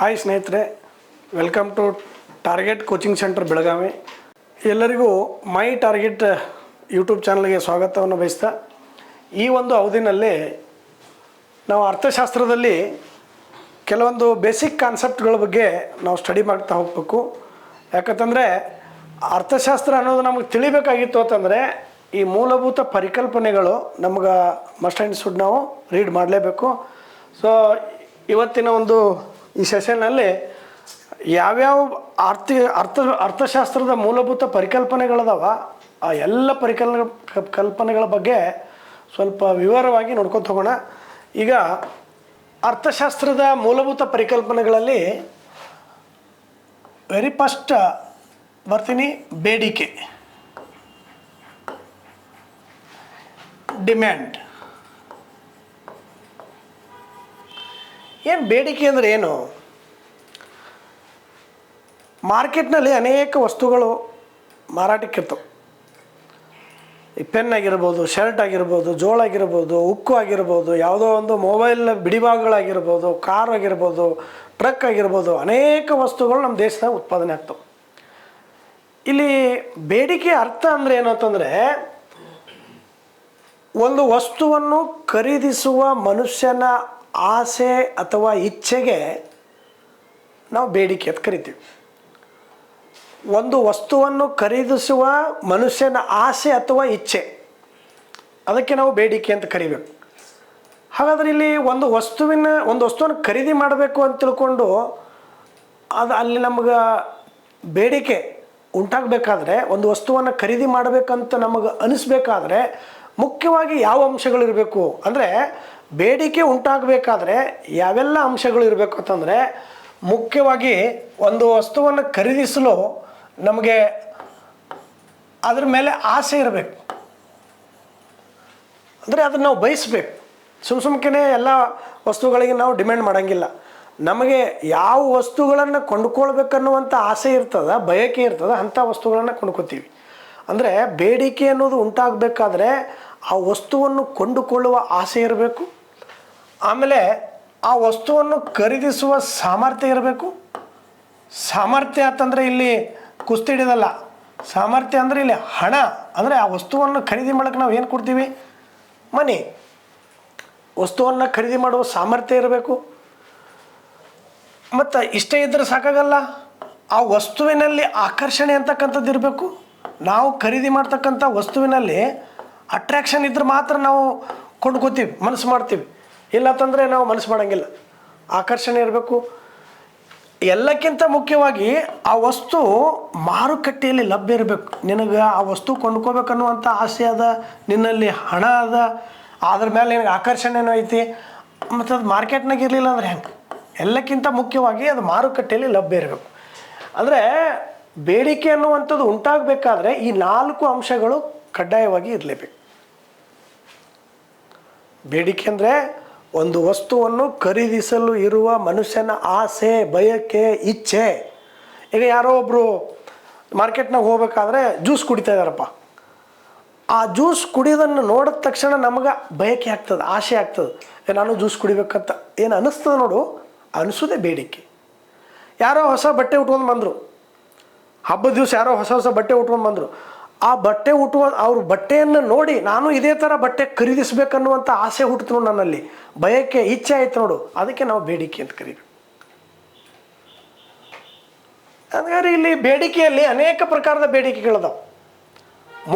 Hi ಸ್ನೇಹಿತರೆ, welcome to target coaching centre Belagavi. ಎಲ್ಲರಿಗೂ my target YouTube ಚಾನಲ್ಗೆ ಸ್ವಾಗತವನ್ನು ಬಯಸ್ತಾ, ಈ ಒಂದು ಅವಧಿನಲ್ಲಿ ನಾವು ಅರ್ಥಶಾಸ್ತ್ರದಲ್ಲಿ ಕೆಲವೊಂದು ಬೇಸಿಕ್ ಕಾನ್ಸೆಪ್ಟ್ಗಳ ಬಗ್ಗೆ ನಾವು ಸ್ಟಡಿ ಮಾಡ್ತಾ ಹೋಗಬೇಕು. ಯಾಕಂತಂದರೆ ಅರ್ಥಶಾಸ್ತ್ರ ಅನ್ನೋದು ನಮಗೆ ತಿಳಿಬೇಕಾಗಿತ್ತು ಅಂತಂದರೆ ಈ ಮೂಲಭೂತ ಪರಿಕಲ್ಪನೆಗಳು ನಮ್ಗೆ ಮಸ್ಟ್ ಆ್ಯಂಡ್ ಶುಡ್ ನಾವು ರೀಡ್ ಮಾಡಲೇಬೇಕು. ಸೊ ಇವತ್ತಿನ ಒಂದು ಈ ಸೆಷನ್ನಲ್ಲಿ ಯಾವ್ಯಾವ ಅರ್ಥಶಾಸ್ತ್ರದ ಮೂಲಭೂತ ಪರಿಕಲ್ಪನೆಗಳದಾವ ಆ ಎಲ್ಲ ಕಲ್ಪನೆಗಳ ಬಗ್ಗೆ ಸ್ವಲ್ಪ ವಿವರವಾಗಿ ನೋಡ್ಕೊತ ಹೋಗೋಣ. ಈಗ ಅರ್ಥಶಾಸ್ತ್ರದ ಮೂಲಭೂತ ಪರಿಕಲ್ಪನೆಗಳಲ್ಲಿ ವೆರಿ ಫಸ್ಟ್ ಬರ್ತೀನಿ, ಬೇಡಿಕೆ, ಡಿಮ್ಯಾಂಡ್. ಏನು ಬೇಡಿಕೆ ಅಂದರೆ ಏನು? ಮಾರ್ಕೆಟ್ನಲ್ಲಿ ಅನೇಕ ವಸ್ತುಗಳು ಮಾರಾಟಕ್ಕಿರ್ತವೆ. ಈ ಪೆನ್ ಆಗಿರ್ಬೋದು, ಶರ್ಟ್ ಆಗಿರ್ಬೋದು, ಜೋಳ ಆಗಿರ್ಬೋದು, ಉಕ್ಕು ಆಗಿರ್ಬೋದು, ಯಾವುದೋ ಒಂದು ಮೊಬೈಲ್ನ ಬಿಡಿಭಾಗಗಳಾಗಿರ್ಬೋದು, ಕಾರ್ ಆಗಿರ್ಬೋದು, ಟ್ರಕ್ ಆಗಿರ್ಬೋದು, ಅನೇಕ ವಸ್ತುಗಳು ನಮ್ಮ ದೇಶದಾಗ ಉತ್ಪಾದನೆ ಆಗ್ತವೆ. ಇಲ್ಲಿ ಬೇಡಿಕೆ ಅರ್ಥ ಅಂದರೆ ಏನು ಅಂತಂದರೆ, ಒಂದು ವಸ್ತುವನ್ನು ಖರೀದಿಸುವ ಮನುಷ್ಯನ ಆಸೆ ಅಥವಾ ಇಚ್ಛೆಗೆ ನಾವು ಬೇಡಿಕೆ ಅಂತ ಕರಿತೀವಿ. ಒಂದು ವಸ್ತುವನ್ನು ಖರೀದಿಸುವ ಮನುಷ್ಯನ ಆಸೆ ಅಥವಾ ಇಚ್ಛೆ, ಅದಕ್ಕೆ ನಾವು ಬೇಡಿಕೆ ಅಂತ ಕರಿಬೇಕು. ಹಾಗಾದರೆ ಇಲ್ಲಿ ಒಂದು ವಸ್ತುವನ್ನು ಖರೀದಿ ಮಾಡಬೇಕು ಅಂತ ತಿಳ್ಕೊಂಡು ಅದು ಅಲ್ಲಿ ನಮಗೆ ಬೇಡಿಕೆ ಉಂಟಾಗಬೇಕಾದ್ರೆ, ಒಂದು ವಸ್ತುವನ್ನು ಖರೀದಿ ಮಾಡಬೇಕಂತ ನಮಗೆ ಅನಿಸ್ಬೇಕಾದ್ರೆ ಮುಖ್ಯವಾಗಿ ಯಾವ ಅಂಶಗಳಿರಬೇಕು ಅಂದರೆ, ಬೇಡಿಕೆ ಉಂಟಾಗಬೇಕಾದ್ರೆ ಯಾವೆಲ್ಲ ಅಂಶಗಳು ಇರಬೇಕು ಅಂತಂದರೆ, ಮುಖ್ಯವಾಗಿ ಒಂದು ವಸ್ತುವನ್ನು ಖರೀದಿಸಲು ನಮಗೆ ಅದ್ರ ಮೇಲೆ ಆಸೆ ಇರಬೇಕು. ಅಂದರೆ ಅದನ್ನು ನಾವು ಬಯಸಬೇಕು. ಸುಮ್ಮನೆ ಎಲ್ಲ ವಸ್ತುಗಳಿಗೆ ನಾವು ಡಿಮ್ಯಾಂಡ್ ಮಾಡೋಂಗಿಲ್ಲ. ನಮಗೆ ಯಾವ ವಸ್ತುಗಳನ್ನು ಕೊಂಡುಕೊಳ್ಬೇಕನ್ನುವಂಥ ಆಸೆ ಇರ್ತದೆ, ಬಯಕೆ ಇರ್ತದೆ, ಅಂಥ ವಸ್ತುಗಳನ್ನು ಕೊಂಡ್ಕೊತೀವಿ. ಅಂದರೆ ಬೇಡಿಕೆ ಅನ್ನೋದು ಉಂಟಾಗಬೇಕಾದ್ರೆ ಆ ವಸ್ತುವನ್ನು ಕೊಂಡುಕೊಳ್ಳುವ ಆಸೆ ಇರಬೇಕು. ಆಮೇಲೆ ಆ ವಸ್ತುವನ್ನು ಖರೀದಿಸುವ ಸಾಮರ್ಥ್ಯ ಇರಬೇಕು. ಸಾಮರ್ಥ್ಯ ಅಂತಂದರೆ ಇಲ್ಲಿ ಕುಸ್ತಿ ಹಿಡಿದಲ್ಲ, ಸಾಮರ್ಥ್ಯ ಅಂದರೆ ಇಲ್ಲಿ ಹಣ. ಅಂದರೆ ಆ ವಸ್ತುವನ್ನು ಖರೀದಿ ಮಾಡೋಕ್ಕೆ ನಾವು ಏನು ಕೊಡ್ತೀವಿ? ಮನಿ. ವಸ್ತುವನ್ನು ಖರೀದಿ ಮಾಡುವ ಸಾಮರ್ಥ್ಯ ಇರಬೇಕು. ಮತ್ತು ಇಷ್ಟೇ ಇದ್ದರೆ ಸಾಕಾಗಲ್ಲ, ಆ ವಸ್ತುವಿನಲ್ಲಿ ಆಕರ್ಷಣೆ ಅಂತಕ್ಕಂಥದ್ದು ಇರಬೇಕು. ನಾವು ಖರೀದಿ ಮಾಡ್ತಕ್ಕಂಥ ವಸ್ತುವಿನಲ್ಲಿ ಅಟ್ರ್ಯಾಕ್ಷನ್ ಇದ್ರೆ ಮಾತ್ರ ನಾವು ಕೊಂಡ್ಕೋತೀವಿ, ಮನಸ್ಸು ಮಾಡ್ತೀವಿ. ಇಲ್ಲಂತಂದರೆ ನಾವು ಮನಸ್ಸು ಮಾಡೋಂಗಿಲ್ಲ. ಆಕರ್ಷಣೆ ಇರಬೇಕು. ಎಲ್ಲಕ್ಕಿಂತ ಮುಖ್ಯವಾಗಿ ಆ ವಸ್ತು ಮಾರುಕಟ್ಟೆಯಲ್ಲಿ ಲಭ್ಯ ಇರಬೇಕು. ನಿನಗೆ ಆ ವಸ್ತು ಕೊಂಡ್ಕೋಬೇಕನ್ನುವಂಥ ಆಸೆ ಅದ, ನಿನ್ನಲ್ಲಿ ಹಣ ಅದ, ಅದ್ರ ಮೇಲೆ ನಿನಗೆ ಆಕರ್ಷಣೆನೂ ಐತಿ, ಮತ್ತು ಅದು ಮಾರ್ಕೆಟ್ನಾಗ ಇರಲಿಲ್ಲ ಅಂದರೆ ಹೆಂಗೆ? ಎಲ್ಲಕ್ಕಿಂತ ಮುಖ್ಯವಾಗಿ ಅದು ಮಾರುಕಟ್ಟೆಯಲ್ಲಿ ಲಭ್ಯ ಇರಬೇಕು. ಅಂದರೆ ಬೇಡಿಕೆ ಅನ್ನುವಂಥದ್ದು ಉಂಟಾಗಬೇಕಾದ್ರೆ ಈ 4 ಅಂಶಗಳು ಕಡ್ಡಾಯವಾಗಿ ಇರಲೇಬೇಕು. ಬೇಡಿಕೆ ಅಂದರೆ ಒಂದು ವಸ್ತುವನ್ನು ಖರೀದಿಸಲು ಇರುವ ಮನುಷ್ಯನ ಆಸೆ, ಬಯಕೆ, ಇಚ್ಛೆ. ಈಗ ಯಾರೋ ಒಬ್ಬರು ಮಾರ್ಕೆಟ್ನಾಗ ಹೋಗ್ಬೇಕಾದ್ರೆ ಜ್ಯೂಸ್ ಕುಡಿತಾ ಇದ್ದಾರಪ್ಪ. ಆ ಜ್ಯೂಸ್ ಕುಡಿಯೋದನ್ನು ನೋಡಿದ ತಕ್ಷಣ ನಮಗೆ ಬಯಕೆ ಆಗ್ತದೆ, ಆಸೆ ಆಗ್ತದೆ. ನಾನು ಜ್ಯೂಸ್ ಕುಡಿಬೇಕಂತ ಏನು ಅನ್ನಿಸ್ತದೆ ನೋಡು, ಅನಿಸೋದೇ ಬೇಡಿಕೆ. ಯಾರೋ ಹೊಸ ಬಟ್ಟೆ ಉಟ್ಕೊಂಡು ಬಂದರು, ಹಬ್ಬದ ದಿವಸ ಯಾರೋ ಹೊಸ ಬಟ್ಟೆ ಉಟ್ಕೊಂಡು ಬಂದರು. ಆ ಬಟ್ಟೆ ಅವ್ರ ಬಟ್ಟೆಯನ್ನು ನೋಡಿ ನಾನು ಇದೇ ಥರ ಬಟ್ಟೆ ಖರೀದಿಸ್ಬೇಕನ್ನುವಂಥ ಆಸೆ ಹುಟ್ಟಿತು ನೋಡು, ನನ್ನಲ್ಲಿ ಬಯಕೆ, ಇಚ್ಛೆ ಆಯ್ತು ನೋಡು, ಅದಕ್ಕೆ ನಾವು ಬೇಡಿಕೆ ಅಂತ ಕರಿಬೇಕು. ಹಾಗಾದ್ರೆ ಇಲ್ಲಿ ಬೇಡಿಕೆಯಲ್ಲಿ ಅನೇಕ ಪ್ರಕಾರದ ಬೇಡಿಕೆಗಳಿದಾವೆ.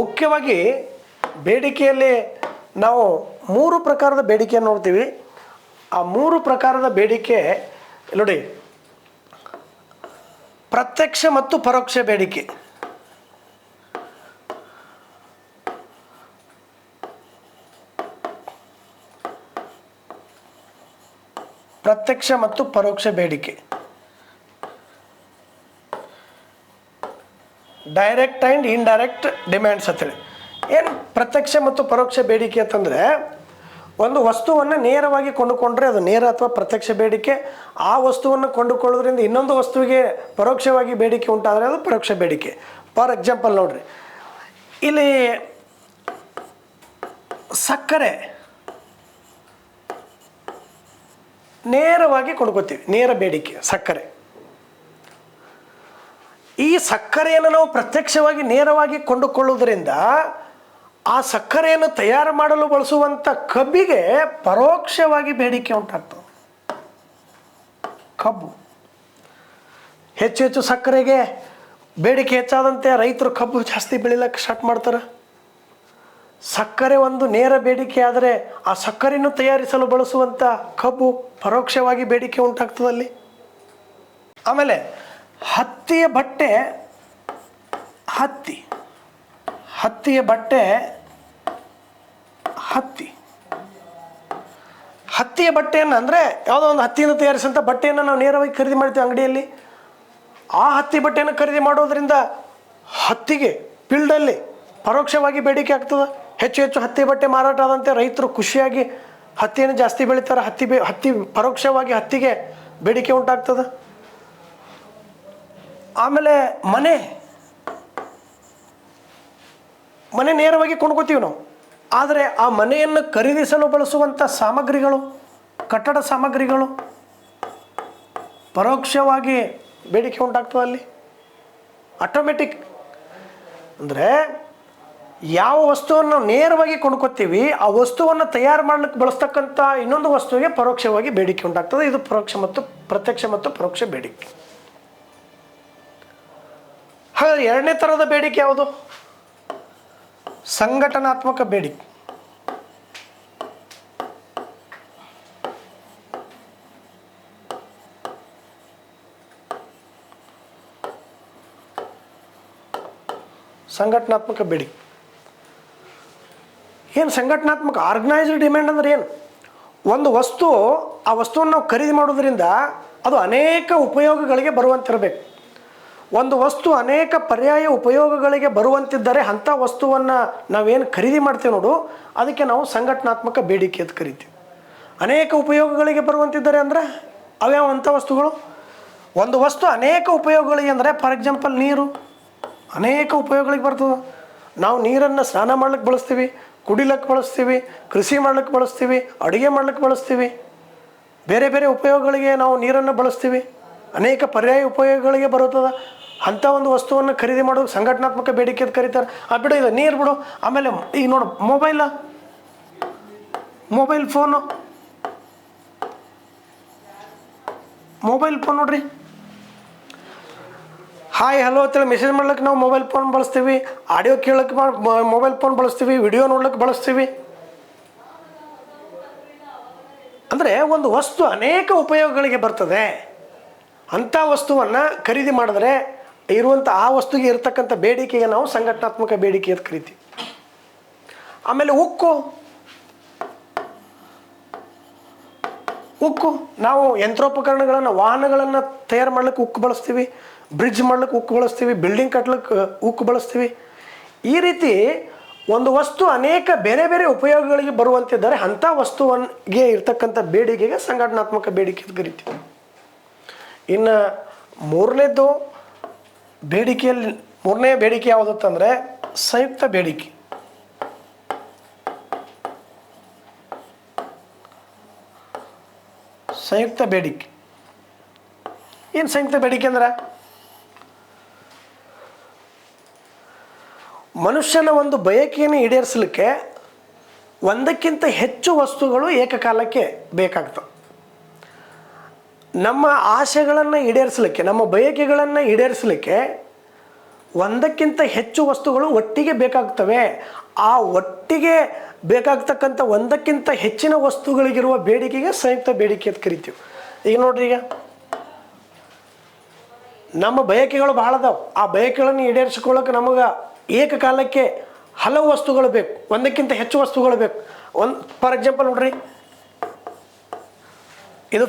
ಮುಖ್ಯವಾಗಿ ಬೇಡಿಕೆಯಲ್ಲಿ ನಾವು 3 ಪ್ರಕಾರದ ಬೇಡಿಕೆಯನ್ನು ನೋಡ್ತೀವಿ. ಆ 3 ಪ್ರಕಾರದ ಬೇಡಿಕೆ ನೋಡಿ, ಪ್ರತ್ಯಕ್ಷ ಮತ್ತು ಪರೋಕ್ಷ ಬೇಡಿಕೆ. ಪ್ರತ್ಯಕ್ಷ ಮತ್ತು ಪರೋಕ್ಷ ಬೇಡಿಕೆ, ಡೈರೆಕ್ಟ್ ಆ್ಯಂಡ್ ಇಂಡೈರೆಕ್ಟ್ ಡಿಮ್ಯಾಂಡ್ಸ್ ಅಂತೇಳಿ. ಏನು ಪ್ರತ್ಯಕ್ಷ ಮತ್ತು ಪರೋಕ್ಷ ಬೇಡಿಕೆ ಅಂತಂದರೆ, ಒಂದು ವಸ್ತುವನ್ನು ನೇರವಾಗಿ ಕೊಂಡುಕೊಂಡ್ರೆ ಅದು ನೇರ ಅಥವಾ ಪ್ರತ್ಯಕ್ಷ ಬೇಡಿಕೆ. ಆ ವಸ್ತುವನ್ನು ಕೊಂಡುಕೊಳ್ಳೋದ್ರಿಂದ ಇನ್ನೊಂದು ವಸ್ತುವಿಗೆ ಪರೋಕ್ಷವಾಗಿ ಬೇಡಿಕೆ ಉಂಟಾದರೆ ಅದು ಪರೋಕ್ಷ ಬೇಡಿಕೆ. ಫಾರ್ ಎಕ್ಸಾಂಪಲ್ ನೋಡ್ರಿ, ಇಲ್ಲಿ ಸಕ್ಕರೆ ನೇರವಾಗಿ ಕೊಂಡ್ಕೋತೀವಿ, ನೇರ ಬೇಡಿಕೆ ಸಕ್ಕರೆ. ಈ ಸಕ್ಕರೆಯನ್ನು ನಾವು ಪ್ರತ್ಯಕ್ಷವಾಗಿ ನೇರವಾಗಿ ಕೊಂಡುಕೊಳ್ಳುವುದರಿಂದ ಆ ಸಕ್ಕರೆಯನ್ನು ತಯಾರು ಮಾಡಲು ಬಳಸುವಂಥ ಕಬ್ಬಿಗೆ ಪರೋಕ್ಷವಾಗಿ ಬೇಡಿಕೆ ಉಂಟಾಗ್ತದೆ. ಕಬ್ಬು ಹೆಚ್ಚು ಹೆಚ್ಚು ಸಕ್ಕರೆಗೆ ಬೇಡಿಕೆ ಹೆಚ್ಚಾದಂತೆ ರೈತರು ಕಬ್ಬು ಜಾಸ್ತಿ ಬೆಳಿಲಿಕ್ಕೆ ಸ್ಟಾರ್ಟ್ ಮಾಡ್ತಾರೆ. ಸಕ್ಕರೆ ಒಂದು ನೇರ ಬೇಡಿಕೆ ಆದರೆ ಆ ಸಕ್ಕರೆಯನ್ನು ತಯಾರಿಸಲು ಬಳಸುವಂಥ ಕಬ್ಬು ಪರೋಕ್ಷವಾಗಿ ಬೇಡಿಕೆ ಉಂಟಾಗ್ತದಲ್ಲಿ. ಆಮೇಲೆ ಹತ್ತಿಯ ಬಟ್ಟೆ, ಹತ್ತಿಯ ಬಟ್ಟೆ, ಹತ್ತಿಯ ಬಟ್ಟೆಯನ್ನು ಅಂದರೆ ಯಾವುದೋ ಒಂದು ಹತ್ತಿಯಿಂದ ತಯಾರಿಸಿದಂಥ ಬಟ್ಟೆಯನ್ನು ನಾವು ನೇರವಾಗಿ ಖರೀದಿ ಮಾಡ್ತೀವಿ ಅಂಗಡಿಯಲ್ಲಿ. ಆ ಹತ್ತಿ ಬಟ್ಟೆಯನ್ನು ಖರೀದಿ ಮಾಡೋದರಿಂದ ಹತ್ತಿಗೆ ಫೀಲ್ಡಲ್ಲಿ ಪರೋಕ್ಷವಾಗಿ ಬೇಡಿಕೆ ಆಗ್ತದೆ. ಹೆಚ್ಚು ಹೆಚ್ಚು ಹತ್ತಿ ಬಟ್ಟೆ ಮಾರಾಟ ಆದಂತೆ ರೈತರು ಖುಷಿಯಾಗಿ ಹತ್ತಿಯನ್ನು ಜಾಸ್ತಿ ಬೆಳೀತಾರೆ. ಹತ್ತಿ ಪರೋಕ್ಷವಾಗಿ ಹತ್ತಿಗೆ ಬೇಡಿಕೆ ಉಂಟಾಗ್ತದೆ. ಆಮೇಲೆ ಮನೆ ನೇರವಾಗಿ ಕೊಂಡ್ಕೋತೀವಿ ನಾವು. ಆದರೆ ಆ ಮನೆಯನ್ನು ಖರೀದಿಸಲು ಬಳಸುವಂಥ ಸಾಮಗ್ರಿಗಳು, ಕಟ್ಟಡ ಸಾಮಗ್ರಿಗಳು ಪರೋಕ್ಷವಾಗಿ ಬೇಡಿಕೆ ಉಂಟಾಗ್ತದೆ ಅಲ್ಲಿ. ಆಟೋಮೆಟಿಕ್ ಅಂದರೆ ಯಾವ ವಸ್ತುವನ್ನು ನೇರವಾಗಿ ಕೊಂಡ್ಕೋತೀವಿ ಆ ವಸ್ತುವನ್ನು ತಯಾರು ಮಾಡಲಿಕ್ಕೆ ಬಳಸ್ತಕ್ಕಂಥ ಇನ್ನೊಂದು ವಸ್ತುವಿಗೆ ಪರೋಕ್ಷವಾಗಿ ಬೇಡಿಕೆ ಉಂಟಾಗ್ತದೆ. ಇದು ಪ್ರತ್ಯಕ್ಷ ಮತ್ತು ಪರೋಕ್ಷ ಬೇಡಿಕೆ. ಹಾಗಾದರೆ ಎರಡನೇ ಥರದ ಬೇಡಿಕೆ ಯಾವುದು? ಸಂಘಟನಾತ್ಮಕ ಬೇಡಿಕೆ. ಸಂಘಟನಾತ್ಮಕ ಬೇಡಿಕೆ ಏನು? ಸಂಘಟನಾತ್ಮಕ ಆರ್ಗನೈಸ್ಡ್ ಡಿಮ್ಯಾಂಡ್ ಅಂದ್ರೆ ಏನು? ಒಂದು ವಸ್ತು, ಆ ವಸ್ತುವನ್ನು ನಾವು ಖರೀದಿ ಮಾಡೋದ್ರಿಂದ ಅದು ಅನೇಕ ಉಪಯೋಗಗಳಿಗೆ ಬರುವಂತಿರಬೇಕು. ಒಂದು ವಸ್ತು ಅನೇಕ ಪರ್ಯಾಯ ಉಪಯೋಗಗಳಿಗೆ ಬರುವಂತಿದ್ದರೆ ಅಂಥ ವಸ್ತುವನ್ನು ನಾವೇನು ಖರೀದಿ ಮಾಡ್ತೀವಿ ನೋಡು, ಅದಕ್ಕೆ ನಾವು ಸಂಘಟನಾತ್ಮಕ ಬೇಡಿಕೆ ಅಂತ ಕರಿತೀವಿ. ಅನೇಕ ಉಪಯೋಗಗಳಿಗೆ ಬರುವಂತಿದ್ದರೆ ಅಂದರೆ ಅವ್ಯಾವ ಅಂಥ ವಸ್ತುಗಳು? ಒಂದು ವಸ್ತು ಅನೇಕ ಉಪಯೋಗಗಳಿಗೆ ಅಂದರೆ ಫಾರ್ ಎಕ್ಸಾಂಪಲ್ ನೀರು ಅನೇಕ ಉಪಯೋಗಗಳಿಗೆ ಬರ್ತದೆ. ನಾವು ನೀರನ್ನು ಸ್ನಾನ ಮಾಡ್ಲಿಕ್ಕೆ ಬಳಸ್ತೀವಿ, ಕುಡಿಲಿಕ್ಕೆ ಬಳಸ್ತೀವಿ, ಕೃಷಿ ಮಾಡ್ಲಿಕ್ಕೆ ಬಳಸ್ತೀವಿ, ಅಡುಗೆ ಮಾಡ್ಲಿಕ್ಕೆ ಬಳಸ್ತೀವಿ, ಬೇರೆ ಬೇರೆ ಉಪಯೋಗಗಳಿಗೆ ನಾವು ನೀರನ್ನು ಬಳಸ್ತೀವಿ. ಅನೇಕ ಪರ್ಯಾಯ ಉಪಯೋಗಗಳಿಗೆ ಬರುತ್ತದೆ. ಅಂಥ ಒಂದು ವಸ್ತುವನ್ನು ಖರೀದಿ ಮಾಡೋದು ಸಂಘಟನಾತ್ಮಕ ಬೇಡಿಕೆ ಅಂತ ಕರೀತಾರೆ. ಬಿಡು, ಇದು ನೀರು ಬಿಡು. ಆಮೇಲೆ ಈಗ ನೋಡು, ಮೊಬೈಲ್ ಫೋನ್ ನೋಡ್ರಿ. ಹಾಯ್ ಹಲೋ ಅಂತೇಳಿ ಮೆಸೇಜ್ ಮಾಡ್ಲಿಕ್ಕೆ ನಾವು ಮೊಬೈಲ್ ಫೋನ್ ಬಳಸ್ತೀವಿ, ಆಡಿಯೋ ಕೇಳಕ್ಕೆ ಮೊಬೈಲ್ ಫೋನ್ ಬಳಸ್ತೀವಿ, ವಿಡಿಯೋ ನೋಡ್ಲಿಕ್ಕೆ ಬಳಸ್ತೀವಿ. ಅಂದರೆ ಒಂದು ವಸ್ತು ಅನೇಕ ಉಪಯೋಗಗಳಿಗೆ ಬರ್ತದೆ. ಅಂಥ ವಸ್ತುವನ್ನು ಖರೀದಿ ಮಾಡಿದ್ರೆ ಇರುವಂಥ ಆ ವಸ್ತುಗೆ ಇರತಕ್ಕಂಥ ಬೇಡಿಕೆಗೆ ನಾವು ಸಂಘಟನಾತ್ಮಕ ಬೇಡಿಕೆ ಅಂತ ಕರಿತೀವಿ. ಆಮೇಲೆ ಉಕ್ಕು ನಾವು ಯಂತ್ರೋಪಕರಣಗಳನ್ನು, ವಾಹನಗಳನ್ನು ತಯಾರು ಮಾಡ್ಲಿಕ್ಕೆ ಉಕ್ಕು ಬಳಸ್ತೀವಿ, ಬ್ರಿಡ್ಜ್ ಮಾಡ್ಲಿಕ್ಕೆ ಉಕ್ಕು ಬಳಸ್ತೀವಿ, ಬಿಲ್ಡಿಂಗ್ ಕಟ್ಲಿಕ್ಕೆ ಉಕ್ಕು ಬಳಸ್ತೀವಿ. ಈ ರೀತಿ ಒಂದು ವಸ್ತು ಅನೇಕ ಬೇರೆ ಬೇರೆ ಉಪಯೋಗಗಳಿಗೆ ಬರುವಂತಿದ್ದರೆ ಅಂಥ ವಸ್ತುವಿಗೆ ಇರ್ತಕ್ಕಂಥ ಬೇಡಿಕೆಗೆ ಸಂಘಟನಾತ್ಮಕ ಬೇಡಿಕೆ ಅಂತ ಕರಿತೀವಿ. ಇನ್ನು ಮೂರನೇ ಬೇಡಿಕೆ ಯಾವುದಂತಂದರೆ ಸಂಯುಕ್ತ ಬೇಡಿಕೆ. ಏನು ಸಂಯುಕ್ತ ಬೇಡಿಕೆ ಅಂದ್ರೆ ಮನುಷ್ಯನ ಒಂದು ಬಯಕೆಯನ್ನು ಈಡೇರಿಸಲಿಕ್ಕೆ ಒಂದಕ್ಕಿಂತ ಹೆಚ್ಚು ವಸ್ತುಗಳು ಏಕಕಾಲಕ್ಕೆ ಬೇಕಾಗ್ತವೆ. ನಮ್ಮ ಆಸೆಗಳನ್ನು ಈಡೇರಿಸಲಿಕ್ಕೆ, ನಮ್ಮ ಬಯಕೆಗಳನ್ನು ಈಡೇರಿಸಲಿಕ್ಕೆ ಒಂದಕ್ಕಿಂತ ಹೆಚ್ಚು ವಸ್ತುಗಳು ಒಟ್ಟಿಗೆ ಬೇಕಾಗ್ತವೆ. ಆ ಒಟ್ಟಿಗೆ ಬೇಕಾಗ್ತಕ್ಕಂಥ ಒಂದಕ್ಕಿಂತ ಹೆಚ್ಚಿನ ವಸ್ತುಗಳಿಗಿರುವ ಬೇಡಿಕೆಗೆ ಸಂಯುಕ್ತ ಬೇಡಿಕೆ ಅಂತ ಕರಿತೀವಿ. ಈಗ ನೋಡ್ರಿ, ಈಗ ನಮ್ಮ ಬಯಕೆಗಳು ಬಹಳ ಅದಾವೆ. ಆ ಬಯಕೆಗಳನ್ನು ಈಡೇರಿಸಿಕೊಳ್ಳೋಕೆ ನಮಗೆ ಏಕಕಾಲಕ್ಕೆ ಹಲವು ವಸ್ತುಗಳು ಬೇಕು, ಒಂದಕ್ಕಿಂತ ಹೆಚ್ಚು ವಸ್ತುಗಳು ಬೇಕು. ಫಾರ್ ಎಕ್ಸಾಂಪಲ್ ನೋಡ್ರಿ, ಇದು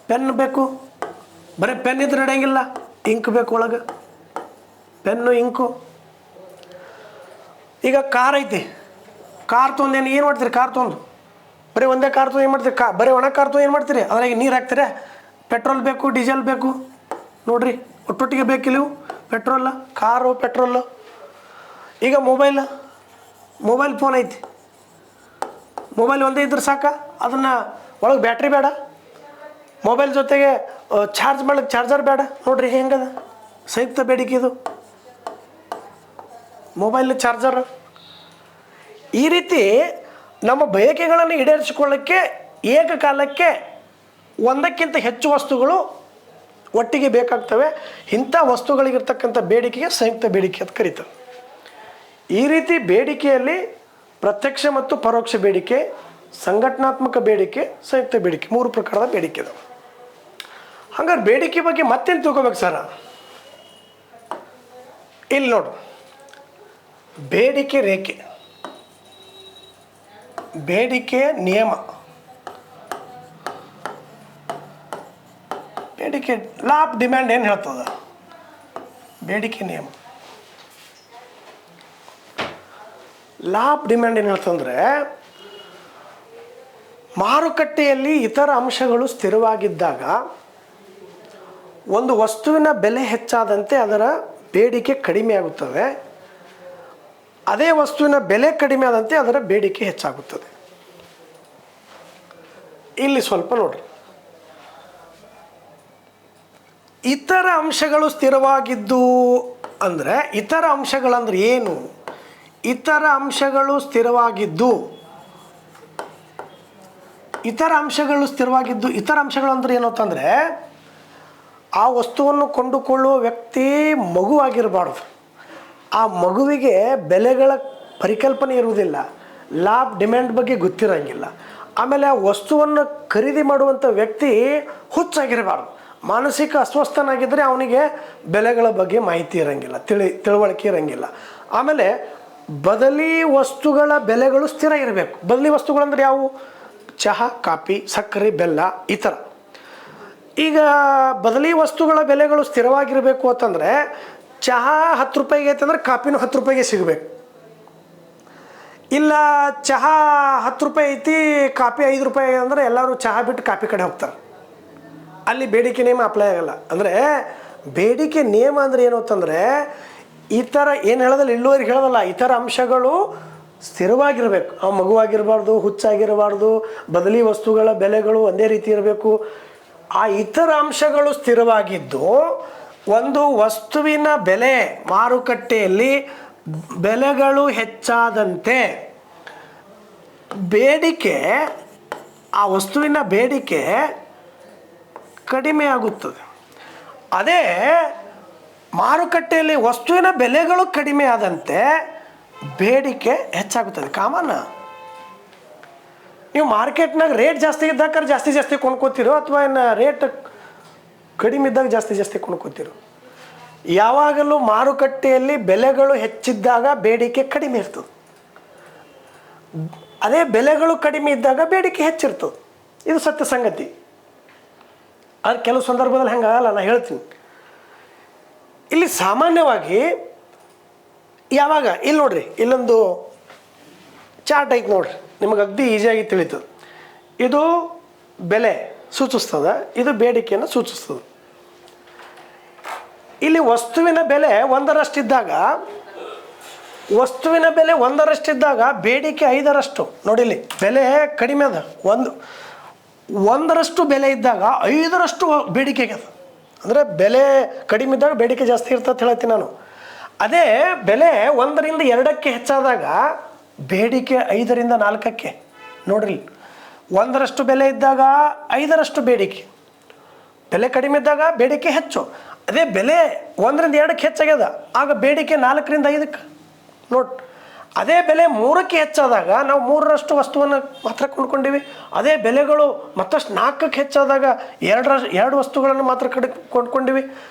ಪೆನ್ ಬೇಕು. ಬರೀ ಪೆನ್ ಇದ್ರೆ ನಡೆಯಂಗಿಲ್ಲ, ಇಂಕ್ ಬೇಕು ಒಳಗೆ, ಪೆನ್ನು ಇಂಕು. ಈಗ ಕಾರ್ ಐತಿ, ಕಾರ್ ತೊಗೊಂಡೇನು ಏನು ಮಾಡ್ತೀರಿ? ಕಾರ್ ತೊಗೊಂಡು ಬರೀ ಒಂದೇ ಕಾರ್ ತೊಗೊಂಡು ಏನು ಮಾಡ್ತೀರಿ? ಬರೀ ಒಣ ಕಾರ್ ತೊಗೊಂಡು ಏನು ಮಾಡ್ತೀರಿ? ಅದ್ರಾಗ ನೀರು ಹಾಕ್ತೀರಾ? ಪೆಟ್ರೋಲ್ ಬೇಕು, ಡೀಸೆಲ್ ಬೇಕು. ನೋಡ್ರಿ, ಒಟ್ಟೊಟ್ಟಿಗೆ ಬೇಕಿಲ್ಲವು ಪೆಟ್ರೋಲ್, ಕಾರು, ಪೆಟ್ರೋಲು. ಈಗ ಮೊಬೈಲ್ ಫೋನ್ ಐತಿ, ಮೊಬೈಲ್ ಒಂದೇ ಇದ್ರೆ ಸಾಕ, ಅದನ್ನು ಒಳಗೆ ಬ್ಯಾಟ್ರಿ ಬೇಡ, ಮೊಬೈಲ್ ಜೊತೆಗೆ ಚಾರ್ಜ್ ಮಾಡ್ಲಿಕ್ಕೆ ಚಾರ್ಜರ್ ಬೇಡ. ನೋಡ್ರಿ ಹೆಂಗದ ಸಂಯುಕ್ತ ಬೇಡಿಕೆ ಇದು. ಮೊಬೈಲ್ ಚಾರ್ಜರ್ ಈ ರೀತಿ ನಮ್ಮ ಬಯಕೆಗಳನ್ನು ಈಡೇರಿಸಿಕೊಳ್ಳೋಕ್ಕೆ ಏಕಕಾಲಕ್ಕೆ ಒಂದಕ್ಕಿಂತ ಹೆಚ್ಚು ವಸ್ತುಗಳು ಒಟ್ಟಿಗೆ ಬೇಕಾಗ್ತವೆ. ಇಂಥ ವಸ್ತುಗಳಿಗಿರ್ತಕ್ಕಂಥ ಬೇಡಿಕೆಗೆ ಸಂಯುಕ್ತ ಬೇಡಿಕೆ ಅಂತ ಕರೀತಾರೆ. ಈ ರೀತಿ ಬೇಡಿಕೆಯಲ್ಲಿ ಪ್ರತ್ಯಕ್ಷ ಮತ್ತು ಪರೋಕ್ಷ ಬೇಡಿಕೆ, ಸಂಘಟನಾತ್ಮಕ ಬೇಡಿಕೆ, ಸಂಯುಕ್ತ ಬೇಡಿಕೆ, 3 ಪ್ರಕಾರದ ಬೇಡಿಕೆ ಇದಾವೆ. ಹಂಗಾರೆ ಬೇಡಿಕೆ ಬಗ್ಗೆ ಮತ್ತೇನು ತಿಳ್ಕೊಬೇಕು ಸರ್? ಇಲ್ಲಿ ನೋಡು, ಬೇಡಿಕೆ ರೇಖೆ, ಬೇಡಿಕೆ ನಿಯಮ, ಬೇಡಿಕೆ ಲಾ ಆಫ್ ಡಿಮ್ಯಾಂಡ್ ಏನು ಹೇಳ್ತದ? ಬೇಡಿಕೆ ನಿಯಮ ಲಾ ಆಫ್ ಡಿಮ್ಯಾಂಡ್ ಏನು ಹೇಳ್ತಂದ್ರೆ, ಮಾರುಕಟ್ಟೆಯಲ್ಲಿ ಇತರ ಅಂಶಗಳು ಸ್ಥಿರವಾಗಿದ್ದಾಗ ಒಂದು ವಸ್ತುವಿನ ಬೆಲೆ ಹೆಚ್ಚಾದಂತೆ ಅದರ ಬೇಡಿಕೆ ಕಡಿಮೆ ಆಗುತ್ತದೆ. ಅದೇ ವಸ್ತುವಿನ ಬೆಲೆ ಕಡಿಮೆ ಆದಂತೆ ಅದರ ಬೇಡಿಕೆ ಹೆಚ್ಚಾಗುತ್ತದೆ. ಇಲ್ಲಿ ಸ್ವಲ್ಪ ನೋಡ್ರಿ, ಇತರ ಅಂಶಗಳು ಸ್ಥಿರವಾಗಿದ್ದು ಅಂದರೆ, ಇತರ ಅಂಶಗಳಂದ್ರೆ ಏನು? ಇತರ ಅಂಶಗಳು ಸ್ಥಿರವಾಗಿದ್ದು, ಇತರ ಅಂಶಗಳು ಅಂದ್ರೆ ಏನು ಅಂತಂದರೆ, ಆ ವಸ್ತುವನ್ನು ಕೊಂಡುಕೊಳ್ಳುವ ವ್ಯಕ್ತಿ ಮಗುವಾಗಿರಬಾರ್ದು. ಆ ಮಗುವಿಗೆ ಬೆಲೆಗಳ ಪರಿಕಲ್ಪನೆ ಇರುವುದಿಲ್ಲ, ಲಾ ಆಫ್ ಡಿಮ್ಯಾಂಡ್ ಬಗ್ಗೆ ಗೊತ್ತಿರೋಂಗಿಲ್ಲ. ಆಮೇಲೆ ಆ ವಸ್ತುವನ್ನು ಖರೀದಿ ಮಾಡುವಂಥ ವ್ಯಕ್ತಿ ಹುಚ್ಚಾಗಿರಬಾರ್ದು. ಮಾನಸಿಕ ಅಸ್ವಸ್ಥನಾಗಿದ್ದರೆ ಅವನಿಗೆ ಬೆಲೆಗಳ ಬಗ್ಗೆ ಮಾಹಿತಿ ಇರೋಂಗಿಲ್ಲ, ತಿಳುವಳಿಕೆ ಇರೋಂಗಿಲ್ಲ. ಆಮೇಲೆ ಬದಲಿ ವಸ್ತುಗಳ ಬೆಲೆಗಳು ಸ್ಥಿರ ಇರಬೇಕು. ಬದಲಿ ವಸ್ತುಗಳಂದ್ರೆ ಯಾವುವು? ಚಹಾ, ಕಾಫಿ, ಸಕ್ಕರೆ, ಬೆಲ್ಲ, ಈ ಥರ. ಈಗ ಬದಲಿ ವಸ್ತುಗಳ ಬೆಲೆಗಳು ಸ್ಥಿರವಾಗಿರಬೇಕು ಅಂತಂದರೆ, ಚಹಾ 10 ರೂಪಾಯಿಗೆ ಐತೆ ಅಂದರೆ ಕಾಫಿನೂ 10 ರೂಪಾಯಿಗೆ ಸಿಗಬೇಕು. ಇಲ್ಲ ಚಹಾ 10 ರೂಪಾಯಿ ಐತಿ, ಕಾಫಿ 5 ರೂಪಾಯಿ ಅಂದರೆ ಎಲ್ಲರೂ ಚಹಾ ಬಿಟ್ಟು ಕಾಫಿ ಕಡೆ ಹೋಗ್ತಾರೆ. ಅಲ್ಲಿ ಬೇಡಿಕೆ ನಿಯಮ ಅಪ್ಲೈ ಆಗಲ್ಲ. ಅಂದರೆ ಬೇಡಿಕೆ ನಿಯಮ ಅಂದರೆ ಏನು ಅಂತಂದರೆ, ಈ ಥರ ಏನು ಹೇಳೋದಲ್ಲ, ಇಳುವರಿಗೆ ಹೇಳೋದಲ್ಲ, ಇತರ ಅಂಶಗಳು ಸ್ಥಿರವಾಗಿರಬೇಕು. ಆ ಮಗುವಾಗಿರಬಾರ್ದು, ಹುಚ್ಚಾಗಿರಬಾರ್ದು, ಬದಲಿ ವಸ್ತುಗಳ ಬೆಲೆಗಳು ಒಂದೇ ರೀತಿ ಇರಬೇಕು. ಆ ಇತರ ಅಂಶಗಳು ಸ್ಥಿರವಾಗಿದ್ದು ಒಂದು ವಸ್ತುವಿನ ಬೆಲೆ ಮಾರುಕಟ್ಟೆಯಲ್ಲಿ ಬೆಲೆಗಳು ಹೆಚ್ಚಾದಂತೆ ಬೇಡಿಕೆ, ಆ ವಸ್ತುವಿನ ಬೇಡಿಕೆ ಕಡಿಮೆ ಆಗುತ್ತದೆ. ಅದೇ ಮಾರುಕಟ್ಟೆಯಲ್ಲಿ ವಸ್ತುವಿನ ಬೆಲೆಗಳು ಕಡಿಮೆ ಆದಂತೆ ಬೇಡಿಕೆ ಹೆಚ್ಚಾಗುತ್ತದೆ. ಕಾಮನ್. ನೀವು ಮಾರ್ಕೆಟ್ನಾಗ ರೇಟ್ ಜಾಸ್ತಿ ಇದ್ದಾಗ ಜಾಸ್ತಿ ಕೊಂಡ್ಕೋತಿರೋ, ಅಥವಾ ಇನ್ನು ರೇಟ್ ಕಡಿಮೆ ಇದ್ದಾಗ ಜಾಸ್ತಿ ಕೊಂಡ್ಕೋತಿರೋ? ಯಾವಾಗಲೂ ಮಾರುಕಟ್ಟೆಯಲ್ಲಿ ಬೆಲೆಗಳು ಹೆಚ್ಚಿದ್ದಾಗ ಬೇಡಿಕೆ ಕಡಿಮೆ ಇರ್ತದೆ. ಅದೇ ಬೆಲೆಗಳು ಕಡಿಮೆ ಇದ್ದಾಗ ಬೇಡಿಕೆ ಹೆಚ್ಚಿರ್ತದೆ. ಇದು ಸತ್ಯ ಸಂಗತಿ. ಅದು ಕೆಲವು ಸಂದರ್ಭದಲ್ಲಿ ಹಂಗಾಗಲ್ಲ, ನಾನು ಹೇಳ್ತೀನಿ. ಇಲ್ಲಿ ಸಾಮಾನ್ಯವಾಗಿ ಯಾವಾಗ, ಇಲ್ಲಿ ನೋಡ್ರಿ, ಇಲ್ಲೊಂದು ಚಾರ್ಟ್ ಐತೆ ನೋಡ್ರಿ, ನಿಮಗೆ ಅಗ್ದಿ ಈಸಿಯಾಗಿ ತಿಳಿತದೆ. ಇದು ಬೆಲೆ ಸೂಚಿಸ್ತದೆ, ಇದು ಬೇಡಿಕೆಯನ್ನು ಸೂಚಿಸ್ತದೆ. ಇಲ್ಲಿ ವಸ್ತುವಿನ ಬೆಲೆ ಒಂದರಷ್ಟಿದ್ದಾಗ ಬೇಡಿಕೆ 5ರಷ್ಟು. ನೋಡಿ, ಇಲ್ಲಿ ಬೆಲೆ ಕಡಿಮೆ ಅದ, ಒಂದರಷ್ಟು ಬೆಲೆ ಇದ್ದಾಗ 5ರಷ್ಟು ಬೇಡಿಕೆಗೆ ಅದ. ಅಂದರೆ ಬೆಲೆ ಕಡಿಮೆ ಇದ್ದಾಗ ಬೇಡಿಕೆ ಜಾಸ್ತಿ ಇರ್ತದೆ ಹೇಳ್ತೀನಿ ನಾನು. ಅದೇ ಬೆಲೆ 1ರಿಂದ 2ಕ್ಕೆ ಹೆಚ್ಚಾದಾಗ ಬೇಡಿಕೆ 5ರಿಂದ 4ಕ್ಕೆ. ನೋಡ್ರಿ, 1ರಷ್ಟು ಬೆಲೆ ಇದ್ದಾಗ 5ರಷ್ಟು ಬೇಡಿಕೆ, ಬೆಲೆ ಕಡಿಮೆ ಇದ್ದಾಗ ಬೇಡಿಕೆ ಹೆಚ್ಚು. ಅದೇ ಬೆಲೆ 1ರಿಂದ 2ಕ್ಕೆ ಹೆಚ್ಚಾಗ್ಯದ, ಆಗ ಬೇಡಿಕೆ 4ರಿಂದ 5ಕ್ಕೆ. ನೋಡಿ, ಅದೇ ಬೆಲೆ 3ಕ್ಕೆ ಹೆಚ್ಚಾದಾಗ ನಾವು 3ರಷ್ಟು ವಸ್ತುವನ್ನು ಮಾತ್ರ ಕೊಂಡ್ಕೊಂಡಿವಿ. ಅದೇ ಬೆಲೆಗಳು ಮತ್ತಷ್ಟು 4ಕ್ಕೆ ಹೆಚ್ಚಾದಾಗ 2 ವಸ್ತುಗಳನ್ನು ಮಾತ್ರ ಕೊಂಡ್ಕೊಂಡಿವಿ.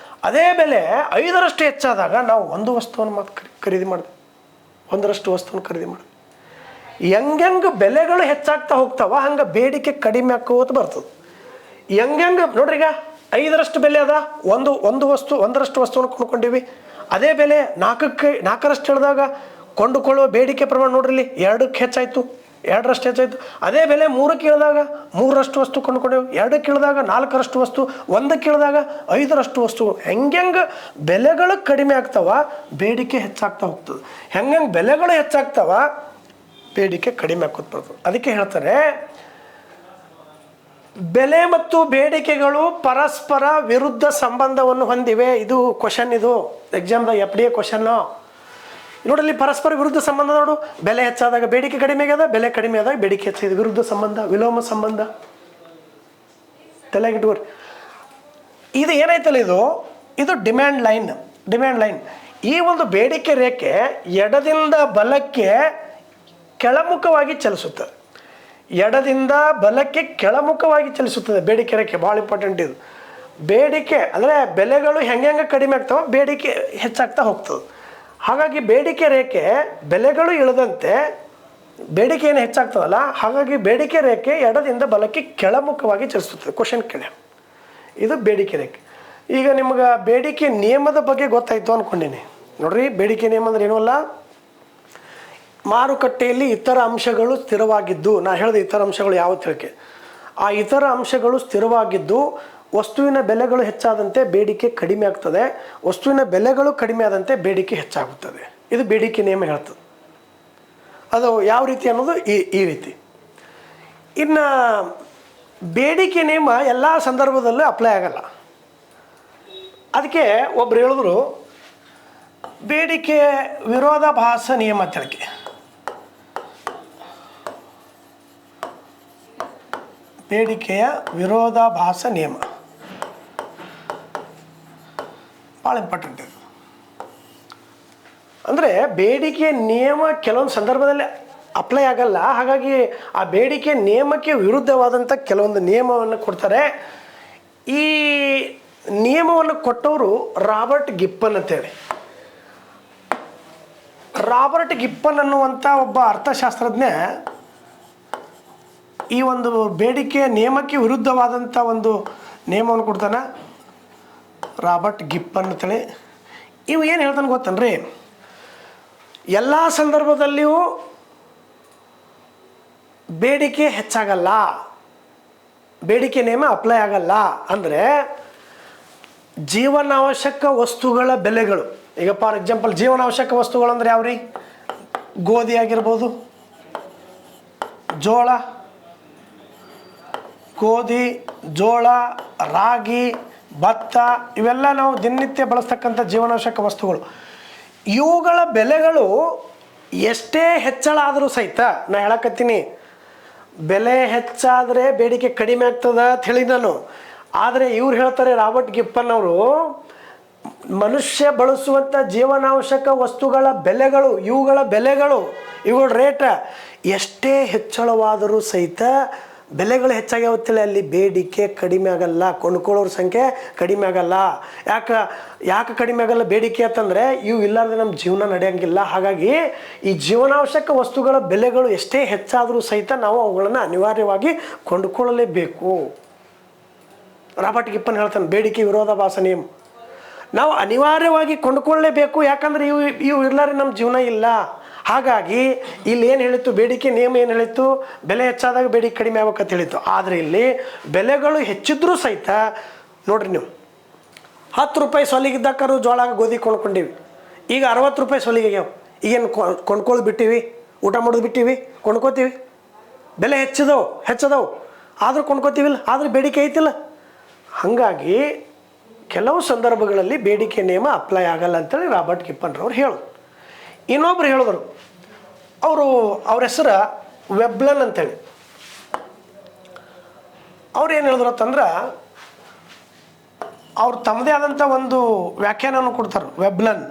ಅದೇ ಬೆಲೆ 5ರಷ್ಟು ಹೆಚ್ಚಾದಾಗ ನಾವು 1 ವಸ್ತುವನ್ನು ಮಾತ್ರ ಖರೀದಿ ಮಾಡಿದ್ವಿ, 1ರಷ್ಟು ವಸ್ತುವನ್ನು ಖರೀದಿ ಮಾಡಿದ್ವಿ. ಹೆಂಗೆ ಬೆಲೆಗಳು ಹೆಚ್ಚಾಗ್ತಾ ಹೋಗ್ತಾವ ಹಂಗೆ ಬೇಡಿಕೆ ಕಡಿಮೆ ಆಕೋತ ಬರ್ತದೆ. ಹೆಂಗೆ ನೋಡ್ರಿ, ಈಗ 5ರಷ್ಟು ಬೆಲೆ ಅದ, 1ರಷ್ಟು ವಸ್ತುವನ್ನು ಕೊಂಡ್ಕೊಂಡಿವಿ. ಅದೇ ಬೆಲೆ 4ರಷ್ಟು ಹೇಳಿದಾಗ ಕೊಂಡುಕೊಳ್ಳುವ ಬೇಡಿಕೆ ಪ್ರಮಾಣ ನೋಡ್ರಿ, 2ಕ್ಕೆ ಹೆಚ್ಚಾಯಿತು, 2ರಷ್ಟು ಹೆಚ್ಚಾಯಿತು. ಅದೇ ಬೆಲೆ 3ಕ್ಕೆ ಇಳಿದಾಗ 3ರಷ್ಟು ವಸ್ತು ಕೊಂಡುಕೊಂಡೆವು, 2ಕ್ಕೆ ಇಳಿದಾಗ 4ರಷ್ಟು ವಸ್ತು, 1ಕ್ಕೆ ಇಳಿದಾಗ 5ರಷ್ಟು ವಸ್ತು. ಹೆಂಗೆ ಬೆಲೆಗಳು ಕಡಿಮೆ ಆಗ್ತಾವ ಬೇಡಿಕೆ ಹೆಚ್ಚಾಗ್ತಾ ಹೋಗ್ತದೆ. ಹೆಂಗೆ ಬೆಲೆಗಳು ಹೆಚ್ಚಾಗ್ತಾವ ಬೇಡಿಕೆ ಕಡಿಮೆ ಆಕೋತ ಬರ್ತದೆ. ಅದಕ್ಕೆ ಹೇಳ್ತಾರೆ ಬೆಲೆ ಮತ್ತು ಬೇಡಿಕೆಗಳು ಪರಸ್ಪರ ವಿರುದ್ಧ ಸಂಬಂಧವನ್ನು ಹೊಂದಿವೆ. ಇದು ಕ್ವಶನ್, ಇದು ಎಕ್ಸಾಮ್ದಾಗ FDA ಕ್ವಶನ್ನು ನೋಡಲ್ಲಿ. ಪರಸ್ಪರ ವಿರುದ್ಧ ಸಂಬಂಧ ನೋಡು. ಬೆಲೆ ಹೆಚ್ಚಾದಾಗ ಬೇಡಿಕೆ ಕಡಿಮೆ ಆಗ್ಯದ, ಬೆಲೆ ಕಡಿಮೆ ಆದಾಗ ಬೇಡಿಕೆ ಹೆಚ್ಚಿದೆ. ವಿರುದ್ಧ ಸಂಬಂಧ, ವಿಲೋಮ ಸಂಬಂಧ ತಲೆಗಿಟ್ಕೋರಿ. ಇದು ಏನೈತಲ್ಲ, ಇದು ಡಿಮ್ಯಾಂಡ್ ಲೈನ್. ಈ ಒಂದು ಬೇಡಿಕೆ ರೇಖೆ ಎಡದಿಂದ ಬಲಕ್ಕೆ ಕೆಳಮುಖವಾಗಿ ಚಲಿಸುತ್ತದೆ. ಎಡದಿಂದ ಬಲಕ್ಕೆ ಕೆಳಮುಖವಾಗಿ ಚಲಿಸುತ್ತದೆ ಬೇಡಿಕೆ ರೇಖೆ. ಭಾಳ ಇಂಪಾರ್ಟೆಂಟ್ ಇದು. ಬೇಡಿಕೆ ಅಂದರೆ ಬೆಲೆಗಳು ಹೆಂಗೆ ಕಡಿಮೆ ಆಗ್ತಾವೆ, ಬೇಡಿಕೆ ಹೆಚ್ಚಾಗ್ತಾ ಹೋಗ್ತದೆ. ಹಾಗಾಗಿ ಬೇಡಿಕೆ ರೇಖೆ ಬೆಲೆಗಳು ಇಳಿದಂತೆ ಬೇಡಿಕೆ ಏನು ಹೆಚ್ಚಾಗ್ತದಲ್ಲ, ಹಾಗಾಗಿ ಬೇಡಿಕೆ ರೇಖೆ ಎಡದಿಂದ ಬಲಕ್ಕೆ ಕೆಳಮುಖವಾಗಿ ಚಲಿಸುತ್ತದೆ. ಕ್ವಶನ್ ಕೇಳಿ, ಇದು ಬೇಡಿಕೆ ರೇಖೆ. ಈಗ ನಿಮ್ಗೆ ಬೇಡಿಕೆ ನಿಯಮದ ಬಗ್ಗೆ ಗೊತ್ತಾಯಿತು ಅಂದ್ಕೊಂಡೀನಿ. ನೋಡ್ರಿ, ಬೇಡಿಕೆ ನಿಯಮ ಅಂದ್ರೆ ಏನೂ ಅಲ್ಲ, ಮಾರುಕಟ್ಟೆಯಲ್ಲಿ ಇತರ ಅಂಶಗಳು ಸ್ಥಿರವಾಗಿದ್ದು, ನಾ ಹೇಳಿದೆ ಇತರ ಅಂಶಗಳು ಯಾವ ತಿಳಕೆ, ಆ ಇತರ ಅಂಶಗಳು ಸ್ಥಿರವಾಗಿದ್ದು ವಸ್ತುವಿನ ಬೆಲೆಗಳು ಹೆಚ್ಚಾದಂತೆ ಬೇಡಿಕೆ ಕಡಿಮೆ ಆಗ್ತದೆ, ವಸ್ತುವಿನ ಬೆಲೆಗಳು ಕಡಿಮೆ ಆದಂತೆ ಬೇಡಿಕೆ ಹೆಚ್ಚಾಗುತ್ತದೆ. ಇದು ಬೇಡಿಕೆ ನಿಯಮ ಹೇಳ್ತದೆ. ಅದು ಯಾವ ರೀತಿ ಅನ್ನೋದು ಈ ರೀತಿ. ಇನ್ನು ಬೇಡಿಕೆ ನಿಯಮ ಎಲ್ಲ ಸಂದರ್ಭದಲ್ಲೂ ಅಪ್ಲೈ ಆಗಲ್ಲ. ಅದಕ್ಕೆ ಒಬ್ರು ಹೇಳಿದ್ರು ಬೇಡಿಕೆ ವಿರೋಧಾಭಾಸ ನಿಯಮ ತಿಳಕೆ. ಬೇಡಿಕೆಯ ವಿರೋಧಾಭಾಸ ನಿಯಮ ಭಾಳ ಇಂಪಾರ್ಟೆಂಟ್ ಇದು. ಅಂದರೆ ಬೇಡಿಕೆ ನಿಯಮ ಕೆಲವೊಂದು ಸಂದರ್ಭದಲ್ಲಿ ಅಪ್ಲೈ ಆಗಲ್ಲ. ಹಾಗಾಗಿ ಆ ಬೇಡಿಕೆ ನಿಯಮಕ್ಕೆ ವಿರುದ್ಧವಾದಂಥ ಕೆಲವೊಂದು ನಿಯಮವನ್ನು ಕೊಡ್ತಾರೆ. ಈ ನಿಯಮವನ್ನು ಕೊಟ್ಟವರು ರಾಬರ್ಟ್ ಗಿಪ್ಪನ್ ಅಂತೇಳಿ. ರಾಬರ್ಟ್ ಗಿಪ್ಪನ್ ಅನ್ನುವಂಥ ಒಬ್ಬ ಅರ್ಥಶಾಸ್ತ್ರಜ್ಞ ಈ ಒಂದು ಬೇಡಿಕೆ ನಿಯಮಕ್ಕೆ ವಿರುದ್ಧವಾದಂಥ ಒಂದು ನಿಯಮವನ್ನು ಕೊಡ್ತಾನೆ, ರಾಬರ್ಟ್ ಗಿಪ್ಪನ್ ಅಂತೇಳಿ. ಇವು ಏನು ಹೇಳ್ತಾನೆ ಗೊತ್ತನ್ರಿ, ಎಲ್ಲ ಸಂದರ್ಭದಲ್ಲಿಯೂ ಬೇಡಿಕೆ ಹೆಚ್ಚಾಗಲ್ಲ, ಬೇಡಿಕೆ ನಿಯಮ ಅಪ್ಲೈ ಆಗಲ್ಲ. ಅಂದರೆ ಜೀವನಾವಶ್ಯಕ ವಸ್ತುಗಳ ಬೆಲೆಗಳು, ಈಗ ಫಾರ್ ಎಕ್ಸಾಂಪಲ್ ಜೀವನಾವಶ್ಯಕ ವಸ್ತುಗಳು ಅಂದರೆ ಯಾವ್ರಿ, ಗೋಧಿ ಆಗಿರ್ಬೋದು, ಜೋಳ, ರಾಗಿ, ಭತ್ತ, ಇವೆಲ್ಲ ನಾವು ದಿನನಿತ್ಯ ಬಳಸ್ತಕ್ಕಂಥ ಜೀವನಾವಶ್ಯಕ ವಸ್ತುಗಳು. ಇವುಗಳ ಬೆಲೆಗಳು ಎಷ್ಟೇ ಹೆಚ್ಚಳ ಆದರೂ ಸಹಿತ, ನಾ ಹೇಳಕತ್ತೀನಿ ಬೆಲೆ ಹೆಚ್ಚಾದರೆ ಬೇಡಿಕೆ ಕಡಿಮೆ ಆಗ್ತದೆ ಅಂತ ಹೇಳಿ ನಾನು. ಆದರೆ ಇವ್ರು ಹೇಳ್ತಾರೆ, ರಾಬರ್ಟ್ ಗಿಪ್ಪನ್ ಅವರು, ಮನುಷ್ಯ ಬಳಸುವಂಥ ಜೀವನಾವಶ್ಯಕ ವಸ್ತುಗಳ ಬೆಲೆಗಳು, ಇವುಗಳ ರೇಟ್ ಎಷ್ಟೇ ಹೆಚ್ಚಳವಾದರೂ ಸಹಿತ ಬೆಲೆಗಳು ಹೆಚ್ಚಾಗಿ ಹೋಗ್ತಿಲ್ಲ, ಅಲ್ಲಿ ಬೇಡಿಕೆ ಕಡಿಮೆ ಆಗಲ್ಲ, ಕೊಂಡ್ಕೊಳ್ಳೋರ ಸಂಖ್ಯೆ ಕಡಿಮೆ ಆಗಲ್ಲ. ಯಾಕೆ ಕಡಿಮೆ ಆಗಲ್ಲ ಬೇಡಿಕೆ ಅಂತಂದರೆ, ಇವು ಇಲ್ಲಾರ್ದೆ ನಮ್ಮ ಜೀವನ ನಡೆಯೋಂಗಿಲ್ಲ. ಹಾಗಾಗಿ ಈ ಜೀವನಾವಶ್ಯಕ ವಸ್ತುಗಳ ಬೆಲೆಗಳು ಎಷ್ಟೇ ಹೆಚ್ಚಾದರೂ ಸಹಿತ ನಾವು ಅವುಗಳನ್ನು ಅನಿವಾರ್ಯವಾಗಿ ಕೊಂಡುಕೊಳ್ಳಲೇಬೇಕು. ರಾಬರ್ಟ್ ಗಿಪ್ಪನ್ ಹೇಳ್ತಾನೆ ಬೇಡಿಕೆ ವಿರೋಧಾಭಾಸ ನಿಯಮ ನಾವು ಅನಿವಾರ್ಯವಾಗಿ ಕೊಂಡುಕೊಳ್ಳಲೇಬೇಕು. ಯಾಕಂದರೆ ಇವು ಇರ್ಲಾರೆ ನಮ್ಮ ಜೀವನ ಇಲ್ಲ. ಹಾಗಾಗಿ ಇಲ್ಲಿ ಏನು ಹೇಳಿತ್ತು, ಬೇಡಿಕೆ ನಿಯಮ ಏನು ಹೇಳಿತ್ತು, ಬೆಲೆ ಹೆಚ್ಚಾದಾಗ ಬೇಡಿಕೆ ಕಡಿಮೆ ಆಗ್ಬೇಕಂತ ಹೇಳಿತ್ತು. ಆದರೆ ಇಲ್ಲಿ ಬೆಲೆಗಳು ಹೆಚ್ಚಿದ್ರೂ ಸಹಿತ ನೋಡ್ರಿ, ನೀವು 10 ರೂಪಾಯಿ ಸೊಲಿಗಿದ್ದಕ್ಕರು ಜೋಳ ಗೋಧಿ ಕೊಂಡ್ಕೊಂಡೀವಿ, ಈಗ 60 ರೂಪಾಯಿ ಸೊಲಿಗೆ ಆಗ್ಯಾವ. ಈಗೇನು ಕೊಂಡ್ಕೊಳ್ಳೋದು ಬಿಟ್ಟಿವಿ, ಊಟ ಮಾಡೋದು ಬಿಟ್ಟಿವಿ, ಕೊಂಡ್ಕೋತೀವಿ. ಬೆಲೆ ಹೆಚ್ಚದವು ಆದರೂ ಕೊಂಡ್ಕೋತೀವಿಲ್ಲ, ಆದರೂ ಬೇಡಿಕೆ ಐತಿಲ್ಲ. ಹಾಗಾಗಿ ಕೆಲವು ಸಂದರ್ಭಗಳಲ್ಲಿ ಬೇಡಿಕೆ ನಿಯಮ ಅಪ್ಲೈ ಆಗಲ್ಲ ಅಂತೇಳಿ ರಾಬರ್ಟ್ ಗಿಪ್ಪನ್ರವ್ರು ಹೇಳೋದು. ಇನ್ನೊಬ್ರು ಹೇಳಿದ್ರು, ಅವ್ರ ಹೆಸರು ವೆಬ್ಲನ್ ಅಂತೇಳಿ. ಅವ್ರು ಏನು ಹೇಳಿದ್ರು ಅಂತಂದ್ರೆ, ಅವ್ರು ತಮ್ಮದೇ ಆದಂಥ ಒಂದು ವ್ಯಾಖ್ಯಾನವನ್ನು ಕೊಡ್ತಾರೆ. ವೆಬ್ಲನ್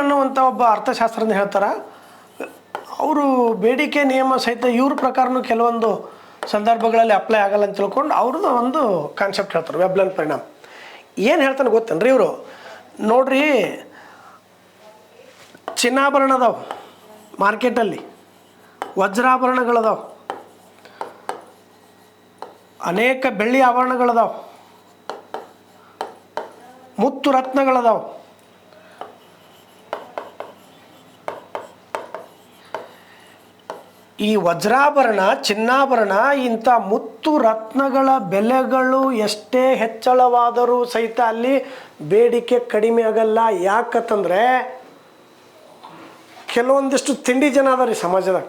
ಅನ್ನುವಂಥ ಒಬ್ಬ ಅರ್ಥಶಾಸ್ತ್ರಜ್ಞ ಹೇಳ್ತಾರೆ. ಅವರು ಬೇಡಿಕೆ ನಿಯಮ ಸಹಿತ ಇವ್ರ ಪ್ರಕಾರನೂ ಕೆಲವೊಂದು ಸಂದರ್ಭಗಳಲ್ಲಿ ಅಪ್ಲೈ ಆಗಲ್ಲ ಅಂತ ತಿಳ್ಕೊಂಡು ಅವ್ರದ್ದು ಒಂದು ಕಾನ್ಸೆಪ್ಟ್ ಹೇಳ್ತಾರೆ, ವೆಬ್ಲನ್ ಪರಿಣಾಮ. ಏನು ಹೇಳ್ತಾನೆ ಗೊತ್ತೇನ್ರಿ ಇವರು, ನೋಡ್ರಿ ಚಿನ್ನಾಭರಣ ಅದಾವೆ ಮಾರ್ಕೆಟಲ್ಲಿ, ವಜ್ರಾಭರಣಗಳದಾವೆ, ಅನೇಕ ಬೆಳ್ಳಿ ಆಭರಣಗಳದಾವೆ, ಮುತ್ತು ರತ್ನಗಳದಾವೆ. ಈ ವಜ್ರಾಭರಣ, ಚಿನ್ನಾಭರಣ, ಇಂಥ ಮುತ್ತು ರತ್ನಗಳ ಬೆಲೆಗಳು ಎಷ್ಟೇ ಹೆಚ್ಚಳವಾದರೂ ಸಹಿತ ಅಲ್ಲಿ ಬೇಡಿಕೆ ಕಡಿಮೆ ಆಗಲ್ಲ. ಯಾಕಂತಂದರೆ ಕೆಲವೊಂದಿಷ್ಟು ತಿಂಡಿ ಜನ ಅದ ರೀ ಸಮಾಜದಾಗ.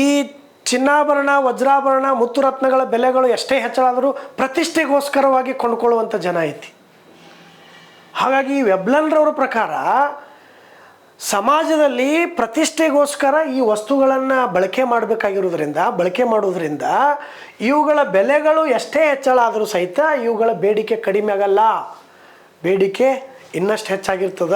ಈ ಚಿನ್ನಾಭರಣ, ವಜ್ರಾಭರಣ, ಮುತ್ತು ರತ್ನಗಳ ಬೆಲೆಗಳು ಎಷ್ಟೇ ಹೆಚ್ಚಳಾದರೂ ಪ್ರತಿಷ್ಠೆಗೋಸ್ಕರವಾಗಿ ಕೊಂಡ್ಕೊಳ್ಳುವಂಥ ಜನ ಐತಿ. ಹಾಗಾಗಿ ವೆಬ್ಲನ್ರವ್ರ ಪ್ರಕಾರ ಸಮಾಜದಲ್ಲಿ ಪ್ರತಿಷ್ಠೆಗೋಸ್ಕರ ಈ ವಸ್ತುಗಳನ್ನು ಬಳಕೆ ಮಾಡೋದ್ರಿಂದ ಇವುಗಳ ಬೆಲೆಗಳು ಎಷ್ಟೇ ಹೆಚ್ಚಳ ಆದರೂ ಸಹಿತ ಇವುಗಳ ಬೇಡಿಕೆ ಕಡಿಮೆ ಆಗಲ್ಲ, ಬೇಡಿಕೆ ಇನ್ನಷ್ಟು ಹೆಚ್ಚಾಗಿರ್ತದ.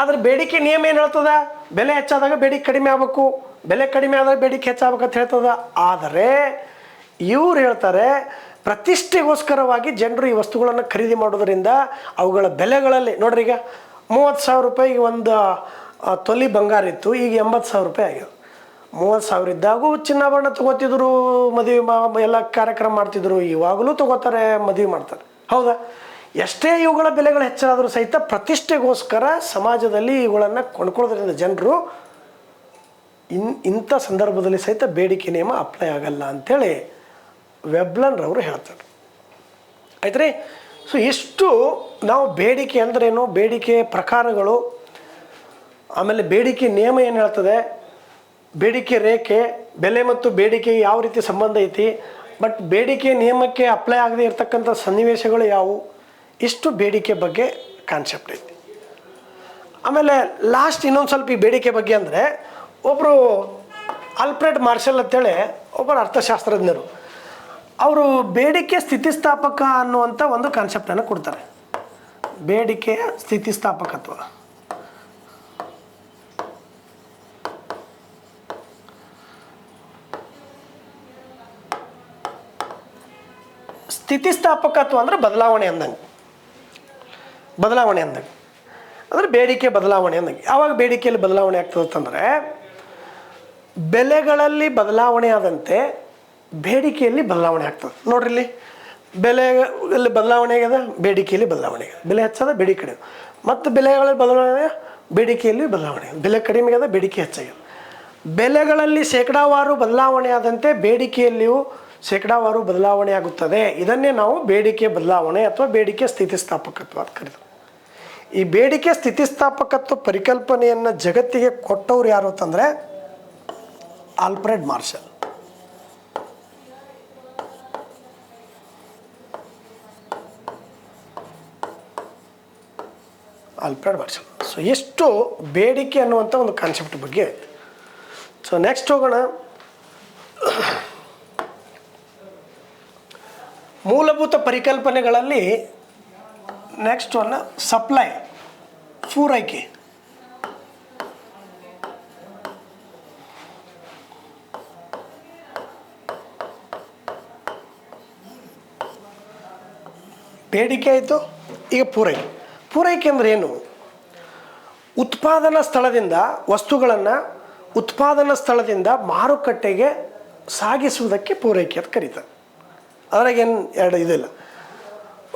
ಆದರೆ ಬೇಡಿಕೆ ನಿಯಮ ಏನು ಹೇಳ್ತದ? ಬೆಲೆ ಹೆಚ್ಚಾದಾಗ ಬೇಡಿಕೆ ಕಡಿಮೆ ಆಗಬೇಕು, ಬೆಲೆ ಕಡಿಮೆ ಆದಾಗ ಬೇಡಿಕೆ ಹೆಚ್ಚಾಗಬೇಕಂತ ಹೇಳ್ತದ. ಆದರೆ ಇವ್ರು ಹೇಳ್ತಾರೆ ಪ್ರತಿಷ್ಠೆಗೋಸ್ಕರವಾಗಿ ಜನರು ಈ ವಸ್ತುಗಳನ್ನು ಖರೀದಿ ಮಾಡೋದ್ರಿಂದ ಅವುಗಳ ಬೆಲೆಗಳಲ್ಲಿ ನೋಡ್ರಿ, ಈಗ 30,000 ರೂಪಾಯಿಗೆ ಒಂದು ತೊಲಿ ಬಂಗಾರ ಇತ್ತು, ಈಗ 80,000 ರೂಪಾಯಿ ಆಗ್ಯದ. 30,000 ಇದ್ದಾಗೂ ಚಿನ್ನಾಭರಣ ತೊಗೋತಿದ್ರು, ಮದುವೆ ಎಲ್ಲ ಕಾರ್ಯಕ್ರಮ ಮಾಡ್ತಿದ್ರು. ಇವಾಗಲೂ ತೊಗೋತಾರೆ, ಮದುವೆ ಮಾಡ್ತಾರೆ. ಹೌದಾ? ಎಷ್ಟೇ ಇವುಗಳ ಬೆಲೆಗಳು ಹೆಚ್ಚಾದರೂ ಸಹಿತ ಪ್ರತಿಷ್ಠೆಗೋಸ್ಕರ ಸಮಾಜದಲ್ಲಿ ಇವುಗಳನ್ನು ಕೊಂಡ್ಕೊಳ್ಳೋದ್ರಿಂದ ಜನರು ಇಂಥ ಸಂದರ್ಭದಲ್ಲಿ ಸಹಿತ ಬೇಡಿಕೆ ನಿಯಮ ಅಪ್ಲೈ ಆಗಲ್ಲ ಅಂಥೇಳಿ ವೆಬ್ಲನ್ರವರು ಹೇಳ್ತಾರೆ. ಆಯ್ತು ರೀ. ಸೊ ಇಷ್ಟು ನಾವು ಬೇಡಿಕೆ ಅಂದ್ರೇನು, ಬೇಡಿಕೆ ಪ್ರಕಾರಗಳು, ಆಮೇಲೆ ಬೇಡಿಕೆ ನಿಯಮ ಏನು ಹೇಳ್ತದೆ, ಬೇಡಿಕೆ ರೇಖೆ, ಬೆಲೆ ಮತ್ತು ಬೇಡಿಕೆ ಯಾವ ರೀತಿ ಸಂಬಂಧ ಐತಿ, ಬಟ್ ಬೇಡಿಕೆ ನಿಯಮಕ್ಕೆ ಅಪ್ಲೈ ಆಗದೆ ಇರತಕ್ಕಂಥ ಸನ್ನಿವೇಶಗಳು ಯಾವುವು, ಇಷ್ಟು ಬೇಡಿಕೆ ಬಗ್ಗೆ ಕಾನ್ಸೆಪ್ಟ್ ಐತಿ. ಆಮೇಲೆ ಲಾಸ್ಟ್ ಇನ್ನೊಂದು ಸ್ವಲ್ಪ ಈ ಬೇಡಿಕೆ ಬಗ್ಗೆ ಅಂದರೆ, ಒಬ್ಬರು ಆಲ್ಫ್ರೆಡ್ ಮಾರ್ಷಲ್ ಅಂತೇಳಿ ಒಬ್ಬರು ಅರ್ಥಶಾಸ್ತ್ರಜ್ಞರು, ಅವರು ಬೇಡಿಕೆ ಸ್ಥಿತಿಸ್ಥಾಪಕ ಅನ್ನುವಂಥ ಒಂದು ಕಾನ್ಸೆಪ್ಟನ್ನು ಕೊಡ್ತಾರೆ. ಬೇಡಿಕೆಯ ಸ್ಥಿತಿಸ್ಥಾಪಕತ್ವ. ಸ್ಥಿತಿಸ್ಥಾಪಕತ್ವ ಅಂದರೆ ಬದಲಾವಣೆ ಅಂದಂಗೆ. ಅಂದರೆ ಬೇಡಿಕೆ ಬದಲಾವಣೆ ಅಂದಂಗೆ. ಯಾವಾಗ ಬೇಡಿಕೆಯಲ್ಲಿ ಬದಲಾವಣೆ ಆಗ್ತದಂತಂದರೆ, ಬೆಲೆಗಳಲ್ಲಿ ಬದಲಾವಣೆ ಆದಂತೆ ಬೇಡಿಕೆಯಲ್ಲಿ ಬದಲಾವಣೆ ಆಗ್ತದೆ. ನೋಡ್ರಿ, ಇಲ್ಲಿ ಬೆಲೆಯಲ್ಲಿ ಬದಲಾವಣೆ ಆಗ್ಯದ, ಬೇಡಿಕೆಯಲ್ಲಿ ಬದಲಾವಣೆ ಆಗ್ಯದ. ಬೆಲೆ ಹೆಚ್ಚದ, ಬೇಡಿಕೆ ಕಡಿಮೆ. ಮತ್ತು ಬೆಲೆಗಳಲ್ಲಿ ಬದಲಾವಣೆ, ಬೇಡಿಕೆಯಲ್ಲಿ ಬದಲಾವಣೆ. ಬೆಲೆ ಕಡಿಮೆ ಆಗ್ಯದ, ಬೇಡಿಕೆ ಹೆಚ್ಚಾಗ್ಯದ. ಬೆಲೆಗಳಲ್ಲಿ ಶೇಕಡಾವಾರು ಬದಲಾವಣೆ ಆದಂತೆ ಬೇಡಿಕೆಯಲ್ಲಿಯೂ ಶೇಕಡಾವಾರು ಬದಲಾವಣೆ ಆಗುತ್ತದೆ. ಇದನ್ನೇ ನಾವು ಬೇಡಿಕೆ ಬದಲಾವಣೆ ಅಥವಾ ಬೇಡಿಕೆ ಸ್ಥಿತಿಸ್ಥಾಪಕತ್ವ ಅಂತ ಕರೀತೀವಿ. ಈ ಬೇಡಿಕೆ ಸ್ಥಿತಿಸ್ಥಾಪಕತ್ವ ಪರಿಕಲ್ಪನೆಯನ್ನು ಜಗತ್ತಿಗೆ ಕೊಟ್ಟವ್ರು ಯಾರು ಅಂತಂದರೆ ಆಲ್ಫ್ರೆಡ್ ಮಾರ್ಷಲ್. ಸೊ ಎಷ್ಟು ಬೇಡಿಕೆ ಅನ್ನುವಂಥ ಒಂದು ಕಾನ್ಸೆಪ್ಟ್ ಬಗ್ಗೆ ಆಯಿತು. ಸೊ ನೆಕ್ಸ್ಟ್ ಹೋಗೋಣ. ಮೂಲಭೂತ ಪರಿಕಲ್ಪನೆಗಳಲ್ಲಿ ನೆಕ್ಸ್ಟ್ ಒನ್ ಸಪ್ಲೈ, ಪೂರೈಕೆ. ಬೇಡಿಕೆ ಆಯಿತು, ಈಗ ಪೂರೈಕೆ. ಪೂರೈಕೆ ಅಂದರೆ ಏನು? ಉತ್ಪಾದನಾ ಸ್ಥಳದಿಂದ ವಸ್ತುಗಳನ್ನು ಉತ್ಪಾದನಾ ಸ್ಥಳದಿಂದ ಮಾರುಕಟ್ಟೆಗೆ ಸಾಗಿಸುವುದಕ್ಕೆ ಪೂರೈಕೆ ಅಂತ ಕರೀತಾರೆ. ಅದ್ರಾಗೇನು ಎರಡು ಇದಿಲ್ಲ.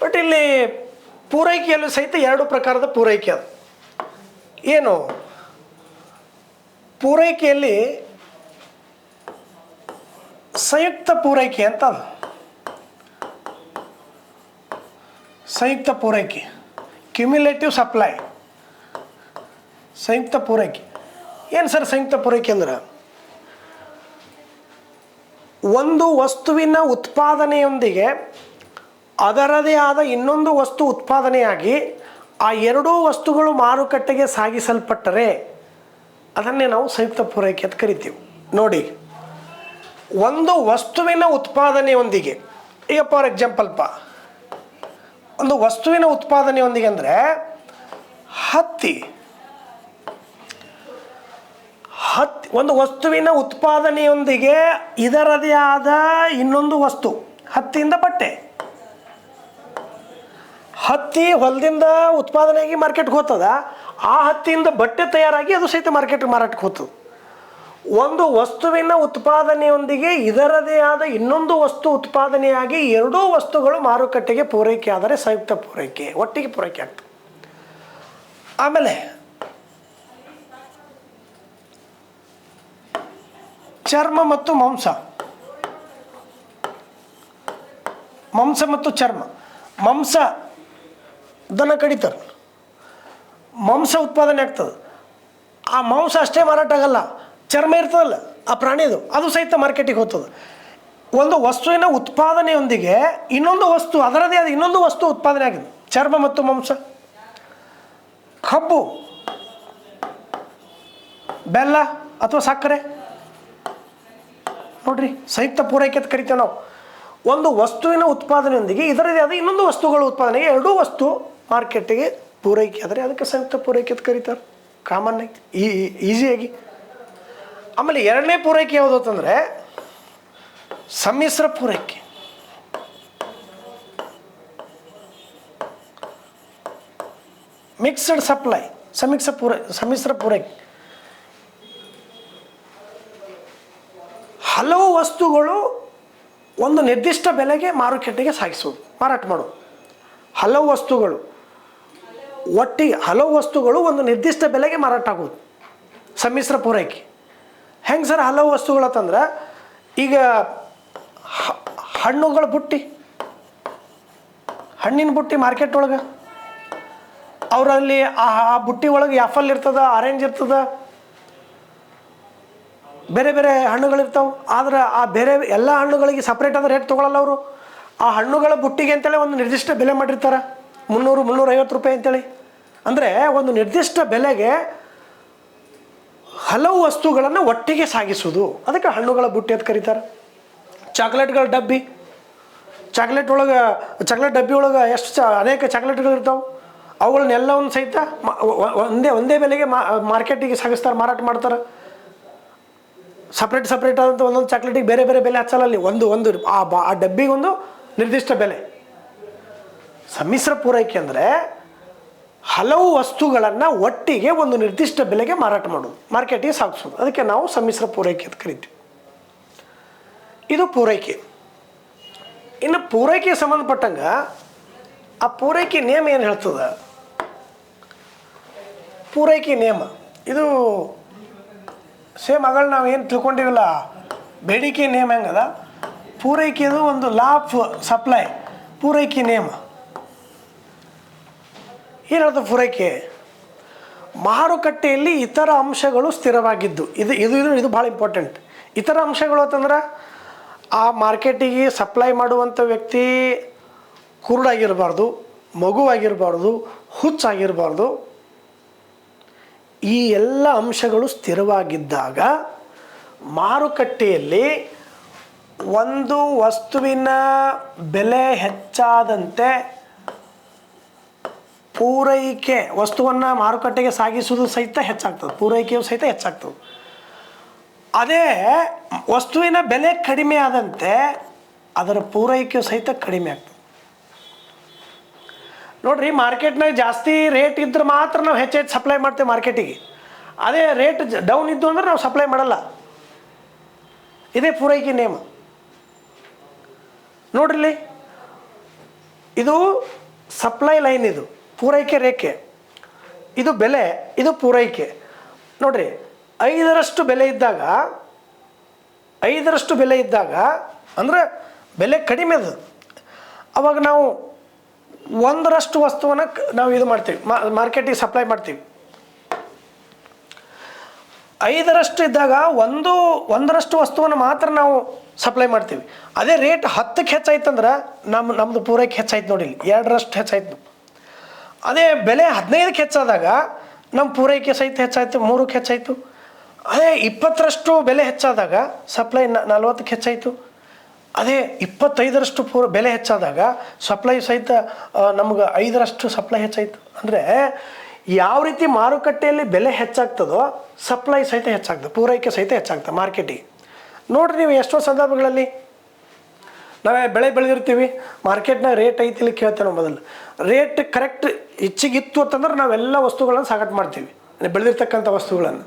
ಬಟ್ ಇಲ್ಲಿ ಪೂರೈಕೆಯಲ್ಲೂ ಸಹಿತ ಎರಡು ಪ್ರಕಾರದ ಪೂರೈಕೆ ಅದು. ಏನು? ಪೂರೈಕೆಯಲ್ಲಿ ಸಂಯುಕ್ತ ಪೂರೈಕೆ ಅಂತ ಅದು. ಸಂಯುಕ್ತ ಪೂರೈಕೆ, ಕ್ಯುಮ್ಯುಲೇಟಿವ್ ಸಪ್ಲೈ. ಸಂಯುಕ್ತ ಪೂರೈಕೆ ಏನು ಸರ್? ಸಂಯುಕ್ತ ಪೂರೈಕೆ ಅಂದ್ರೆ ಒಂದು ವಸ್ತುವಿನ ಉತ್ಪಾದನೆಯೊಂದಿಗೆ ಅದರದೇ ಆದ ಇನ್ನೊಂದು ವಸ್ತು ಉತ್ಪಾದನೆಯಾಗಿ ಆ ಎರಡೂ ವಸ್ತುಗಳು ಮಾರುಕಟ್ಟೆಗೆ ಸಾಗಿಸಲ್ಪಟ್ಟರೆ ಅದನ್ನೇ ನಾವು ಸಂಯುಕ್ತ ಪೂರೈಕೆ ಅಂತ ಕರಿತೀವಿ. ನೋಡಿ, ಒಂದು ವಸ್ತುವಿನ ಉತ್ಪಾದನೆಯೊಂದಿಗೆ, ಈಗ ಫಾರ್ ಎಕ್ಸಾಂಪಲ್ಪ ಒಂದು ವಸ್ತುವಿನ ಉತ್ಪಾದನೆಯೊಂದಿಗೆ ಅಂದರೆ ಹತ್ತಿ ಒಂದು ವಸ್ತುವಿನ ಉತ್ಪಾದನೆಯೊಂದಿಗೆ ಇದರದೇ ಆದ ಇನ್ನೊಂದು ವಸ್ತು, ಹತ್ತಿಯಿಂದ ಬಟ್ಟೆ. ಹತ್ತಿ ಹೊಲದಿಂದ ಉತ್ಪಾದನೆಯಾಗಿ ಮಾರ್ಕೆಟ್ಗೆ ಹೋಗ್ತದ, ಆ ಹತ್ತಿಯಿಂದ ಬಟ್ಟೆ ತಯಾರಾಗಿ ಅದು ಸಹಿತ ಮಾರಾಟಕ್ಕೆ ಹೋಗ್ತದೆ. ಒಂದು ವಸ್ತುವಿನ ಉತ್ಪಾದನೆಯೊಂದಿಗೆ ಇದರದೇ ಆದ ಇನ್ನೊಂದು ವಸ್ತು ಉತ್ಪಾದನೆಯಾಗಿ ಎರಡೂ ವಸ್ತುಗಳು ಮಾರುಕಟ್ಟೆಗೆ ಪೂರೈಕೆ ಆದರೆ ಸಂಯುಕ್ತ ಪೂರೈಕೆ, ಒಟ್ಟಿಗೆ ಪೂರೈಕೆ ಆಗ್ತದೆ. ಆಮೇಲೆ ಚರ್ಮ ಮತ್ತು ಮಾಂಸ, ಮಾಂಸ ಮತ್ತು ಚರ್ಮ. ಮಾಂಸ ದನ ಕಡಿತಾರೆ, ಮಾಂಸ ಉತ್ಪಾದನೆ ಆಗ್ತದೆ. ಆ ಮಾಂಸ ಅಷ್ಟೇ ಮಾರಾಟ ಆಗಲ್ಲ, ಚರ್ಮ ಇರ್ತದಲ್ಲ ಆ ಪ್ರಾಣಿದು, ಅದು ಸಹಿತ ಮಾರ್ಕೆಟಿಗೆ ಹೋಗ್ತದೆ. ಒಂದು ವಸ್ತುವಿನ ಉತ್ಪಾದನೆಯೊಂದಿಗೆ ಇನ್ನೊಂದು ವಸ್ತು, ಅದರದೇ ಆದ ಇನ್ನೊಂದು ವಸ್ತು ಉತ್ಪಾದನೆ ಆಗಿದೆ. ಚರ್ಮ ಮತ್ತು ಮಾಂಸ. ಕಬ್ಬು, ಬೆಲ್ಲ ಅಥವಾ ಸಕ್ಕರೆ ನೋಡ್ರಿ, ಸಂಯುಕ್ತ ಪೂರೈಕೆ ಅಂತ ಕರಿತೇವೆ ನಾವು. ಒಂದು ವಸ್ತುವಿನ ಉತ್ಪಾದನೆಯೊಂದಿಗೆ ಇದರದೇ ಆದ ಇನ್ನೊಂದು ವಸ್ತುಗಳ ಉತ್ಪಾದನೆಗೆ ಎರಡೂ ವಸ್ತು ಮಾರ್ಕೆಟಿಗೆ ಪೂರೈಕೆ ಆದರೆ ಅದಕ್ಕೆ ಸಂಯುಕ್ತ ಪೂರೈಕೆ ಅಂತ ಕರೀತಾರೆ ಕಾಮನ್ ಆಗಿ, ಈಸಿಯಾಗಿ. ಆಮೇಲೆ ಎರಡನೇ ಪೂರೈಕೆ ಯಾವುದು ಅಂತಂದರೆ ಸಮ್ಮಿಶ್ರ ಪೂರೈಕೆ. ಮಿಕ್ಸ್ಡ್ ಸಪ್ಲೈ, ಸಮ್ಮಿಶ್ರ ಪೂರೈಕೆ. ಹಲವು ವಸ್ತುಗಳು ಒಂದು ನಿರ್ದಿಷ್ಟ ಬೆಲೆಗೆ ಮಾರುಕಟ್ಟೆಗೆ ಸಾಗಿಸೋದು, ಮಾರಾಟ ಮಾಡೋದು. ಹಲವು ವಸ್ತುಗಳು ಒಟ್ಟಿಗೆ, ಹಲವು ವಸ್ತುಗಳು ಒಂದು ನಿರ್ದಿಷ್ಟ ಬೆಲೆಗೆ ಮಾರಾಟ ಆಗೋದು ಸಮ್ಮಿಶ್ರ ಪೂರೈಕೆ. ಹೆಂಗೆ ಸರ್ ಹಲವು ವಸ್ತುಗಳು ಅಂತಂದ್ರೆ, ಈಗ ಹಣ್ಣುಗಳ ಬುಟ್ಟಿ, ಹಣ್ಣಿನ ಬುಟ್ಟಿ ಮಾರ್ಕೆಟ್ ಒಳಗೆ, ಅವರಲ್ಲಿ ಆ ಬುಟ್ಟಿ ಒಳಗೆ ಆ್ಯಪಲ್ ಇರ್ತದೆ, ಆರೆಂಜ್ ಇರ್ತದೆ, ಬೇರೆ ಬೇರೆ ಹಣ್ಣುಗಳಿರ್ತಾವೆ. ಆದ್ರೆ ಆ ಬೇರೆ ಎಲ್ಲ ಹಣ್ಣುಗಳಿಗೆ ಸಪ್ರೇಟ್ ಆದ ರೇಟ್ ತೊಗೊಳಲ್ಲ ಅವರು. ಆ ಹಣ್ಣುಗಳ ಬುಟ್ಟಿಗೆ ಅಂತೇಳಿ ಒಂದು ನಿರ್ದಿಷ್ಟ ಬೆಲೆ ಮಾಡಿರ್ತಾರೆ, 300-350 ರೂಪಾಯಿ ಅಂತೇಳಿ. ಅಂದರೆ ಒಂದು ನಿರ್ದಿಷ್ಟ ಬೆಲೆಗೆ ಹಲವು ವಸ್ತುಗಳನ್ನು ಒಟ್ಟಿಗೆ ಸಾಗಿಸೋದು, ಅದಕ್ಕೆ ಹಣ್ಣುಗಳ ಬುಟ್ಟಿ ಅಂತ ಕರೀತಾರೆ. ಚಾಕ್ಲೇಟ್ಗಳ ಡಬ್ಬಿ, ಚಾಕ್ಲೇಟ್ ಡಬ್ಬಿ ಒಳಗೆ ಎಷ್ಟು ಅನೇಕ ಚಾಕ್ಲೇಟ್ಗಳು ಇರ್ತಾವೆ, ಅವುಗಳನ್ನೆಲ್ಲವನ್ನು ಸಹಿತ ಒಂದೇ ಬೆಲೆಗೆ ಮಾರ್ಕೆಟಿಗೆ ಸಾಗಿಸ್ತಾರೆ, ಮಾರಾಟ ಮಾಡ್ತಾರೆ. ಸಪ್ರೇಟ್ ಆದಂಥ ಒಂದೊಂದು ಚಾಕ್ಲೇಟಿಗೆ ಬೇರೆ ಬೇರೆ ಬೆಲೆ ಹಚ್ಚಲ್ಲ. ಅಲ್ಲಿ ಒಂದು ಆ ಡಬ್ಬಿಗೆ ಒಂದು ನಿರ್ದಿಷ್ಟ ಬೆಲೆ. ಸಮ್ಮಿಶ್ರ ಪೂರೈಕೆ ಅಂದರೆ ಹಲವು ವಸ್ತುಗಳನ್ನು ಒಟ್ಟಿಗೆ ಒಂದು ನಿರ್ದಿಷ್ಟ ಬೆಲೆಗೆ ಮಾರಾಟ ಮಾಡೋದು, ಮಾರ್ಕೆಟಿಗೆ ಸಾಗಿಸೋದು, ಅದಕ್ಕೆ ನಾವು ಸಮ್ಮಿಶ್ರ ಪೂರೈಕೆ ಅಂತ ಕರಿತೀವಿ. ಇದು ಪೂರೈಕೆ. ಇನ್ನು ಪೂರೈಕೆಗೆ ಸಂಬಂಧಪಟ್ಟಂಗೆ ಆ ಪೂರೈಕೆ ನಿಯಮ ಏನು ಹೇಳ್ತದೆ? ಪೂರೈಕೆ ನಿಯಮ ಇದು ಸೇಮ್ ಆಗಳು ನಾವು ಏನು ತಿಳ್ಕೊಂಡಿವಲ್ಲ, ಬೇಡಿಕೆ ನಿಯಮ ಹೆಂಗದ, ಪೂರೈಕೆದು ಒಂದು ಲಾ ಆಫ್ ಸಪ್ಲೈ, ಪೂರೈಕೆ ನಿಯಮ ಏನು ಹೇಳ್ತದೆ? ಪೂರೈಕೆ ಮಾರುಕಟ್ಟೆಯಲ್ಲಿ ಇತರ ಅಂಶಗಳು ಸ್ಥಿರವಾಗಿದ್ದು, ಇದು ಭಾಳ ಇಂಪಾರ್ಟೆಂಟ್. ಇತರ ಅಂಶಗಳು ಅಂತಂದ್ರೆ ಆ ಮಾರ್ಕೆಟಿಗೆ ಸಪ್ಲೈ ಮಾಡುವಂಥ ವ್ಯಕ್ತಿ ಕುರುಡಾಗಿರಬಾರ್ದು, ಮಗುವಾಗಿರಬಾರ್ದು, ಹುಚ್ಚಾಗಿರಬಾರ್ದು. ಈ ಎಲ್ಲ ಅಂಶಗಳು ಸ್ಥಿರವಾಗಿದ್ದಾಗ ಮಾರುಕಟ್ಟೆಯಲ್ಲಿ ಒಂದು ವಸ್ತುವಿನ ಬೆಲೆ ಹೆಚ್ಚಾದಂತೆ ಪೂರೈಕೆ, ವಸ್ತುವನ್ನು ಮಾರುಕಟ್ಟೆಗೆ ಸಾಗಿಸುವುದು ಸಹಿತ ಹೆಚ್ಚಾಗ್ತದೆ, ಪೂರೈಕೆಯು ಸಹಿತ ಹೆಚ್ಚಾಗ್ತದೆ. ಅದೇ ವಸ್ತುವಿನ ಬೆಲೆ ಕಡಿಮೆ ಆದಂತೆ ಅದರ ಪೂರೈಕೆಯು ಸಹಿತ ಕಡಿಮೆ ಆಗ್ತದೆ. ನೋಡ್ರಿ, ಮಾರ್ಕೆಟ್ನಾಗ ಜಾಸ್ತಿ ರೇಟ್ ಇದ್ರೆ ಮಾತ್ರ ನಾವು ಹೆಚ್ಚು ಸಪ್ಲೈ ಮಾಡ್ತೇವೆ ಮಾರ್ಕೆಟಿಗೆ. ಅದೇ ರೇಟ್ ಡೌನ್ ಇದ್ದು ಅಂದ್ರೆ ನಾವು ಸಪ್ಲೈ ಮಾಡಲ್ಲ. ಇದೇ ಪೂರೈಕೆ ನಿಯಮ. ನೋಡ್ರಿ, ಇದು ಸಪ್ಲೈ ಲೈನ್, ಇದು ಪೂರೈಕೆ ರೇಖೆ, ಇದು ಬೆಲೆ, ಇದು ಪೂರೈಕೆ. ನೋಡ್ರಿ, 5ರಷ್ಟು ಬೆಲೆ ಇದ್ದಾಗ ಅಂದರೆ ಬೆಲೆ ಕಡಿಮೆ ಅದು, ಅವಾಗ ನಾವು 1ರಷ್ಟು ವಸ್ತುವನ್ನು ನಾವು ಇದು ಮಾಡ್ತೀವಿ, ಮಾರ್ಕೆಟಿಗೆ ಸಪ್ಲೈ ಮಾಡ್ತೀವಿ. 5ರಷ್ಟು ಇದ್ದಾಗ 1ರಷ್ಟು ವಸ್ತುವನ್ನು ಮಾತ್ರ ನಾವು ಸಪ್ಲೈ ಮಾಡ್ತೀವಿ. ಅದೇ ರೇಟ್ 10ಕ್ಕೆ ಹೆಚ್ಚಾಯ್ತಂದ್ರೆ ನಮ್ಮದು ಪೂರೈಕೆ ಹೆಚ್ಚಾಯ್ತು. ನೋಡಿ, 2ರಷ್ಟು ಹೆಚ್ಚಾಯ್ತು. ಅದೇ ಬೆಲೆ 15ಕ್ಕೆ ಹೆಚ್ಚಾದಾಗ ನಮ್ಮ ಪೂರೈಕೆ ಸಹಿತ ಹೆಚ್ಚಾಯ್ತು, 3ಕ್ಕೆ ಹೆಚ್ಚಾಯಿತು. ಅದೇ 20ರಷ್ಟು ಬೆಲೆ ಹೆಚ್ಚಾದಾಗ ಸಪ್ಲೈ 40ಕ್ಕೆ ಹೆಚ್ಚಾಯಿತು. ಅದೇ 25ರಷ್ಟು ಬೆಲೆ ಹೆಚ್ಚಾದಾಗ ಸಪ್ಲೈ ಸಹಿತ ನಮ್ಗೆ 5ರಷ್ಟು ಸಪ್ಲೈ ಹೆಚ್ಚಾಯಿತು. ಅಂದರೆ ಯಾವ ರೀತಿ ಮಾರುಕಟ್ಟೆಯಲ್ಲಿ ಬೆಲೆ ಹೆಚ್ಚಾಗ್ತದೋ ಸಪ್ಲೈ ಸಹಿತ ಹೆಚ್ಚಾಗ್ತದೆ, ಪೂರೈಕೆ ಸಹಿತ ಹೆಚ್ಚಾಗ್ತದೆ ಮಾರ್ಕೆಟಿಗೆ. ನೋಡಿರಿ, ನೀವು ಎಷ್ಟೋ ಸಂದರ್ಭಗಳಲ್ಲಿ ನಾವೇ ಬೆಳೆ ಬೆಳೆದಿರ್ತೀವಿ, ಮಾರ್ಕೆಟ್ನಾಗ ರೇಟ್ ಐತಿ ಇಲ್ಲಿ ಕೇಳ್ತೇವೆ ನಾವು. ಮೊದಲು ರೇಟ್ ಕರೆಕ್ಟ್ ಹೆಚ್ಚಿಗಿತ್ತು ಅಂತಂದ್ರೆ ನಾವೆಲ್ಲ ವಸ್ತುಗಳನ್ನು ಸಾಗಾಟ ಮಾಡ್ತೀವಿ, ಬೆಳೆದಿರ್ತಕ್ಕಂಥ ವಸ್ತುಗಳನ್ನು.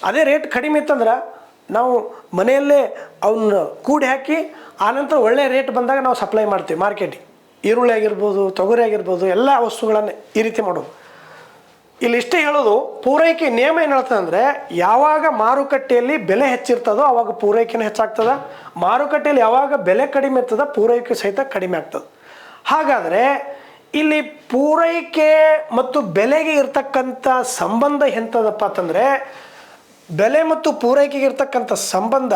ಅದೇ ರೇಟ್ ಕಡಿಮೆ ಇತ್ತಂದ್ರೆ ನಾವು ಮನೆಯಲ್ಲೇ ಅವನ್ನ ಕೂಡಿ ಹಾಕಿ ಆನಂತರ ಒಳ್ಳೆ ರೇಟ್ ಬಂದಾಗ ನಾವು ಸಪ್ಲೈ ಮಾಡ್ತೀವಿ ಮಾರ್ಕೆಟಿಗೆ. ಈರುಳ್ಳಿ ಆಗಿರ್ಬೋದು, ತೊಗರಿ ಆಗಿರ್ಬೋದು, ಎಲ್ಲ ವಸ್ತುಗಳನ್ನು ಈ ರೀತಿ ಮಾಡೋದು. ಇಲ್ಲಿ ಇಷ್ಟೇ ಹೇಳೋದು, ಪೂರೈಕೆ ನಿಯಮ ಏನು ಹೇಳ್ತದೆ ಅಂದರೆ, ಯಾವಾಗ ಮಾರುಕಟ್ಟೆಯಲ್ಲಿ ಬೆಲೆ ಹೆಚ್ಚಿರ್ತದೋ ಆವಾಗ ಪೂರೈಕೆನೂ ಹೆಚ್ಚಾಗ್ತದೆ, ಮಾರುಕಟ್ಟೆಯಲ್ಲಿ ಯಾವಾಗ ಬೆಲೆ ಕಡಿಮೆ ಇರ್ತದೆ ಪೂರೈಕೆ ಸಹಿತ ಕಡಿಮೆ ಆಗ್ತದೆ. ಹಾಗಾದರೆ ಇಲ್ಲಿ ಪೂರೈಕೆ ಮತ್ತು ಬೆಲೆಗೆ ಇರ್ತಕ್ಕಂಥ ಸಂಬಂಧ ಎಂಥದಪ್ಪ ಅಂತಂದರೆ, ಬೆಲೆ ಮತ್ತು ಪೂರೈಕೆಗೆ ಇರ್ತಕ್ಕಂಥ ಸಂಬಂಧ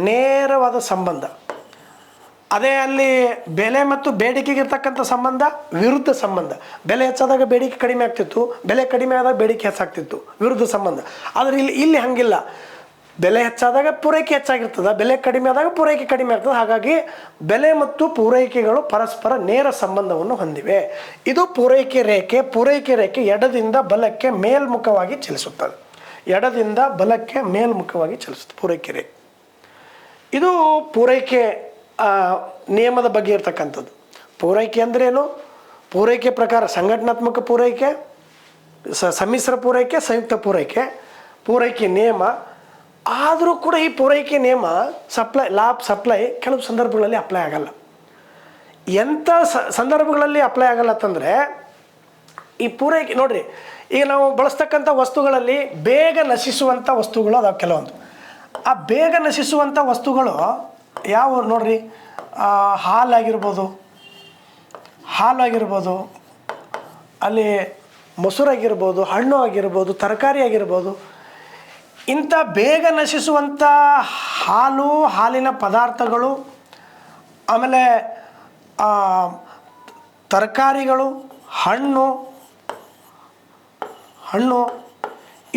ನೇರವಾದ ಸಂಬಂಧ. ಅದೇ ಅಲ್ಲಿ ಬೆಲೆ ಮತ್ತು ಬೇಡಿಕೆಗೆ ಇರ್ತಕ್ಕಂಥ ಸಂಬಂಧ ವಿರುದ್ಧ ಸಂಬಂಧ. ಬೆಲೆ ಹೆಚ್ಚಾದಾಗ ಬೇಡಿಕೆ ಕಡಿಮೆ ಆಗ್ತಿತ್ತು, ಬೆಲೆ ಕಡಿಮೆ ಆದಾಗ ಬೇಡಿಕೆ ಹೆಚ್ಚಾಗ್ತಿತ್ತು, ವಿರುದ್ಧ ಸಂಬಂಧ. ಆದರೆ ಇಲ್ಲಿ ಹಾಗಿಲ್ಲ, ಬೆಲೆ ಹೆಚ್ಚಾದಾಗ ಪೂರೈಕೆ ಹೆಚ್ಚಾಗಿರ್ತದೆ, ಬೆಲೆ ಕಡಿಮೆ ಆದಾಗ ಪೂರೈಕೆ ಕಡಿಮೆ ಆಗ್ತದೆ. ಹಾಗಾಗಿ ಬೆಲೆ ಮತ್ತು ಪೂರೈಕೆಗಳು ಪರಸ್ಪರ ನೇರ ಸಂಬಂಧವನ್ನು ಹೊಂದಿವೆ. ಇದು ಪೂರೈಕೆ ರೇಖೆ. ಪೂರೈಕೆ ರೇಖೆ ಎಡದಿಂದ ಬಲಕ್ಕೆ ಮೇಲ್ಮುಖವಾಗಿ ಚಲಿಸುತ್ತದೆ, ಎಡದಿಂದ ಬಲಕ್ಕೆ ಮೇಲ್ಮುಖವಾಗಿ ಚಲಿಸುತ್ತೆ ಪೂರೈಕೆ ರೇಖೆ. ಇದು ಪೂರೈಕೆ ನಿಯಮದ ಬಗ್ಗೆ ಇರ್ತಕ್ಕಂಥದ್ದು. ಪೂರೈಕೆ ಅಂದ್ರೇನು? ಪೂರೈಕೆ ಪ್ರಕಾರ ಸಂಘಟನಾತ್ಮಕ ಪೂರೈಕೆ, ಸಮ್ಮಿಶ್ರ ಪೂರೈಕೆ, ಸಂಯುಕ್ತ ಪೂರೈಕೆ, ಪೂರೈಕೆ ನಿಯಮ. ಆದರೂ ಕೂಡ ಈ ಪೂರೈಕೆ ನಿಯಮ ಲಾ ಆಫ್ ಸಪ್ಲೈ ಕೆಲವು ಸಂದರ್ಭಗಳಲ್ಲಿ ಅಪ್ಲೈ ಆಗಲ್ಲ. ಎಂಥ ಸಂದರ್ಭಗಳಲ್ಲಿ ಅಪ್ಲೈ ಆಗಲ್ಲ ಅಂತಂದರೆ, ಈ ಪೂರೈಕೆ ನೋಡಿರಿ, ಈಗ ನಾವು ಬಳಸ್ತಕ್ಕಂಥ ವಸ್ತುಗಳಲ್ಲಿ ಬೇಗ ನಶಿಸುವಂಥ ವಸ್ತುಗಳು ಅದಾವೆ ಕೆಲವೊಂದು. ಆ ಬೇಗ ನಶಿಸುವಂಥ ವಸ್ತುಗಳು ಯಾವ ನೋಡ್ರಿ, ಹಾಲಾಗಿರ್ಬೋದು, ಅಲ್ಲಿ ಮೊಸರಾಗಿರ್ಬೋದು, ಹಣ್ಣು ಆಗಿರ್ಬೋದು, ತರಕಾರಿ ಆಗಿರ್ಬೋದು. ಇಂಥ ಬೇಗ ನಶಿಸುವಂಥ ಹಾಲು, ಹಾಲಿನ ಪದಾರ್ಥಗಳು, ಆಮೇಲೆ ತರಕಾರಿಗಳು, ಹಣ್ಣು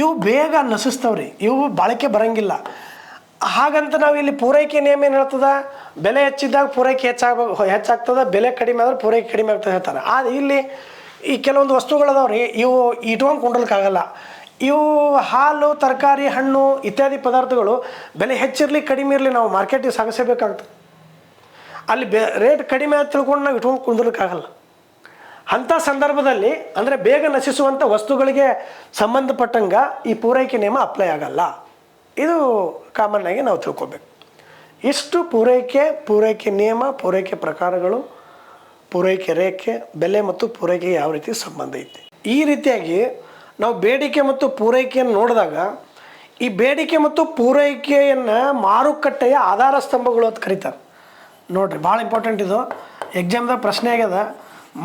ಇವು ಬೇಗ ನಶಿಸ್ತವ್ರಿ, ಇವು ಬಾಳಿಕೆ ಬರೋಂಗಿಲ್ಲ. ಹಾಗಂತ ನಾವು ಇಲ್ಲಿ ಪೂರೈಕೆ ನಿಯಮ ಏನು ಹೇಳ್ತದೆ, ಬೆಲೆ ಹೆಚ್ಚಿದ್ದಾಗ ಪೂರೈಕೆ ಹೆಚ್ಚಾಗ್ತದೆ, ಬೆಲೆ ಕಡಿಮೆ ಆದ್ರೆ ಪೂರೈಕೆ ಕಡಿಮೆ ಆಗ್ತದೆ ಹೇಳ್ತಾರೆ. ಆದರೆ ಇಲ್ಲಿ ಈ ಕೆಲವೊಂದು ವಸ್ತುಗಳದಾವ್ರಿ, ಇವು ಇಟ್ಕೊಂಡು ಕೊಂಡ್ರಕ್ಕಾಗಲ್ಲ. ಇವು ಹಾಲು, ತರಕಾರಿ, ಹಣ್ಣು ಇತ್ಯಾದಿ ಪದಾರ್ಥಗಳು ಬೆಲೆ ಹೆಚ್ಚಿರಲಿ ಕಡಿಮೆ ಇರಲಿ ನಾವು ಮಾರ್ಕೆಟಿಗೆ ಸಾಗಿಸಬೇಕಾಗ್ತದೆ. ಅಲ್ಲಿ ರೇಟ್ ಕಡಿಮೆ ಅಂತ ತಿಳ್ಕೊಂಡು ನಾವು ಇಟ್ಕೊಂಡು ಕುಂದ್ರಕ್ಕಾಗಲ್ಲ. ಅಂಥ ಸಂದರ್ಭದಲ್ಲಿ ಅಂದರೆ ಬೇಗ ನಶಿಸುವಂಥ ವಸ್ತುಗಳಿಗೆ ಸಂಬಂಧಪಟ್ಟಂಗೆ ಈ ಪೂರೈಕೆ ನಿಯಮ ಅಪ್ಲೈ ಆಗಲ್ಲ. ಇದು ಕಾಮನ್ ಆಗಿ ನಾವು ತಿಳ್ಕೊಬೇಕು. ಇಷ್ಟು ಪೂರೈಕೆ ನಿಯಮ, ಪೂರೈಕೆ ಪ್ರಕಾರಗಳು, ಪೂರೈಕೆ ರೇಖೆ, ಬೆಲೆ ಮತ್ತು ಪೂರೈಕೆಗೆ ಯಾವ ರೀತಿ ಸಂಬಂಧ ಐತಿ. ಈ ರೀತಿಯಾಗಿ ನಾವು ಬೇಡಿಕೆ ಮತ್ತು ಪೂರೈಕೆಯನ್ನು ನೋಡಿದಾಗ, ಈ ಬೇಡಿಕೆ ಮತ್ತು ಪೂರೈಕೆಯನ್ನು ಮಾರುಕಟ್ಟೆಯ ಆಧಾರ ಸ್ತಂಭಗಳು ಅಂತ ಕರೀತಾರೆ. ನೋಡಿರಿ, ಭಾಳ ಇಂಪಾರ್ಟೆಂಟ್ ಇದು, ಎಕ್ಸಾಮ್ದಾಗ ಪ್ರಶ್ನೆ ಆಗ್ಯದ.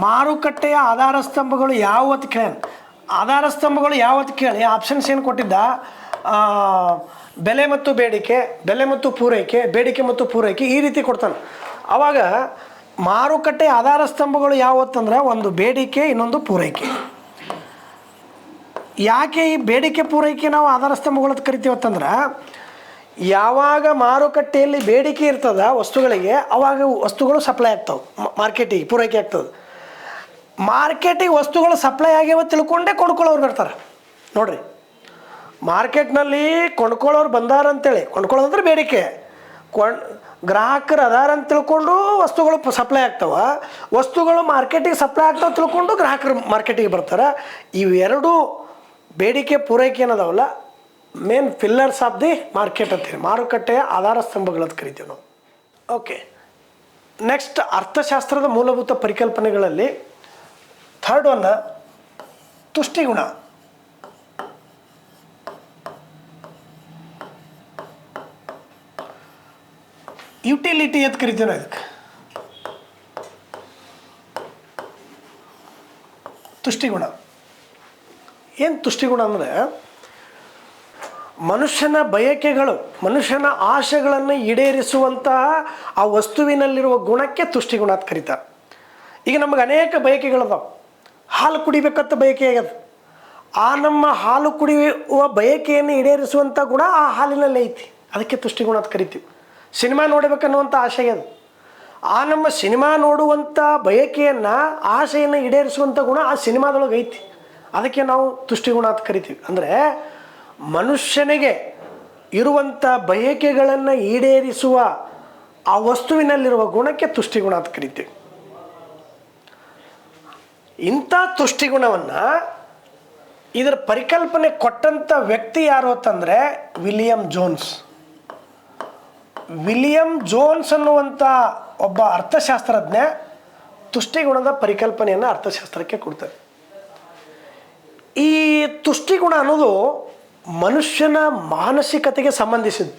ಮಾರುಕಟ್ಟೆಯ ಆಧಾರ ಸ್ತಂಭಗಳು ಯಾವತ್ತು ಕೇಳ, ಆಧಾರ ಸ್ತಂಭಗಳು ಯಾವತ್ತು ಕೇಳಿ ಆಪ್ಷನ್ಸ್ ಏನು ಕೊಟ್ಟಿದ್ದ, ಬೆಲೆ ಮತ್ತು ಬೇಡಿಕೆ, ಬೆಲೆ ಮತ್ತು ಪೂರೈಕೆ, ಬೇಡಿಕೆ ಮತ್ತು ಪೂರೈಕೆ, ಈ ರೀತಿ ಕೊಡ್ತಾನೆ. ಆವಾಗ ಮಾರುಕಟ್ಟೆ ಆಧಾರ ಸ್ತಂಭಗಳು ಯಾವತ್ತಂದ್ರೆ ಒಂದು ಬೇಡಿಕೆ, ಇನ್ನೊಂದು ಪೂರೈಕೆ. ಯಾಕೆ ಈ ಬೇಡಿಕೆ ಪೂರೈಕೆ ನಾವು ಆಧಾರ ಸ್ತಂಭಗಳು ಅಂತ ಕರಿತೀವತ್ತಂದ್ರೆ, ಯಾವಾಗ ಮಾರುಕಟ್ಟೆಯಲ್ಲಿ ಬೇಡಿಕೆ ಇರ್ತದ ವಸ್ತುಗಳಿಗೆ, ಅವಾಗ ವಸ್ತುಗಳು ಸಪ್ಲೈ ಆಗ್ತಾವೆ, ಮಾರ್ಕೆಟಿಗೆ ಪೂರೈಕೆ ಆಗ್ತದೆ. ಮಾರ್ಕೆಟಿಗೆ ವಸ್ತುಗಳು ಸಪ್ಲೈ ಆಗ್ಯಾವ ತಿಳ್ಕೊಂಡೇ ಕೊಂಡ್ಕೊಳ್ಳೋರು ಬರ್ತಾರೆ. ನೋಡಿರಿ, ಮಾರ್ಕೆಟ್ನಲ್ಲಿ ಕೊಂಡ್ಕೊಳ್ಳೋರು ಬಂದಾರಂತೇಳಿ, ಕೊಂಡ್ಕೊಳ್ಳೋದಂದ್ರೆ ಬೇಡಿಕೆ, ಗ್ರಾಹಕರು ಅದಾರ ಅಂತ ತಿಳ್ಕೊಂಡು ವಸ್ತುಗಳು ಸಪ್ಲೈ ಆಗ್ತಾವೆ, ವಸ್ತುಗಳು ಮಾರ್ಕೆಟಿಗೆ ಸಪ್ಲೈ ಆಗ್ತಾವೆ ತಿಳ್ಕೊಂಡು ಗ್ರಾಹಕರು ಮಾರ್ಕೆಟಿಗೆ ಬರ್ತಾರೆ. ಇವೆರಡು ಬೇಡಿಕೆ ಪೂರೈಕೆ ಏನದಾವಲ್ಲ, main pillars of the market ಅಂತೀವಿ, ಮಾರುಕಟ್ಟೆಯ ಆಧಾರ ಸ್ತಂಭಗಳಂತ ಕರಿತೀವಿ ನಾವು. ಓಕೆ, ನೆಕ್ಸ್ಟ್ ಅರ್ಥಶಾಸ್ತ್ರದ ಮೂಲಭೂತ ಪರಿಕಲ್ಪನೆಗಳಲ್ಲಿ ಥರ್ಡ್ ಒನ್ ತುಷ್ಟಿಗುಣ. ಯುಟಿಲಿಟಿ ಅಂತ ಕರಿತೀವಿ ನಾವು ಇದಕ್ಕೆ. ತುಷ್ಟಿಗುಣ ಏನು? ತುಷ್ಟಿಗುಣ ಅಂದರೆ ಮನುಷ್ಯನ ಬಯಕೆಗಳು, ಮನುಷ್ಯನ ಆಶೆಗಳನ್ನು ಈಡೇರಿಸುವಂತಹ ಆ ವಸ್ತುವಿನಲ್ಲಿರುವ ಗುಣಕ್ಕೆ ತುಷ್ಟಿಗುಣ ಅಂತ ಕರೀತಾರೆ. ಈಗ ನಮಗೆ ಅನೇಕ ಬಯಕೆಗಳದಾವೆ. ಹಾಲು ಕುಡಿಬೇಕಂತ ಬಯಕೆ ಆಗ್ಯದ, ಆ ನಮ್ಮ ಹಾಲು ಕುಡಿಯುವ ಬಯಕೆಯನ್ನು ಈಡೇರಿಸುವಂಥ ಗುಣ ಆ ಹಾಲಿನಲ್ಲಿ ಐತಿ, ಅದಕ್ಕೆ ತುಷ್ಟಿಗುಣ ಅಂತ ಕರಿತೀವಿ. ಸಿನಿಮಾ ನೋಡಬೇಕನ್ನುವಂಥ ಆಸೆ ಅದು, ಆ ನಮ್ಮ ಸಿನಿಮಾ ನೋಡುವಂಥ ಬಯಕೆಯನ್ನು, ಆಸೆಯನ್ನು ಈಡೇರಿಸುವಂಥ ಗುಣ ಆ ಸಿನಿಮಾದೊಳಗೆ ಐತಿ, ಅದಕ್ಕೆ ನಾವು ತುಷ್ಟಿಗುಣ ಅಂತ ಕರಿತೀವಿ. ಅಂದರೆ ಮನುಷ್ಯನಿಗೆ ಇರುವಂಥ ಬಯಕೆಗಳನ್ನು ಈಡೇರಿಸುವ ಆ ವಸ್ತುವಿನಲ್ಲಿರುವ ಗುಣಕ್ಕೆ ತುಷ್ಟಿಗುಣ ಅಂತ ಕರಿತೀವಿ. ಇಂಥ ತುಷ್ಟಿಗುಣವನ್ನು, ಇದರ ಪರಿಕಲ್ಪನೆ ಕೊಟ್ಟಂಥ ವ್ಯಕ್ತಿ ಯಾರು ಅಂತಂದರೆ ವಿಲಿಯಂ ಜೋನ್ಸ್. ವಿಲಿಯಂ ಜೋನ್ಸ್ ಅನ್ನುವಂಥ ಒಬ್ಬ ಅರ್ಥಶಾಸ್ತ್ರಜ್ಞ ತುಷ್ಟಿಗುಣದ ಪರಿಕಲ್ಪನೆಯನ್ನು ಅರ್ಥಶಾಸ್ತ್ರಕ್ಕೆ ಕೊಡ್ತಾರೆ. ಈ ತುಷ್ಟಿಗುಣ ಅನ್ನೋದು ಮನುಷ್ಯನ ಮಾನಸಿಕತೆಗೆ ಸಂಬಂಧಿಸಿದ್ದು,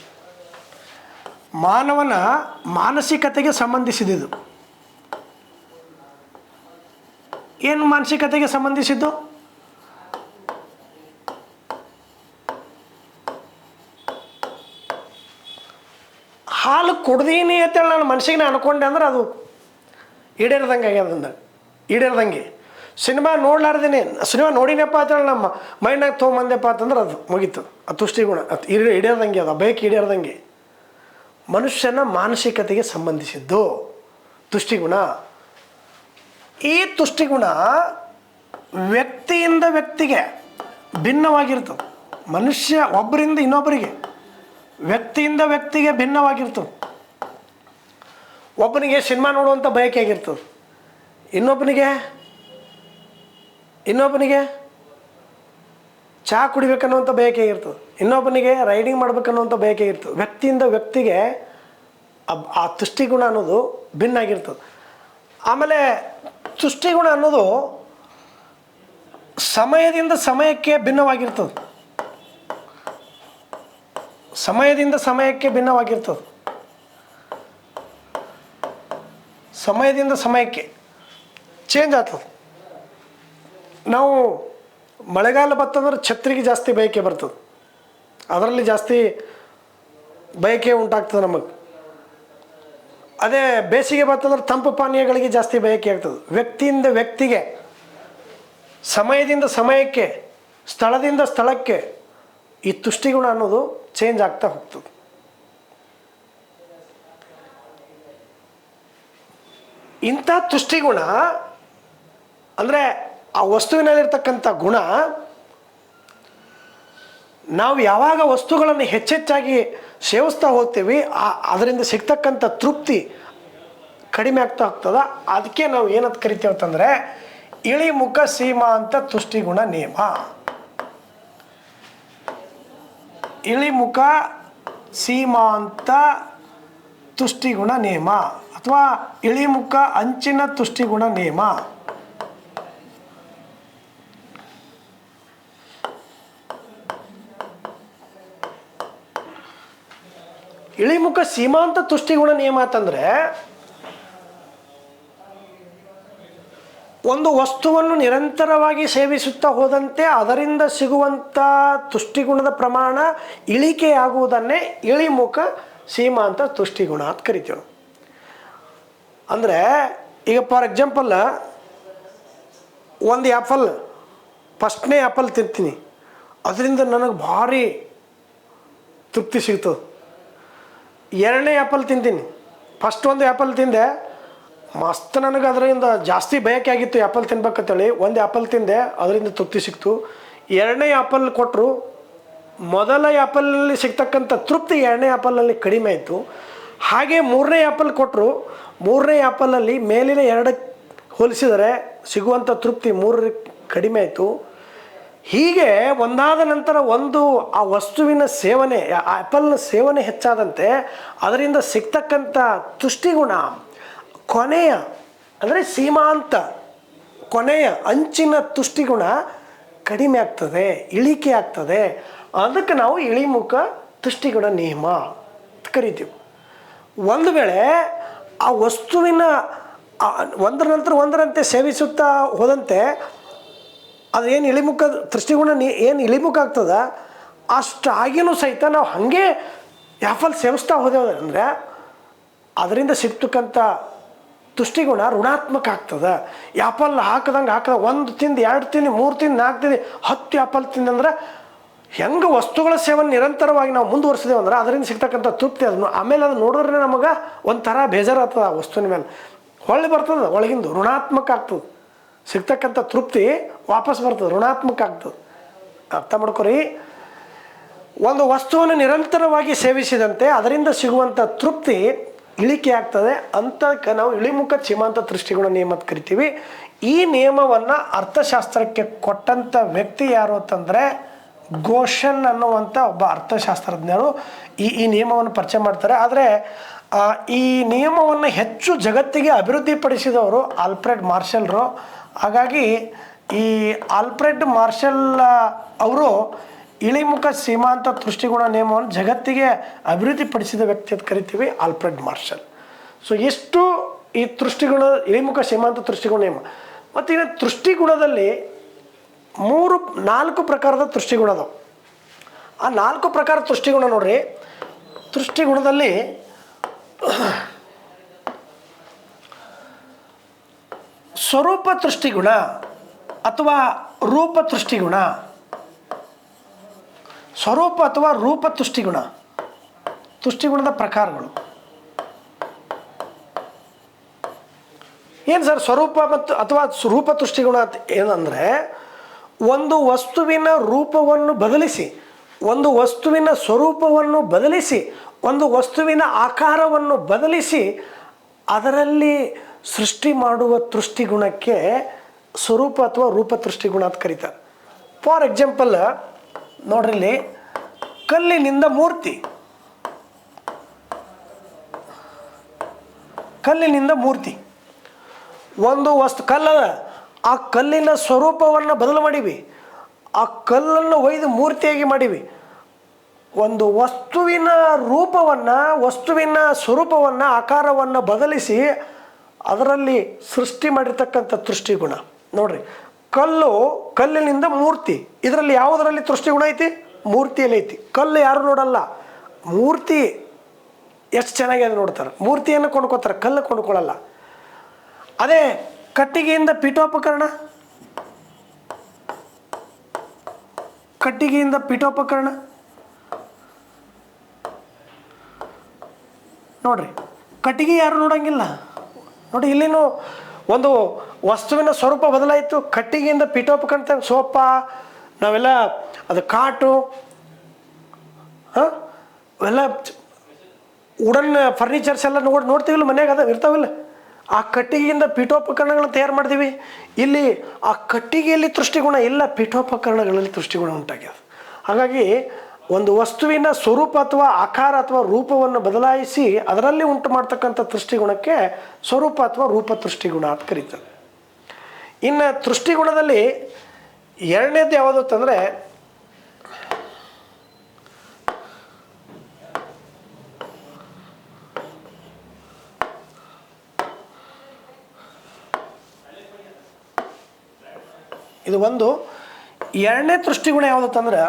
ಮಾನವನ ಮಾನಸಿಕತೆಗೆ ಸಂಬಂಧಿಸಿದ್ದು. ಏನು ಮಾನಸಿಕತೆಗೆ ಸಂಬಂಧಿಸಿದ್ದು? ಹಾಲು ಕುಡ್ದೀನಿ ಅಂತೇಳಿ ನಾನು ಮನಸ್ಸಿಗೆ ಅನ್ಕೊಂಡೆ ಅಂದ್ರೆ ಅದು ಈಡೇರ್ದಂಗೆ ಆಗ್ಯದ, ಈಡೇರ್ದಂಗೆ. ಸಿನಿಮಾ ನೋಡ್ಲಾರ್ದೇನೆ ಸಿನಿಮಾ ನೋಡಿನಪ್ಪ ಅಂತೇಳಿ ನಮ್ಮ ಮೈಂಡ್ನಾಗ ತೊಗೊಂಬಂದೆಪ್ಪ ಅಂತಂದ್ರೆ ಅದು ಮುಗೀತು. ಅದು ತುಷ್ಟಿಗುಣ, ಅದು ಈಡೇರ್ದಂಗೆ, ಅದು ಬೈಕ್ ಈಡೇರ್ದಂಗೆ. ಮನುಷ್ಯನ ಮಾನಸಿಕತೆಗೆ ಸಂಬಂಧಿಸಿದ್ದು ತುಷ್ಟಿಗುಣ. ಈ ತುಷ್ಟಿಗುಣ ವ್ಯಕ್ತಿಯಿಂದ ವ್ಯಕ್ತಿಗೆ ಭಿನ್ನವಾಗಿರ್ತದೆ. ಮನುಷ್ಯ ಒಬ್ಬರಿಂದ ಇನ್ನೊಬ್ಬರಿಗೆ, ವ್ಯಕ್ತಿಯಿಂದ ವ್ಯಕ್ತಿಗೆ ಭಿನ್ನವಾಗಿರ್ತದೆ. ಒಬ್ಬನಿಗೆ ಸಿನಿಮಾ ನೋಡುವಂಥ ಬಯಕೆ ಆಗಿರ್ತದೆ, ಇನ್ನೊಬ್ಬನಿಗೆ ಚಹಾ ಕುಡಿಬೇಕನ್ನುವಂಥ ಬಯಕೆ ಆಗಿರ್ತದೆ, ಇನ್ನೊಬ್ಬನಿಗೆ ರೈಡಿಂಗ್ ಮಾಡ್ಬೇಕನ್ನುವಂಥ ಬಯಕೆ ಇರ್ತದೆ. ವ್ಯಕ್ತಿಯಿಂದ ವ್ಯಕ್ತಿಗೆ ಆ ತುಷ್ಟಿಗುಣ ಅನ್ನೋದು ಭಿನ್ನ ಆಗಿರ್ತದೆ. ಆಮೇಲೆ ತುಷ್ಟಿಗುಣ ಅನ್ನೋದು ಸಮಯದಿಂದ ಸಮಯಕ್ಕೆ ಭಿನ್ನವಾಗಿರ್ತದೆ, ಸಮಯದಿಂದ ಸಮಯಕ್ಕೆ ಭಿನ್ನವಾಗಿರ್ತದೆ. ಸಮಯದಿಂದ ಸಮಯಕ್ಕೆ ಚೇಂಜ್ ಆಗ್ತದೆ. ನಾವು ಮಳೆಗಾಲ ಬರ್ತಂದ್ರೆ ಛತ್ರಿಗೆ ಜಾಸ್ತಿ ಬಯಕೆ ಬರ್ತದೆ, ಅದರಲ್ಲಿ ಜಾಸ್ತಿ ಬಯಕೆ ಉಂಟಾಗ್ತದೆ ನಮಗೆ. ಅದೇ ಬೇಸಿಗೆ ಬರ್ತಂದ್ರೆ ತಂಪು ಪಾನೀಯಗಳಿಗೆ ಜಾಸ್ತಿ ಬಯಕೆ ಆಗ್ತದೆ. ವ್ಯಕ್ತಿಯಿಂದ ವ್ಯಕ್ತಿಗೆ, ಸಮಯದಿಂದ ಸಮಯಕ್ಕೆ, ಸ್ಥಳದಿಂದ ಸ್ಥಳಕ್ಕೆ ಈ ತುಷ್ಟಿಗುಣ ಅನ್ನೋದು ಚೇಂಜ್ ಆಗ್ತಾ ಹೋಗ್ತದೆ. ಇಂಥ ತುಷ್ಟಿಗುಣ ಅಂದರೆ ಆ ವಸ್ತುವಿನಲ್ಲಿರ್ತಕ್ಕಂಥ ಗುಣ, ನಾವು ಯಾವಾಗ ವಸ್ತುಗಳನ್ನು ಹೆಚ್ಚೆಚ್ಚಾಗಿ ಸೇವಿಸ್ತಾ ಹೋಗ್ತೀವಿ ಅದರಿಂದ ಸಿಗ್ತಕ್ಕಂಥ ತೃಪ್ತಿ ಕಡಿಮೆ ಆಗ್ತಾ ಹೋಗ್ತದ. ಅದಕ್ಕೆ ನಾವು ಏನಂತ ಕರಿತೇವೆ ಅಂತಂದರೆ ಇಳಿಮುಖ ಸೀಮಾಂತ ತುಷ್ಟಿಗುಣ ನಿಯಮ. ಇಳಿಮುಖ ಸೀಮಾಂತ ತುಷ್ಟಿಗುಣ ನಿಯಮ ಅಥವಾ ಇಳಿಮುಖ ಅಂಚಿನ ತುಷ್ಟಿಗುಣ ನಿಯಮ. ಇಳಿಮುಖ ಸೀಮಾಂತ ತುಷ್ಟಿಗುಣ ನಿಯಮ ಅಂತಂದರೆ ಒಂದು ವಸ್ತುವನ್ನು ನಿರಂತರವಾಗಿ ಸೇವಿಸುತ್ತಾ ಹೋದಂತೆ ಅದರಿಂದ ಸಿಗುವಂಥ ತುಷ್ಟಿಗುಣದ ಪ್ರಮಾಣ ಇಳಿಕೆಯಾಗುವುದನ್ನೇ ಇಳಿಮುಖ ಸೀಮಾಂತ ತುಷ್ಟಿಗುಣ ಅಂತ ಕರಿತೀವಿ. ಅಂದರೆ ಈಗ ಫಾರ್ ಎಕ್ಸಾಂಪಲ್ ಒಂದು ಆ್ಯಪಲ್, ಫಸ್ಟ್ನೇ ಆ್ಯಪಲ್ ತಿಂತೀನಿ, ಅದರಿಂದ ನನಗೆ ಭಾರಿ ತೃಪ್ತಿ ಸಿಗ್ತದೆ. ಎರಡನೇ ಆ್ಯಪಲ್ ತಿಂತೀನಿ, ಫಸ್ಟ್ ಒಂದು ಆ್ಯಪಲ್ ತಿಂದೆ, ಮಸ್ತ್ ನನಗೆ ಅದರಿಂದ ಜಾಸ್ತಿ ಬಯಕೆ ಆಗಿತ್ತು ಆ್ಯಪಲ್ ತಿನ್ಬೇಕಂತೇಳಿ ಒಂದು ಆ್ಯಪಲ್ ತಿಂದೆ, ಅದರಿಂದ ತೃಪ್ತಿ ಸಿಕ್ತು. ಎರಡನೇ ಆ್ಯಪಲ್ ಕೊಟ್ಟರು, ಮೊದಲ ಆ್ಯಪಲ್ನಲ್ಲಿ ಸಿಗ್ತಕ್ಕಂಥ ತೃಪ್ತಿ ಎರಡನೇ ಆ್ಯಪಲ್ನಲ್ಲಿ ಕಡಿಮೆ ಆಯಿತು. ಹಾಗೆ ಮೂರನೇ ಆ್ಯಪಲ್ ಕೊಟ್ಟರು, ಮೂರನೇ ಆ್ಯಪಲಲ್ಲಿ ಮೇಲಿನ ಎರಡಕ್ಕೆ ಹೋಲಿಸಿದರೆ ಸಿಗುವಂಥ ತೃಪ್ತಿ ಮೂರಕ್ಕೆ ಕಡಿಮೆ ಆಯಿತು. ಹೀಗೆ ಒಂದಾದ ನಂತರ ಒಂದು ಆ ವಸ್ತುವಿನ ಸೇವನೆ, ಆ ಆ್ಯಪಲ್ನ ಸೇವನೆ ಹೆಚ್ಚಾದಂತೆ ಅದರಿಂದ ಸಿಗ್ತಕ್ಕಂಥ ತುಷ್ಟಿಗುಣ ಕೊನೆಯ ಅಂದರೆ ಸೀಮಾಂತ ಕೊನೆಯ ಅಂಚಿನ ತುಷ್ಟಿಗುಣ ಕಡಿಮೆ ಆಗ್ತದೆ, ಇಳಿಕೆ ಆಗ್ತದೆ. ಅದಕ್ಕೆ ನಾವು ಇಳಿಮುಖ ತುಷ್ಟಿಗುಣ ನಿಯಮ ಅಂತ ಕರಿತೀವಿ. ಒಂದು ವೇಳೆ ಆ ವಸ್ತುವಿನ ಒಂದರ ನಂತರ ಒಂದರಂತೆ ಸೇವಿಸುತ್ತಾ ಹೋದಂತೆ ಅದೇನು ಇಳಿಮುಖ ತುಷ್ಟಿಗುಣ ಏನು ಇಳಿಮುಖ ಆಗ್ತದ ಅಷ್ಟಾಗಿಯೂ ಸಹಿತ ನಾವು ಹಾಗೆ ಆ್ಯಪಲ್ ಸೇವಿಸ್ತಾ ಹೋದೆವು ಅಂದರೆ ಅದರಿಂದ ಸಿಗ್ತಕ್ಕಂಥ ತುಷ್ಟಿಗುಣ ಋಣಾತ್ಮಕ ಆಗ್ತದೆ. ಆ್ಯಪಲ್ ಹಾಕ್ದಂಗೆ ಒಂದು ತಿಂದು, ಎರಡು ತಿಂದು, ಮೂರು ತಿಂದು, ನಾಲ್ಕು ತಿಂದು, 10 ಆ್ಯಪಲ್ ತಿಂದಂದ್ರೆ ಹೆಂಗೆ ವಸ್ತುಗಳ ಸೇವನೆ ನಿರಂತರವಾಗಿ ನಾವು ಮುಂದುವರ್ಸಿದೇವೆ ಅಂದ್ರೆ ಅದರಿಂದ ಸಿಗ್ತಕ್ಕಂಥ ತೃಪ್ತಿ ಅದನ್ನು ಆಮೇಲೆ ಅದು ನೋಡಿದ್ರೆ ನಮಗೆ ಒಂಥರ ಬೇಜಾರಾಗ್ತದೆ. ಆ ವಸ್ತುವಿನ ಮೇಲೆ ಹೊಳ್ಳಿ ಬರ್ತದೆ, ಒಳಗಿಂದು ಋಣಾತ್ಮಕ ಆಗ್ತದೆ. ಸಿಗ್ತಕ್ಕಂಥ ತೃಪ್ತಿ ವಾಪಸ್ ಬರ್ತದೆ, ಋಣಾತ್ಮಕ ಆಗ್ತದೆ. ಅರ್ಥ ಮಾಡ್ಕೊರಿ. ಒಂದು ವಸ್ತುವನ್ನು ನಿರಂತರವಾಗಿ ಸೇವಿಸಿದಂತೆ ಅದರಿಂದ ಸಿಗುವಂಥ ತೃಪ್ತಿ ಇಳಿಕೆ ಆಗ್ತದೆ. ಅಂತಕ್ಕೆ ನಾವು ಇಳಿಮುಖ ಸೀಮಾಂತ ತುಷ್ಟಿಗುಣ ನಿಯಮ ಅಂತ ಕರಿತೀವಿ. ಈ ನಿಯಮವನ್ನು ಅರ್ಥಶಾಸ್ತ್ರಕ್ಕೆ ಕೊಟ್ಟಂಥ ವ್ಯಕ್ತಿ ಯಾರು ಅಂತಂದರೆ ಗೋಷನ್ ಅನ್ನುವಂಥ ಒಬ್ಬ ಅರ್ಥಶಾಸ್ತ್ರಜ್ಞರು ಈ ನಿಯಮವನ್ನು ಪರಿಚಯ ಮಾಡ್ತಾರೆ. ಆದರೆ ಈ ನಿಯಮವನ್ನು ಹೆಚ್ಚು ಜಗತ್ತಿಗೆ ಅಭಿವೃದ್ಧಿಪಡಿಸಿದವರು ಆಲ್ಫ್ರೆಡ್ ಮಾರ್ಷಲ್ರು. ಹಾಗಾಗಿ ಈ ಆಲ್ಫ್ರೆಡ್ ಮಾರ್ಷಲ್ ಅವರು ಇಳಿಮುಖ ಸೀಮಾಂತ ದೃಷ್ಟಿಗುಣ ನಿಯಮವನ್ನು ಜಗತ್ತಿಗೆ ಅಭಿವೃದ್ಧಿಪಡಿಸಿದ ವ್ಯಕ್ತಿ ಅಂತ ಕರಿತೀವಿ ಆಲ್ಫ್ರೆಡ್ ಮಾರ್ಷಲ್. ಸೊ ಎಷ್ಟು ಈ ದೃಷ್ಟಿಗುಣ ಇಳಿಮುಖ ಸೀಮಾಂತ ದೃಷ್ಟಿಗುಣ ನಿಯಮ. ಮತ್ತು ಇನ್ನು ದೃಷ್ಟಿಗುಣದಲ್ಲಿ 4 ಪ್ರಕಾರದ ದೃಷ್ಟಿಗುಣ ಅದಾವೆ. ಆ 4 ಪ್ರಕಾರದ ದೃಷ್ಟಿಗುಣ ನೋಡ್ರಿ. ದೃಷ್ಟಿಗುಣದಲ್ಲಿ ಸ್ವರೂಪ ದೃಷ್ಟಿಗುಣ ಅಥವಾ ರೂಪ ದೃಷ್ಟಿಗುಣ, ಸ್ವರೂಪ ಅಥವಾ ರೂಪ ದೃಷ್ಟಿಗುಣ, ದೃಷ್ಟಿಗುಣದ ಪ್ರಕಾರಗಳು ಏನು ಸರ್? ಸ್ವರೂಪ ಮತ್ತು ಅಥವಾ ರೂಪ ದೃಷ್ಟಿಗುಣ ಏನಂದರೆ, ಒಂದು ವಸ್ತುವಿನ ರೂಪವನ್ನು ಬದಲಿಸಿ, ಒಂದು ವಸ್ತುವಿನ ಸ್ವರೂಪವನ್ನು ಬದಲಿಸಿ, ಒಂದು ವಸ್ತುವಿನ ಆಕಾರವನ್ನು ಬದಲಿಸಿ ಅದರಲ್ಲಿ ಸೃಷ್ಟಿ ಮಾಡುವ ದೃಷ್ಟಿಗುಣಕ್ಕೆ ಸ್ವರೂಪ ಅಥವಾ ರೂಪ ದೃಷ್ಟಿಗುಣ ಅಂತ ಕರೀತಾರೆ. ಫಾರ್ ಎಕ್ಸಾಂಪಲ್ ನೋಡ್ರಿ, ಇಲ್ಲಿ ಕಲ್ಲಿನಿಂದ ಮೂರ್ತಿ, ಕಲ್ಲಿನಿಂದ ಮೂರ್ತಿ, ಒಂದು ವಸ್ತು ಕಲ್ಲದ, ಆ ಕಲ್ಲಿನ ಸ್ವರೂಪವನ್ನು ಬದಲು ಮಾಡೀವಿ, ಆ ಕಲ್ಲನ್ನು ಒಯ್ದು ಮೂರ್ತಿಯಾಗಿ ಮಾಡೀವಿ. ಒಂದು ವಸ್ತುವಿನ ರೂಪವನ್ನು, ವಸ್ತುವಿನ ಸ್ವರೂಪವನ್ನು, ಆಕಾರವನ್ನು ಬದಲಿಸಿ ಅದರಲ್ಲಿ ಸೃಷ್ಟಿ ಮಾಡಿರ್ತಕ್ಕಂಥ ದೃಷ್ಟಿಗುಣ ನೋಡ್ರಿ. ಕಲ್ಲಿನಿಂದ ಮೂರ್ತಿ, ಇದರಲ್ಲಿ ಯಾವುದರಲ್ಲಿ ದೃಷ್ಟಿಗುಣ ಐತಿ? ಮೂರ್ತಿಯಲ್ಲಿ ಐತಿ. ಕಲ್ಲು ಯಾರು ನೋಡಲ್ಲ, ಮೂರ್ತಿ ಎಷ್ಟು ಚೆನ್ನಾಗಿ ಅದು ನೋಡ್ತಾರೆ. ಮೂರ್ತಿಯನ್ನು ಕೊಂಡ್ಕೋತಾರೆ, ಕಲ್ಲು ಕೊಂಡ್ಕೊಳ್ಳಲ್ಲ. ಅದೇ ಕಟ್ಟಿಗೆಯಿಂದ ಪೀಠೋಪಕರಣ, ಕಟ್ಟಿಗೆಯಿಂದ ಪೀಠೋಪಕರಣ ನೋಡ್ರಿ, ಕಟ್ಟಿಗೆ ಯಾರು ನೋಡಂಗಿಲ್ಲ ನೋಡಿ. ಇಲ್ಲಿನೂ ಒಂದು ವಸ್ತುವಿನ ಸ್ವರೂಪ ಬದಲಾಯಿತು. ಕಟ್ಟಿಗೆಯಿಂದ ಪೀಠೋಪಕರಣ, ಸೋಫ, ನಾವೆಲ್ಲ ಅದು ಕಾಟು, ಅವೆಲ್ಲ ವುಡನ್ ಫರ್ನಿಚರ್ಸ್ ಎಲ್ಲ ನೋಡ್ತೀವಿಲ್ಲ, ಮನ್ಯಾಗ ಅದ ಇರ್ತಾವಿಲ್ಲ. ಆ ಕಟ್ಟಿಗೆಯಿಂದ ಪೀಠೋಪಕರಣಗಳನ್ನ ತಯಾರು ಮಾಡ್ತೀವಿ. ಇಲ್ಲಿ ಆ ಕಟ್ಟಿಗೆಯಲ್ಲಿ ದೃಷ್ಟಿಗುಣ ಇಲ್ಲ, ಪೀಠೋಪಕರಣಗಳಲ್ಲಿ ದೃಷ್ಟಿಗುಣ ಉಂಟಾಗ್ಯದ. ಹಾಗಾಗಿ ಒಂದು ವಸ್ತುವಿನ ಸ್ವರೂಪ ಅಥವಾ ಆಕಾರ ಅಥವಾ ರೂಪವನ್ನು ಬದಲಾಯಿಸಿ ಅದರಲ್ಲಿ ಉಂಟು ಮಾಡ್ತಕ್ಕಂಥ ದೃಷ್ಟಿಗುಣಕ್ಕೆ ಸ್ವರೂಪ ಅಥವಾ ರೂಪ ದೃಷ್ಟಿಗುಣ ಅಂತ ಕರೀತಾರೆ. ಇನ್ನು ದೃಷ್ಟಿಗುಣದಲ್ಲಿ ಎರಡನೇದು ಯಾವುದು ಅಂತಂದರೆ, ಇದು ಒಂದು. ಎರಡನೇ ದೃಷ್ಟಿಗುಣ ಯಾವುದಂತಂದ್ರೆ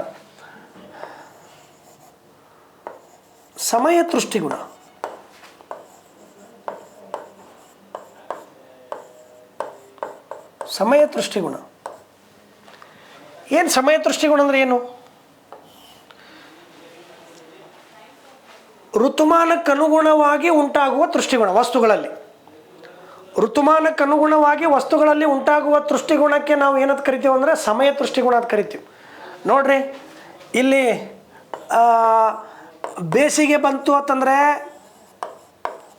ಸಮಯ ದೃಷ್ಟಿಗುಣ. ಸಮಯ ದೃಷ್ಟಿಗುಣ ಏನು? ಸಮಯ ದೃಷ್ಟಿಗುಣ ಅಂದರೆ ಏನು? ಋತುಮಾನಕ್ಕನುಗುಣವಾಗಿ ಉಂಟಾಗುವ ದೃಷ್ಟಿಗುಣ ವಸ್ತುಗಳಲ್ಲಿ. ಋತುಮಾನಕ್ಕನುಗುಣವಾಗಿ ವಸ್ತುಗಳಲ್ಲಿ ಉಂಟಾಗುವ ದೃಷ್ಟಿಗುಣಕ್ಕೆ ನಾವು ಏನಂತ ಕರಿತೀವಿ ಅಂದರೆ ಸಮಯ ದೃಷ್ಟಿಗುಣ ಅಂತ ಕರಿತೀವಿ. ನೋಡ್ರಿ, ಇಲ್ಲಿ ಬೇಸಿಗೆ ಬಂತು ಅಂತಂದರೆ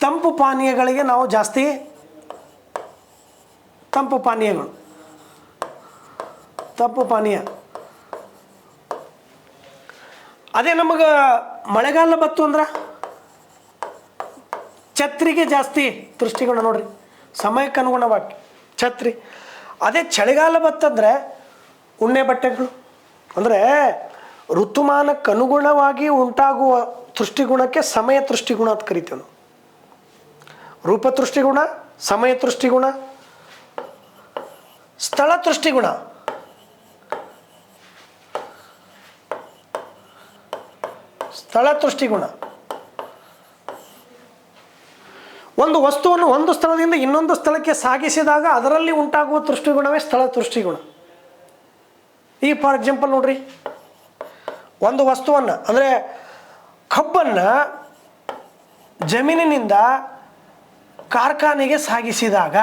ತಂಪು ಪಾನೀಯಗಳಿಗೆ ನಾವು ಜಾಸ್ತಿ, ತಂಪು ಪಾನೀಯಗಳು, ತಂಪು ಪಾನೀಯ. ಅದೇ ನಮಗೆ ಮಳೆಗಾಲ ಬತ್ತು ಅಂದ್ರೆ ಛತ್ರಿಗೆ ಜಾಸ್ತಿ ದೃಷ್ಟಿಗುಣ ನೋಡ್ರಿ, ಸಮಯಕ್ಕೆ ಅನುಗುಣವಾಗಿ ಛತ್ರಿ. ಅದೇ ಚಳಿಗಾಲ ಬತ್ತಂದರೆ ಉಣ್ಣೆ ಬಟ್ಟೆಗಳು. ಅಂದರೆ ಋತುಮಾನಕ್ಕನುಗುಣವಾಗಿ ಉಂಟಾಗುವ ದೃಷ್ಟಿಗುಣಕ್ಕೆ ಸಮಯ ದೃಷ್ಟಿಗುಣ ಅಂತ ಕರಿತೀವಿ ನಾವು. ರೂಪ ದೃಷ್ಟಿಗುಣ, ಸಮಯ ದೃಷ್ಟಿಗುಣ, ಸ್ಥಳ ದೃಷ್ಟಿಗುಣ. ಸ್ಥಳ ದೃಷ್ಟಿಗುಣ ಒಂದು ವಸ್ತುವನ್ನು ಒಂದು ಸ್ಥಳದಿಂದ ಇನ್ನೊಂದು ಸ್ಥಳಕ್ಕೆ ಸಾಗಿಸಿದಾಗ ಅದರಲ್ಲಿ ಉಂಟಾಗುವ ದೃಷ್ಟಿಗುಣವೇ ಸ್ಥಳ ದೃಷ್ಟಿಗುಣ. ಈ ಫಾರ್ ಎಕ್ಸಾಂಪಲ್ ನೋಡ್ರಿ, ಒಂದು ವಸ್ತುವನ್ನು ಅಂದರೆ ಕಬ್ಬನ್ನು ಜಮೀನಿನಿಂದ ಕಾರ್ಖಾನೆಗೆ ಸಾಗಿಸಿದಾಗ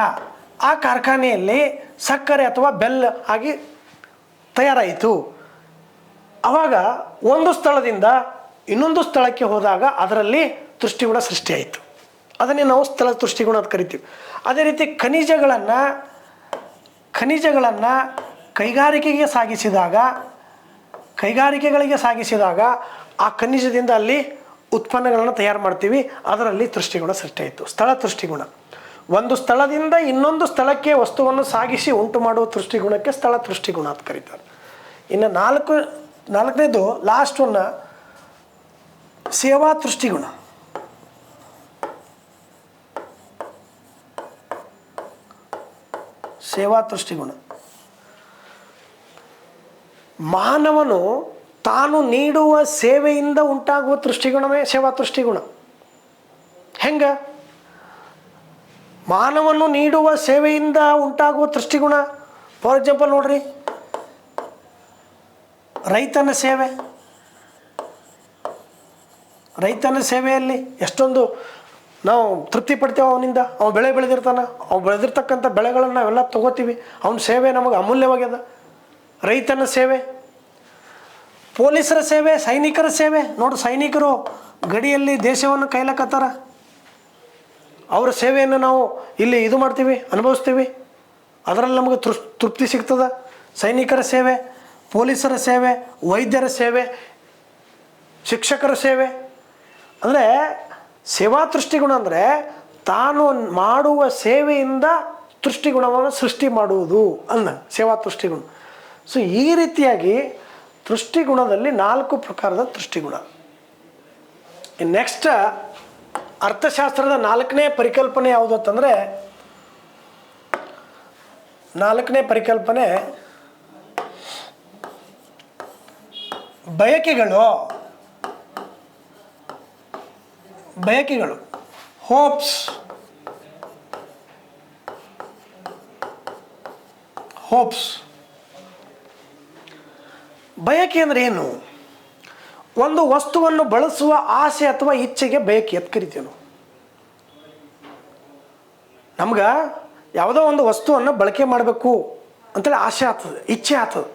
ಆ ಕಾರ್ಖಾನೆಯಲ್ಲಿ ಸಕ್ಕರೆ ಅಥವಾ ಬೆಲ್ಲ ಆಗಿ ತಯಾರಾಯಿತು. ಆವಾಗ ಒಂದು ಸ್ಥಳದಿಂದ ಇನ್ನೊಂದು ಸ್ಥಳಕ್ಕೆ ಹೋದಾಗ ಅದರಲ್ಲಿ ದೃಷ್ಟಿಗುಣ ಸೃಷ್ಟಿಯಾಯಿತು. ಅದನ್ನೇ ನಾವು ಸ್ಥಳ ದೃಷ್ಟಿಗುಣ ಅಂತ ಕರಿತೀವಿ. ಅದೇ ರೀತಿ ಖನಿಜಗಳನ್ನು ಕೈಗಾರಿಕೆಗಳಿಗೆ ಸಾಗಿಸಿದಾಗ ಆ ಖನಿಜದಿಂದ ಅಲ್ಲಿ ಉತ್ಪನ್ನಗಳನ್ನು ತಯಾರು ಮಾಡ್ತೀವಿ, ಅದರಲ್ಲಿ ದೃಷ್ಟಿಗುಣ ಸೃಷ್ಟಿಯಾಯಿತು, ಸ್ಥಳ ದೃಷ್ಟಿಗುಣ. ಒಂದು ಸ್ಥಳದಿಂದ ಇನ್ನೊಂದು ಸ್ಥಳಕ್ಕೆ ವಸ್ತುವನ್ನು ಸಾಗಿಸಿ ಉಂಟು ಮಾಡುವ ತೃಷ್ಟಿಗುಣಕ್ಕೆ ಸ್ಥಳ ತೃಷ್ಟಿಗುಣ ಅಂತ ಕರೀತಾರೆ. ಇನ್ನು ನಾಲ್ಕನೇದು ಲಾಸ್ಟ್ ಒನ್ನ ಸೇವಾ ತೃಷ್ಟಿಗುಣ. ಸೇವಾ ತೃಷ್ಟಿಗುಣ ಮಾನವನು ತಾನು ನೀಡುವ ಸೇವೆಯಿಂದ ಉಂಟಾಗುವ ತೃಷ್ಟಿಗುಣವೇ ಸೇವಾ ತೃಷ್ಟಿಗುಣ. ಹೆಂಗ ಮಾನವನು ನೀಡುವ ಸೇವೆಯಿಂದ ಉಂಟಾಗುವ ತೃಷ್ಟಿಗುಣ? ಫಾರ್ ಎಕ್ಸಾಂಪಲ್ ನೋಡ್ರಿ, ರೈತನ ಸೇವೆ. ರೈತನ ಸೇವೆಯಲ್ಲಿ ಎಷ್ಟೊಂದು ನಾವು ತೃಪ್ತಿ ಪಡ್ತೇವೆ. ಅವನಿಂದ ಅವ್ನು ಬೆಳೆ ಬೆಳೆದಿರ್ತಾನೆ, ಅವ್ನು ಬೆಳೆದಿರ್ತಕ್ಕಂಥ ಬೆಳೆಗಳನ್ನು ನಾವೆಲ್ಲ ತೊಗೋತೀವಿ. ಅವನ ಸೇವೆ ನಮಗೆ ಅಮೂಲ್ಯವಾಗ್ಯದ. ರೈತನ ಸೇವೆ, ಪೊಲೀಸರ ಸೇವೆ, ಸೈನಿಕರ ಸೇವೆ. ನೋಡ್ರಿ, ಸೈನಿಕರು ಗಡಿಯಲ್ಲಿ ದೇಶವನ್ನು ಕಾಯ್ಲಕತ್ತಾರ. ಅವರ ಸೇವೆಯನ್ನು ನಾವು ಇಲ್ಲಿ ಇದು ಮಾಡ್ತೀವಿ, ಅನುಭವಿಸ್ತೀವಿ. ಅದರಲ್ಲಿ ನಮಗೆ ತೃಪ್ತಿ ಸಿಗ್ತದೆ. ಸೈನಿಕರ ಸೇವೆ, ಪೊಲೀಸರ ಸೇವೆ, ವೈದ್ಯರ ಸೇವೆ, ಶಿಕ್ಷಕರ ಸೇವೆ. ಅಂದರೆ ಸೇವಾ ದೃಷ್ಟಿಗುಣ ಅಂದರೆ ತಾನು ಮಾಡುವ ಸೇವೆಯಿಂದ ದೃಷ್ಟಿಗುಣವನ್ನು ಸೃಷ್ಟಿ ಮಾಡುವುದು ಅಂದ ಸೇವಾ ದೃಷ್ಟಿಗುಣ. ಸೊ ಈ ರೀತಿಯಾಗಿ ದೃಷ್ಟಿಗುಣದಲ್ಲಿ 4 ಪ್ರಕಾರದ ದೃಷ್ಟಿಗುಣ. ನೆಕ್ಸ್ಟ್ ಅರ್ಥಶಾಸ್ತ್ರದ 4ನೇ ಪರಿಕಲ್ಪನೆ ಯಾವುದು ಅಂತಂದರೆ, 4ನೇ ಪರಿಕಲ್ಪನೆ ಬಯಕೆಗಳು. ಬಯಕೆಗಳು, ಹೋಪ್ಸ್. ಬಯಕೆ ಅಂದರೆ ಏನು? ಒಂದು ವಸ್ತುವನ್ನು ಬಳಸುವ ಆಸೆ ಅಥವಾ ಇಚ್ಛೆಗೆ ಬಯಕೆ ಅಂತ ಕರಿತೀವಿ ನಾವು. ನಮ್ಗೆ ಯಾವುದೋ ಒಂದು ವಸ್ತುವನ್ನು ಬಳಕೆ ಮಾಡಬೇಕು ಅಂತೇಳಿ ಆಸೆ ಆಗ್ತದೆ, ಇಚ್ಛೆ ಆಗ್ತದೆ.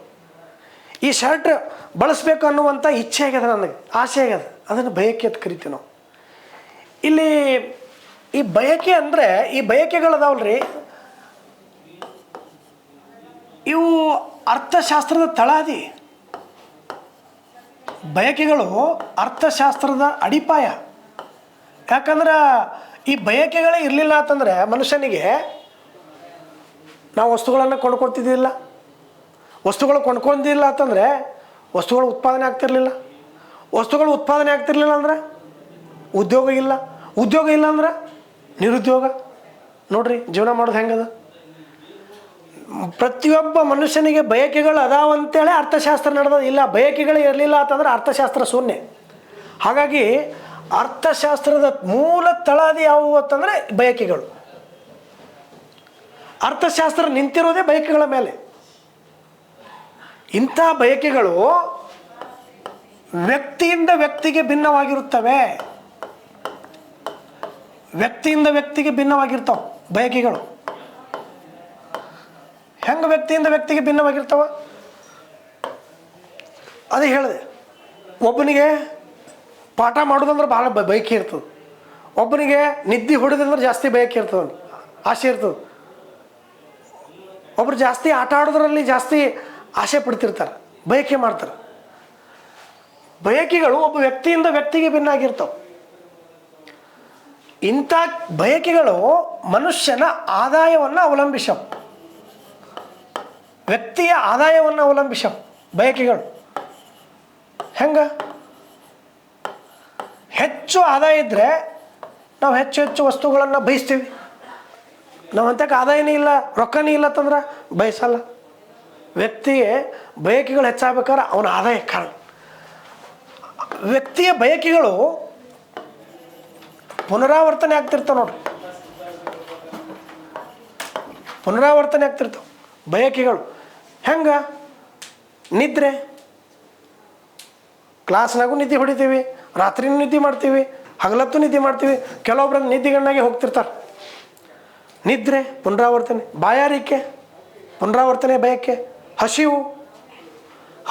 ಈ ಶರ್ಟ್ ಬಳಸಬೇಕು ಅನ್ನುವಂಥ ಇಚ್ಛೆ ಆಗ್ಯದ, ನನಗೆ ಆಸೆ ಆಗ್ಯದ, ಅದನ್ನು ಬಯಕೆ ಅಂತ ಕರಿತೀವಿ ನಾವು. ಇಲ್ಲಿ ಈ ಬಯಕೆ ಅಂದರೆ, ಈ ಬಯಕೆಗಳದಾವಲ್ರಿ, ಇವು ಅರ್ಥಶಾಸ್ತ್ರದ ತಳಹದಿ. ಬಯಕೆಗಳು ಅರ್ಥಶಾಸ್ತ್ರದ ಅಡಿಪಾಯ. ಯಾಕಂದ್ರೆ ಈ ಬಯಕೆಗಳೇ ಇರಲಿಲ್ಲ ಅಂತಂದರೆ ಮನುಷ್ಯನಿಗೆ ನಾವು ವಸ್ತುಗಳನ್ನು ಕೊಂಡ್ಕೊಳ್ತಿದ್ದಿಲ್ಲ. ವಸ್ತುಗಳು ಕೊಂಡ್ಕೊಂಡಿಲ್ಲ ಅಂತಂದರೆ ವಸ್ತುಗಳು ಉತ್ಪಾದನೆ ಆಗ್ತಿರಲಿಲ್ಲ. ವಸ್ತುಗಳು ಉತ್ಪಾದನೆ ಆಗ್ತಿರ್ಲಿಲ್ಲ ಅಂದರೆ ಉದ್ಯೋಗ ಇಲ್ಲ. ಉದ್ಯೋಗ ಇಲ್ಲ ಅಂದ್ರೆ ನಿರುದ್ಯೋಗ. ನೋಡ್ರಿ ಜೀವನ ಮಾಡೋದು ಹೆಂಗದ. ಪ್ರತಿಯೊಬ್ಬ ಮನುಷ್ಯನಿಗೆ ಬಯಕೆಗಳು ಅದಾವಂತೇಳಿ ಅರ್ಥಶಾಸ್ತ್ರ ನಡೆದ. ಇಲ್ಲ, ಬಯಕೆಗಳು ಇರಲಿಲ್ಲ ಅಂತಂದ್ರೆ ಅರ್ಥಶಾಸ್ತ್ರ ಶೂನ್ಯ. ಹಾಗಾಗಿ ಅರ್ಥಶಾಸ್ತ್ರದ ಮೂಲ ತಳಹದಿ ಯಾವುವು ಅಂತಂದರೆ ಬಯಕೆಗಳು. ಅರ್ಥಶಾಸ್ತ್ರ ನಿಂತಿರೋದೇ ಬಯಕೆಗಳ ಮೇಲೆ. ಇಂಥ ಬಯಕೆಗಳು ವ್ಯಕ್ತಿಯಿಂದ ವ್ಯಕ್ತಿಗೆ ಭಿನ್ನವಾಗಿರುತ್ತವೆ. ವ್ಯಕ್ತಿಯಿಂದ ವ್ಯಕ್ತಿಗೆ ಭಿನ್ನವಾಗಿರ್ತಾವೆ ಬಯಕೆಗಳು. ಹೆಂಗೆ ವ್ಯಕ್ತಿಯಿಂದ ವ್ಯಕ್ತಿಗೆ ಭಿನ್ನವಾಗಿರ್ತಾವ? ಅದೇ ಹೇಳಿದೆ, ಒಬ್ಬನಿಗೆ ಪಾಠ ಮಾಡೋದಂದ್ರೆ ಭಾಳ ಬಯಕೆ ಇರ್ತದೆ. ಒಬ್ಬನಿಗೆ ನಿದ್ದೆ ಹೊಡೆದಂದ್ರೆ ಜಾಸ್ತಿ ಬಯಕೆ ಇರ್ತದೆ, ಆಸೆ ಇರ್ತದೆ. ಒಬ್ರು ಜಾಸ್ತಿ ಆಟ ಆಡೋದ್ರಲ್ಲಿ ಜಾಸ್ತಿ ಆಸೆ ಪಡ್ತಿರ್ತಾರೆ, ಬಯಕೆ ಮಾಡ್ತಾರೆ. ಬಯಕೆಗಳು ಒಬ್ಬ ವ್ಯಕ್ತಿಯಿಂದ ವ್ಯಕ್ತಿಗೆ ಭಿನ್ನ ಆಗಿರ್ತಾವೆ. ಇಂಥ ಬಯಕೆಗಳು ಮನುಷ್ಯನ ಆದಾಯವನ್ನು ಅವಲಂಬಿಸವು. ವ್ಯಕ್ತಿಯ ಆದಾಯವನ್ನು ಅವಲಂಬಿಸವು ಬಯಕೆಗಳು. ಹೆಂಗೆ? ಹೆಚ್ಚು ಆದಾಯ ಇದ್ದರೆ ನಾವು ಹೆಚ್ಚು ಹೆಚ್ಚು ವಸ್ತುಗಳನ್ನು ಬಯಸ್ತೀವಿ. ನಾವು ಅಂಥಕ್ಕೆ ಆದಾಯನೇ ಇಲ್ಲ, ರೊಕ್ಕನೇ ಇಲ್ಲ ಅಂತಂದ್ರೆ ಬಯಸಲ್ಲ. ವ್ಯಕ್ತಿಗೆ ಬಯಕೆಗಳು ಹೆಚ್ಚಾಗಬೇಕಾದ್ರೆ ಅವನ ಆದಾಯ ಕಾರಣ. ವ್ಯಕ್ತಿಯ ಬಯಕೆಗಳು ಪುನರಾವರ್ತನೆ ಆಗ್ತಿರ್ತಾವೆ. ನೋಡ್ರಿ, ಪುನರಾವರ್ತನೆ ಆಗ್ತಿರ್ತಾವೆ ಬಯಕೆಗಳು. ಹೆಂಗೆ? ನಿದ್ರೆ. ಕ್ಲಾಸ್ನಾಗೂ ನಿದ್ದೆ ಹೊಡಿತೀವಿ, ರಾತ್ರಿನೂ ನಿದ್ದೆ ಮಾಡ್ತೀವಿ, ಹಗಲತ್ತು ನಿದ್ದೆ ಮಾಡ್ತೀವಿ. ಕೆಲವೊಬ್ಬರು ನಿದ್ದೆಗಣ್ಣಾಗೆ ಹೋಗ್ತಿರ್ತಾರೆ. ನಿದ್ರೆ ಪುನರಾವರ್ತನೆ. ಬಾಯಾರಿಕೆ ಪುನರಾವರ್ತನೆ ಬಯಕೆ.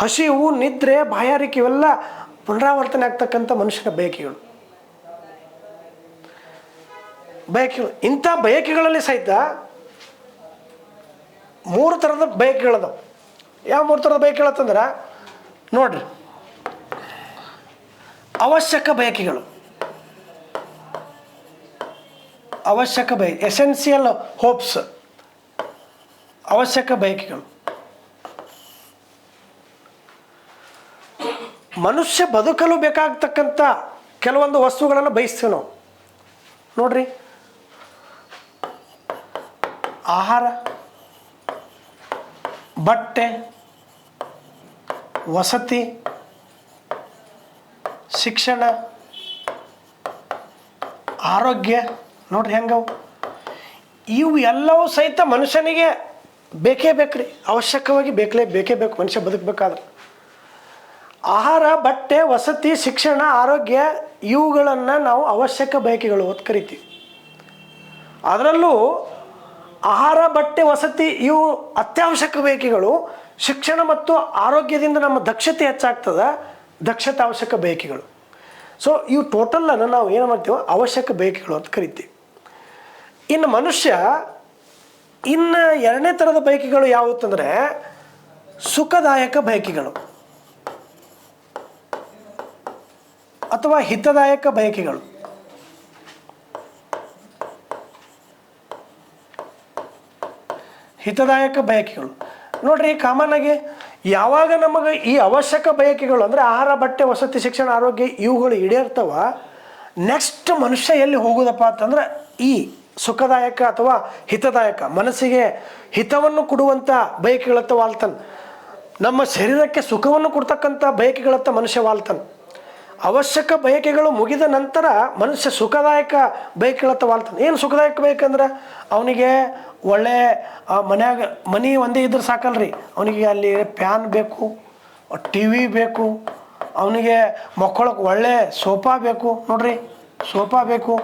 ಹಸಿವು, ನಿದ್ರೆ, ಬಾಯಾರಿಕೆ ಇವೆಲ್ಲ ಪುನರಾವರ್ತನೆ ಆಗ್ತಕ್ಕಂಥ ಮನುಷ್ಯನ ಬಯಕೆಗಳು. ಇಂಥ ಬಯಕೆಗಳಲ್ಲಿ ಸಹಿತ 3 ಥರದ ಬಯಕೆಗಳದಾವೆ. ಯಾವ 3 ಥರದ ಬಯಕೆಗಳಂತಂದ್ರೆ ನೋಡ್ರಿ, ಅವಶ್ಯಕ ಬಯಕೆಗಳು. ಅವಶ್ಯಕ ಬಯಕೆ, ಎಸೆನ್ಷಿಯಲ್ ಹೋಪ್ಸ್, ಅವಶ್ಯಕ ಬಯಕೆಗಳು. ಮನುಷ್ಯ ಬದುಕಲು ಬೇಕಾಗ್ತಕ್ಕಂಥ ಕೆಲವೊಂದು ವಸ್ತುಗಳನ್ನು ಬಯಸ್ತೀವಿ ನಾವು. ನೋಡ್ರಿ, ಆಹಾರ, ಬಟ್ಟೆ, ವಸತಿ, ಶಿಕ್ಷಣ, ಆರೋಗ್ಯ. ನೋಡ್ರಿ ಹೆಂಗವು, ಇವು ಎಲ್ಲವೂ ಸಹಿತ ಮನುಷ್ಯನಿಗೆ ಬೇಕೇ ಬೇಕ್ರಿ, ಅವಶ್ಯಕವಾಗಿ ಬೇಕೇ ಬೇಕು ಮನುಷ್ಯ ಬದುಕಬೇಕಾದ್ರೆ. ಆಹಾರ, ಬಟ್ಟೆ, ವಸತಿ, ಶಿಕ್ಷಣ, ಆರೋಗ್ಯ ಇವುಗಳನ್ನು ನಾವು ಅವಶ್ಯಕ ಬಯಕೆಗಳು ಅಂತ ಕರಿತೀವಿ. ಅದರಲ್ಲೂ ಆಹಾರ, ಬಟ್ಟೆ, ವಸತಿ ಇವು ಅತ್ಯವಶ್ಯಕ ಬಯಕೆಗಳು. ಶಿಕ್ಷಣ ಮತ್ತು ಆರೋಗ್ಯದಿಂದ ನಮ್ಮ ದಕ್ಷತೆ ಹೆಚ್ಚಾಗ್ತದೆ, ದಕ್ಷತೆ ಅವಶ್ಯಕ ಬಯಕೆಗಳು. ಸೊ ಇವು ಟೋಟಲನ್ನು ನಾವು ಏನು ಮಾಡ್ತೀವೋ ಅವಶ್ಯಕ ಬಯಕೆಗಳು ಅಂತ ಕರಿತೀವಿ. ಇನ್ನು ಮನುಷ್ಯ ಇನ್ನು ಎರಡನೇ ಥರದ ಬಯಕೆಗಳು ಯಾವುದಂದರೆ ಸುಖದಾಯಕ ಬಯಕೆಗಳು ಅಥವಾ ಹಿತದಾಯಕ ಬಯಕೆಗಳು. ಹಿತದಾಯಕ ಬಯಕೆಗಳು ನೋಡ್ರಿ, ಕಾಮನ್ ಆಗಿ ಯಾವಾಗ ನಮಗೆ ಈ ಅವಶ್ಯಕ ಬಯಕೆಗಳು ಅಂದರೆ ಆಹಾರ, ಬಟ್ಟೆ, ವಸತಿ, ಶಿಕ್ಷಣ, ಆರೋಗ್ಯ ಇವುಗಳು ಈಡೇರ್ತವ, ನೆಕ್ಸ್ಟ್ ಮನುಷ್ಯ ಎಲ್ಲಿ ಹೋಗೋದಪ್ಪ ಅಂತಂದ್ರೆ ಈ ಸುಖದಾಯಕ ಅಥವಾ ಹಿತದಾಯಕ, ಮನಸ್ಸಿಗೆ ಹಿತವನ್ನು ಕೊಡುವಂಥ ಬಯಕೆಗಳತ್ತ ವಾಲ್ತಾನೆ. ನಮ್ಮ ಶರೀರಕ್ಕೆ ಸುಖವನ್ನು ಕೊಡ್ತಕ್ಕಂಥ ಬಯಕೆಗಳತ್ತ ಮನುಷ್ಯ ವಾಲ್ತಾನೆ. ಅವಶ್ಯಕ ಬಯಕೆಗಳು ಮುಗಿದ ನಂತರ ಮನುಷ್ಯ ಸುಖದಾಯಕ ಬಯಕೆಗಳತ್ತ ವಾಲ್ತಾನೆ. ಏನು ಸುಖದಾಯಕ ಬಯಕೆ ಅಂದ್ರೆ ಅವನಿಗೆ ಒಳ್ಳೆ ಮನೆ ಒಂದೇ ಇದ್ರೆ ಸಾಕಲ್ರಿ, ಅವನಿಗೆ ಅಲ್ಲಿ ಫ್ಯಾನ್ ಬೇಕು, ಟಿ ವಿ ಬೇಕು, ಅವನಿಗೆ ಮಕ್ಕಳಕ್ಕೆ ಒಳ್ಳೆ ಸೋಫಾ ಬೇಕು, ನೋಡ್ರಿ ಸೋಫಾ ಬೇಕು,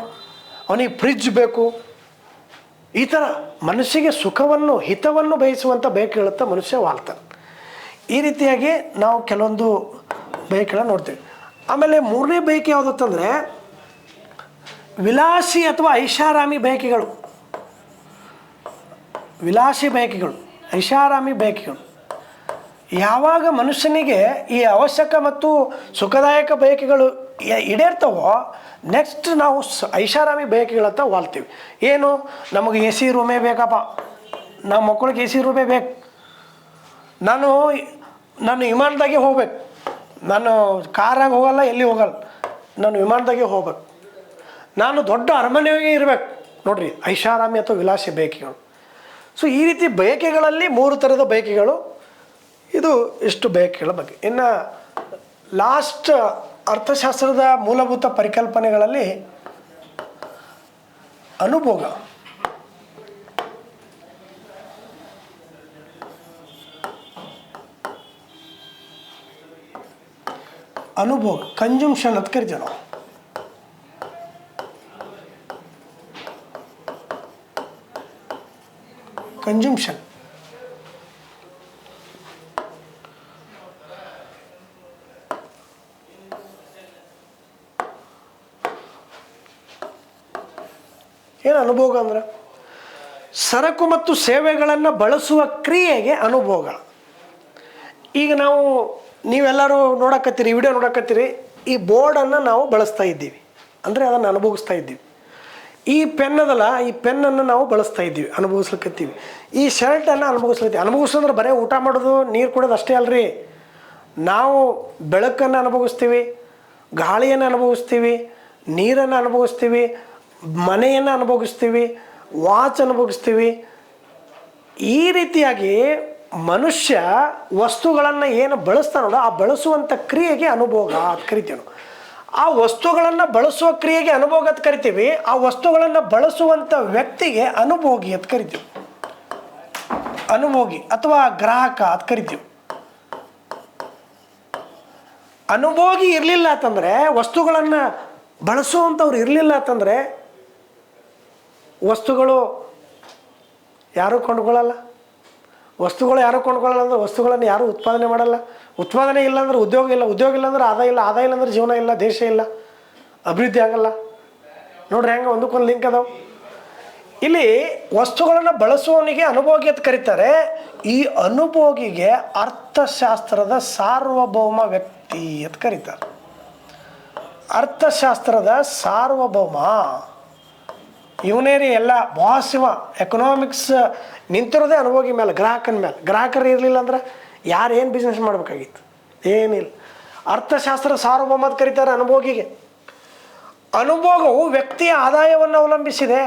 ಅವನಿಗೆ ಫ್ರಿಜ್ ಬೇಕು. ಈ ಥರ ಮನಸ್ಸಿಗೆ ಸುಖವನ್ನು ಹಿತವನ್ನು ಬಯಸುವಂಥ ಬಯಕೆಗಳತ್ತ ಮನುಷ್ಯ ವಾಲ್ತಾನೆ. ಈ ರೀತಿಯಾಗಿ ನಾವು ಕೆಲವೊಂದು ಬಯಕೆಗಳನ್ನ ನೋಡ್ತೀವಿ. ಆಮೇಲೆ ಮೂರನೇ ಬಯಕೆ ಯಾವುದಂತಂದರೆ ವಿಲಾಸಿ ಅಥವಾ ಐಷಾರಾಮಿ ಬಯಕೆಗಳು. ವಿಲಾಸಿ ಬಯಕೆಗಳು, ಐಷಾರಾಮಿ ಬಯಕೆಗಳು. ಯಾವಾಗ ಮನುಷ್ಯನಿಗೆ ಈ ಅವಶ್ಯಕ ಮತ್ತು ಸುಖದಾಯಕ ಬಯಕೆಗಳು ಈಡೇರ್ತವೋ ನೆಕ್ಸ್ಟ್ ನಾವು ಐಷಾರಾಮಿ ಬಯಕೆಗಳಂತ ವಾಲ್ತೀವಿ. ಏನು, ನಮಗೆ ಎ ಸಿ ರೂಮೇ ಬೇಕಪ್ಪ, ನಮ್ಮ ಮಕ್ಕಳಿಗೆ ಎ ಸಿ ರೂಮೇ ಬೇಕು, ನಾನು ವಿಮಾನದಾಗೆ ಹೋಗ್ಬೇಕು, ನಾನು ಕಾರಾಗ ಹೋಗಲ್ಲ, ಎಲ್ಲಿ ಹೋಗಲ್ಲ, ನಾನು ವಿಮಾನದಾಗೆ ಹೋಗ್ಬೇಕು, ನಾನು ದೊಡ್ಡ ಅರಮನೆಯಾಗೆ ಇರಬೇಕು. ನೋಡ್ರಿ ಐಷಾರಾಮಿ ಅಥವಾ ವಿಲಾಸಿ ಬಯಕೆಗಳು. ಸೊ ಈ ರೀತಿ ಬಯಕೆಗಳಲ್ಲಿ 3 ಥರದ ಬಯಕೆಗಳು. ಇದು ಇಷ್ಟು ಬಯಕೆಗಳ ಬಗ್ಗೆ. ಇನ್ನು ಲಾಸ್ಟ್ ಅರ್ಥಶಾಸ್ತ್ರದ ಮೂಲಭೂತ ಪರಿಕಲ್ಪನೆಗಳಲ್ಲಿ ಅನುಭೋಗ, ಅನುಭೋಗ ಕನ್ಜಂಪ್ಷನ್ ಅಂತ ಕರಿತೀವಿ ನಾವು. ಕನ್ಜಂಪ್ಷನ್ ಏನು ಅನುಭೋಗ ಅಂದ್ರೆ ಸರಕು ಮತ್ತು ಸೇವೆಗಳನ್ನು ಬಳಸುವ ಕ್ರಿಯೆಗೆ ಅನುಭೋಗ. ಈಗ ನೀವೆಲ್ಲರೂ ನೋಡಕತ್ತೀರಿ, ವಿಡಿಯೋ ನೋಡಕತ್ತೀರಿ, ಈ ಬೋರ್ಡನ್ನು ನಾವು ಬಳಸ್ತಾ ಇದ್ದೀವಿ ಅಂದರೆ ಅದನ್ನು ಅನುಭವಿಸ್ತಾ ಇದ್ದೀವಿ. ಈ ಪೆನ್ ಅದಲ್ಲ, ಈ ಪೆನ್ನನ್ನು ನಾವು ಬಳಸ್ತಾ ಇದ್ದೀವಿ, ಅನುಭವಿಸ್ಲಿಕ್ಕತ್ತೀವಿ. ಈ ಶರ್ಟನ್ನು ಅನುಭವಿಸ್ಲತ್ತೀವಿ. ಅನುಭವಿಸೋದ್ರೆ ಬರೀ ಊಟ ಮಾಡೋದು, ನೀರು ಕುಡೋದು ಅಷ್ಟೇ ಅಲ್ರಿ. ನಾವು ಬೆಳಕನ್ನು ಅನುಭವಿಸ್ತೀವಿ, ಗಾಳಿಯನ್ನು ಅನುಭವಿಸ್ತೀವಿ, ನೀರನ್ನು ಅನುಭವಿಸ್ತೀವಿ, ಮನೆಯನ್ನು ಅನುಭವಿಸ್ತೀವಿ, ವಾಚ್ ಅನುಭವಿಸ್ತೀವಿ. ಈ ರೀತಿಯಾಗಿ ಮನುಷ್ಯ ವಸ್ತುಗಳನ್ನು ಏನು ಬಳಸ್ತಾನೋ ಆ ಬಳಸುವಂಥ ಕ್ರಿಯೆಗೆ ಅನುಭೋಗ ಅಂತ ಕರಿತೀವಿ. ಆ ವಸ್ತುಗಳನ್ನು ಬಳಸುವ ಕ್ರಿಯೆಗೆ ಅನುಭೋಗ ಅಂತ ಕರಿತೀವಿ. ಆ ವಸ್ತುಗಳನ್ನು ಬಳಸುವಂಥ ವ್ಯಕ್ತಿಗೆ ಅನುಭೋಗಿ ಅಂತ ಕರಿತೀವಿ. ಅನುಭೋಗಿ ಅಥವಾ ಗ್ರಾಹಕ ಅಂತ ಕರಿತೀವಿ. ಅನುಭೋಗಿ ಇರಲಿಲ್ಲ ಅಂತಂದರೆ, ವಸ್ತುಗಳನ್ನು ಬಳಸುವಂಥವ್ರು ಇರಲಿಲ್ಲ ಅಂತಂದರೆ ವಸ್ತುಗಳು ಯಾರೂ ಕೊಂಡ್ಕೊಳ್ಳಲ್ಲ. ವಸ್ತುಗಳು ಯಾರೂ ಕೊಂಡ್ಕೊಳ್ಳಲ್ಲ ಅಂದರೆ ವಸ್ತುಗಳನ್ನು ಯಾರೂ ಉತ್ಪಾದನೆ ಮಾಡಲ್ಲ. ಉತ್ಪಾದನೆ ಇಲ್ಲ ಅಂದ್ರೆ ಉದ್ಯೋಗ ಇಲ್ಲ, ಉದ್ಯೋಗ ಇಲ್ಲ ಅಂದ್ರೆ ಆದಾಯ ಇಲ್ಲ, ಆದಾಯ ಇಲ್ಲ ಅಂದ್ರೆ ಜೀವನ ಇಲ್ಲ, ದೇಶ ಇಲ್ಲ, ಅಭಿವೃದ್ಧಿ ಆಗಲ್ಲ. ನೋಡ್ರಿ ಹೆಂಗೆ ಒಂದಕ್ಕೊಂದು ಲಿಂಕ್ ಅದಾವ. ಇಲ್ಲಿ ವಸ್ತುಗಳನ್ನು ಬಳಸುವವನಿಗೆ ಅನುಭೋಗಿ ಅಂತ ಕರೀತಾರೆ. ಈ ಅನುಭೋಗಿಗೆ ಅರ್ಥಶಾಸ್ತ್ರದ ಸಾರ್ವಭೌಮ ವ್ಯಕ್ತಿ ಅಂತ ಕರೀತಾರೆ. ಅರ್ಥಶಾಸ್ತ್ರದ ಸಾರ್ವಭೌಮ ಇವನೇ ರೀ ಎಲ್ಲ ಬಾಸ್ ಇವ. ಎಕನಾಮಿಕ್ಸ್ ನಿಂತಿರೋದೇ ಅನುಭೋಗಿ ಮೇಲೆ, ಗ್ರಾಹಕನ ಮೇಲೆ. ಗ್ರಾಹಕರು ಇರಲಿಲ್ಲ ಅಂದ್ರೆ ಯಾರು ಏನು ಬಿಸ್ನೆಸ್ ಮಾಡಬೇಕಾಗಿತ್ತು? ಏನಿಲ್ಲ. ಅರ್ಥಶಾಸ್ತ್ರ ಸಾರ್ವಭೌಮ ಅಂತ ಕರೀತಾರೆ ಅನುಭೋಗಿಗೆ. ಅನುಭೋಗವು ವ್ಯಕ್ತಿಯ ಆದಾಯವನ್ನು ಅವಲಂಬಿಸಿದೆ.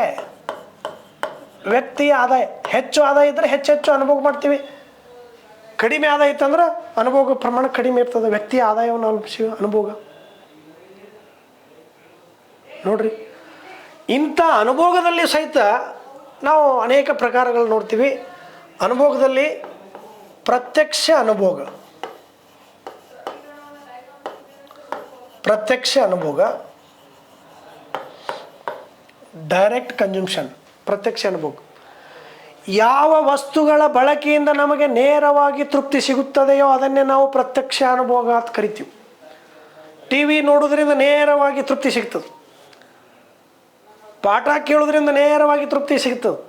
ವ್ಯಕ್ತಿಯ ಆದಾಯ, ಹೆಚ್ಚು ಆದಾಯ ಇದ್ದರೆ ಹೆಚ್ಚು ಅನುಭೋಗ ಮಾಡ್ತೀವಿ. ಕಡಿಮೆ ಆದಾಯ ಇತ್ತಂದ್ರೆ ಅನುಭೋಗ ಪ್ರಮಾಣ ಕಡಿಮೆ ಇರ್ತದೆ. ವ್ಯಕ್ತಿಯ ಆದಾಯವನ್ನು ಅವಲಂಬಿಸಿ ಅನುಭೋಗ. ನೋಡ್ರಿ, ಇಂಥ ಅನುಭೋಗದಲ್ಲಿ ಸಹಿತ ನಾವು ಅನೇಕ ಪ್ರಕಾರಗಳು ನೋಡ್ತೀವಿ. ಅನುಭೋಗದಲ್ಲಿ ಪ್ರತ್ಯಕ್ಷ ಅನುಭೋಗ, ಪ್ರತ್ಯಕ್ಷ ಅನುಭೋಗ, ಡೈರೆಕ್ಟ್ ಕನ್ಸಂಪ್ಷನ್. ಪ್ರತ್ಯಕ್ಷ ಅನುಭೋಗ ಯಾವ ವಸ್ತುಗಳ ಬಳಕೆಯಿಂದ ನಮಗೆ ನೇರವಾಗಿ ತೃಪ್ತಿ ಸಿಗುತ್ತದೆಯೋ ಅದನ್ನೇ ನಾವು ಪ್ರತ್ಯಕ್ಷ ಅನುಭೋಗ ಅಂತ ಕರಿತೀವಿ. ಟಿ ವಿ ನೋಡೋದ್ರಿಂದ ನೇರವಾಗಿ ತೃಪ್ತಿ ಸಿಗ್ತದೆ. ಪಾಠ ಕೇಳೋದ್ರಿಂದ ನೇರವಾಗಿ ತೃಪ್ತಿ ಸಿಗ್ತದೆ.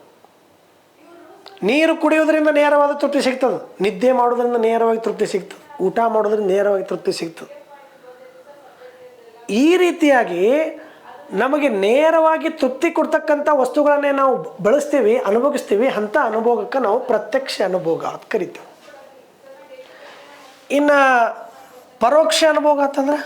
ನೀರು ಕುಡಿಯೋದ್ರಿಂದ ನೇರವಾದ ತೃಪ್ತಿ ಸಿಗ್ತದೆ. ನಿದ್ದೆ ಮಾಡೋದ್ರಿಂದ ನೇರವಾಗಿ ತೃಪ್ತಿ ಸಿಗ್ತದೆ. ಊಟ ಮಾಡೋದ್ರಿಂದ ನೇರವಾಗಿ ತೃಪ್ತಿ ಸಿಗ್ತದೆ. ಈ ರೀತಿಯಾಗಿ ನಮಗೆ ನೇರವಾಗಿ ತೃಪ್ತಿ ಕೊಡ್ತಕ್ಕಂಥ ವಸ್ತುಗಳನ್ನೇ ನಾವು ಬಳಸ್ತೀವಿ, ಅನುಭವಿಸ್ತೀವಿ. ಅಂಥ ಅನುಭೋಗಕ್ಕೆ ನಾವು ಪ್ರತ್ಯಕ್ಷ ಅನುಭೋಗ ಅಂತ ಕರಿತೀವಿ. ಇನ್ನು ಪರೋಕ್ಷ ಅನುಭೋಗ ಅಂತಂದ್ರೆ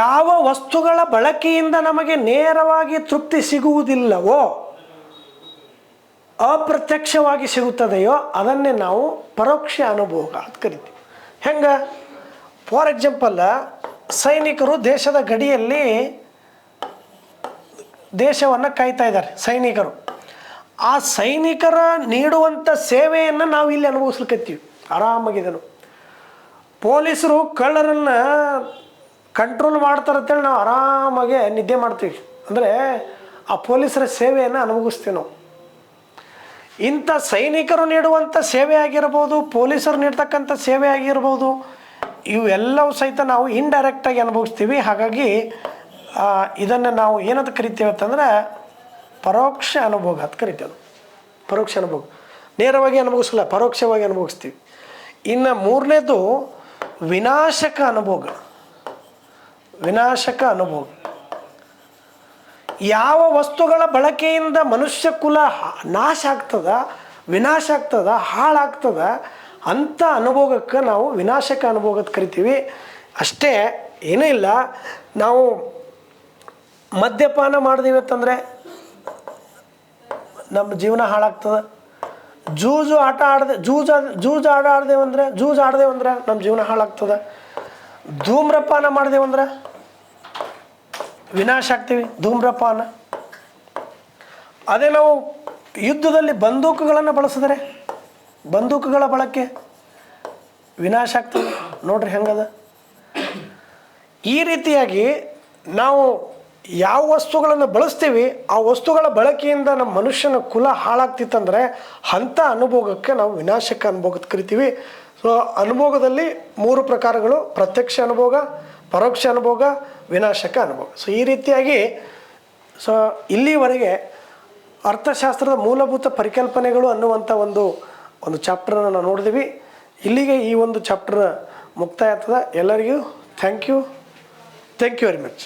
ಯಾವ ವಸ್ತುಗಳ ಬಳಕೆಯಿಂದ ನಮಗೆ ನೇರವಾಗಿ ತೃಪ್ತಿ ಸಿಗುವುದಿಲ್ಲವೋ, ಅಪ್ರತ್ಯಕ್ಷವಾಗಿ ಸಿಗುತ್ತದೆಯೋ ಅದನ್ನೇ ನಾವು ಪರೋಕ್ಷ ಅನುಭೋಗ ಅಂತ ಕರಿತೀವಿ. ಹೆಂಗೆ? ಫಾರ್ ಎಕ್ಸಾಂಪಲ್, ಸೈನಿಕರು ದೇಶದ ಗಡಿಯಲ್ಲಿ ದೇಶವನ್ನು ಕಾಯ್ತಾ ಇದ್ದಾರೆ. ಸೈನಿಕರು, ಆ ಸೈನಿಕರ ನೀಡುವಂಥ ಸೇವೆಯನ್ನು ನಾವು ಇಲ್ಲಿ ಅನುಭವಿಸ್ಲಿಕ್ಕತ್ತೀವಿ ಆರಾಮಾಗಿದನು. ಪೊಲೀಸರು ಕಳ್ಳರನ್ನು ಕಂಟ್ರೋಲ್ ಮಾಡ್ತಾರಂತೇಳಿ ನಾವು ಆರಾಮಾಗೆ ನಿದ್ದೆ ಮಾಡ್ತೀವಿ. ಅಂದರೆ ಆ ಪೊಲೀಸರ ಸೇವೆಯನ್ನು ಅನುಭವಿಸ್ತೀವಿ ನಾವು. ಇಂಥ ಸೈನಿಕರು ನೀಡುವಂಥ ಸೇವೆ ಆಗಿರ್ಬೋದು, ಪೊಲೀಸರು ನೀಡ್ತಕ್ಕಂಥ ಸೇವೆ ಆಗಿರ್ಬೋದು, ಇವೆಲ್ಲವೂ ಸಹಿತ ನಾವು ಇಂಡೈರೆಕ್ಟಾಗಿ ಅನುಭವಿಸ್ತೀವಿ. ಹಾಗಾಗಿ ಇದನ್ನು ನಾವು ಏನಂತ ಕರಿತೀವಿ ಅಂತಂದ್ರೆ ಪರೋಕ್ಷ ಅನುಭೋಗ ಅಂತ ಕರಿತೇವೆ. ಪರೋಕ್ಷ ಅನುಭೋಗ ನೇರವಾಗಿ ಅನುಭವಿಸಲ್ಲ, ಪರೋಕ್ಷವಾಗಿ ಅನುಭವಿಸ್ತೀವಿ. ಇನ್ನು ಮೂರನೇದು ವಿನಾಶಕ ಅನುಭೋಗ. ವಿನಾಶಕ ಅನುಭೋಗ ಯಾವ ವಸ್ತುಗಳ ಬಳಕೆಯಿಂದ ಮನುಷ್ಯ ಕುಲ ನಾಶ ಆಗ್ತದ, ವಿನಾಶ ಆಗ್ತದ, ಹಾಳಾಗ್ತದ, ಅಂಥ ಅನುಭೋಗಕ್ಕೆ ನಾವು ವಿನಾಶಕ ಅನುಭೋಗ ಅಂತ ಕರಿತೀವಿ. ಅಷ್ಟೇ, ಏನೂ ಇಲ್ಲ. ನಾವು ಮದ್ಯಪಾನ ಮಾಡಿದೀವಿ ಅಂತಂದರೆ ನಮ್ಮ ಜೀವನ ಹಾಳಾಗ್ತದೆ. ಜೂಜು ಆಟ ಆಡ್ದೇವಂದ್ರೆ ನಮ್ಮ ಜೀವನ ಹಾಳಾಗ್ತದೆ. ಧೂಮ್ರಪಾನ ಮಾಡಿದೆವಂದ್ರೆ ವಿನಾಶ ಆಗ್ತೀವಿ. ಧೂಮ್ರಪಾನ. ಅದೇ ನಾವು ಯುದ್ಧದಲ್ಲಿ ಬಂದೂಕುಗಳನ್ನು ಬಳಸಿದ್ರೆ ಬಂದೂಕುಗಳ ಬಳಕೆ ವಿನಾಶ ಆಗ್ತದೆ. ನೋಡ್ರಿ ಹೆಂಗದ. ಈ ರೀತಿಯಾಗಿ ನಾವು ಯಾವ ವಸ್ತುಗಳನ್ನು ಬಳಸ್ತೀವಿ ಆ ವಸ್ತುಗಳ ಬಳಕೆಯಿಂದ ನಮ್ಮ ಮನುಷ್ಯನ ಕುಲ ಹಾಳಾಗ್ತಿತ್ತಂದರೆ ಅಂಥ ಅನುಭೋಗಕ್ಕೆ ನಾವು ವಿನಾಶಕ ಅನುಭೋಗ ಕರಿತೀವಿ. ಸೊ ಅನುಭೋಗದಲ್ಲಿ 3 ಪ್ರಕಾರಗಳು: ಪ್ರತ್ಯಕ್ಷ ಅನುಭೋಗ, ಪರೋಕ್ಷ ಅನುಭೋಗ, ವಿನಾಶಕ ಅನುಭೋಗ. ಸೊ ಈ ರೀತಿಯಾಗಿ ಇಲ್ಲಿವರೆಗೆ ಅರ್ಥಶಾಸ್ತ್ರದ ಮೂಲಭೂತ ಪರಿಕಲ್ಪನೆಗಳು ಅನ್ನುವಂಥ ಒಂದು ಚಾಪ್ಟರನ್ನು ನಾವು ನೋಡಿದ್ವಿ. ಇಲ್ಲಿಗೆ ಈ ಒಂದು ಚಾಪ್ಟರ್ ಮುಕ್ತಾಯ ಆಗ್ತದೆ. ಎಲ್ಲರಿಗೂ ಥ್ಯಾಂಕ್ ಯು ವೆರಿ ಮಚ್.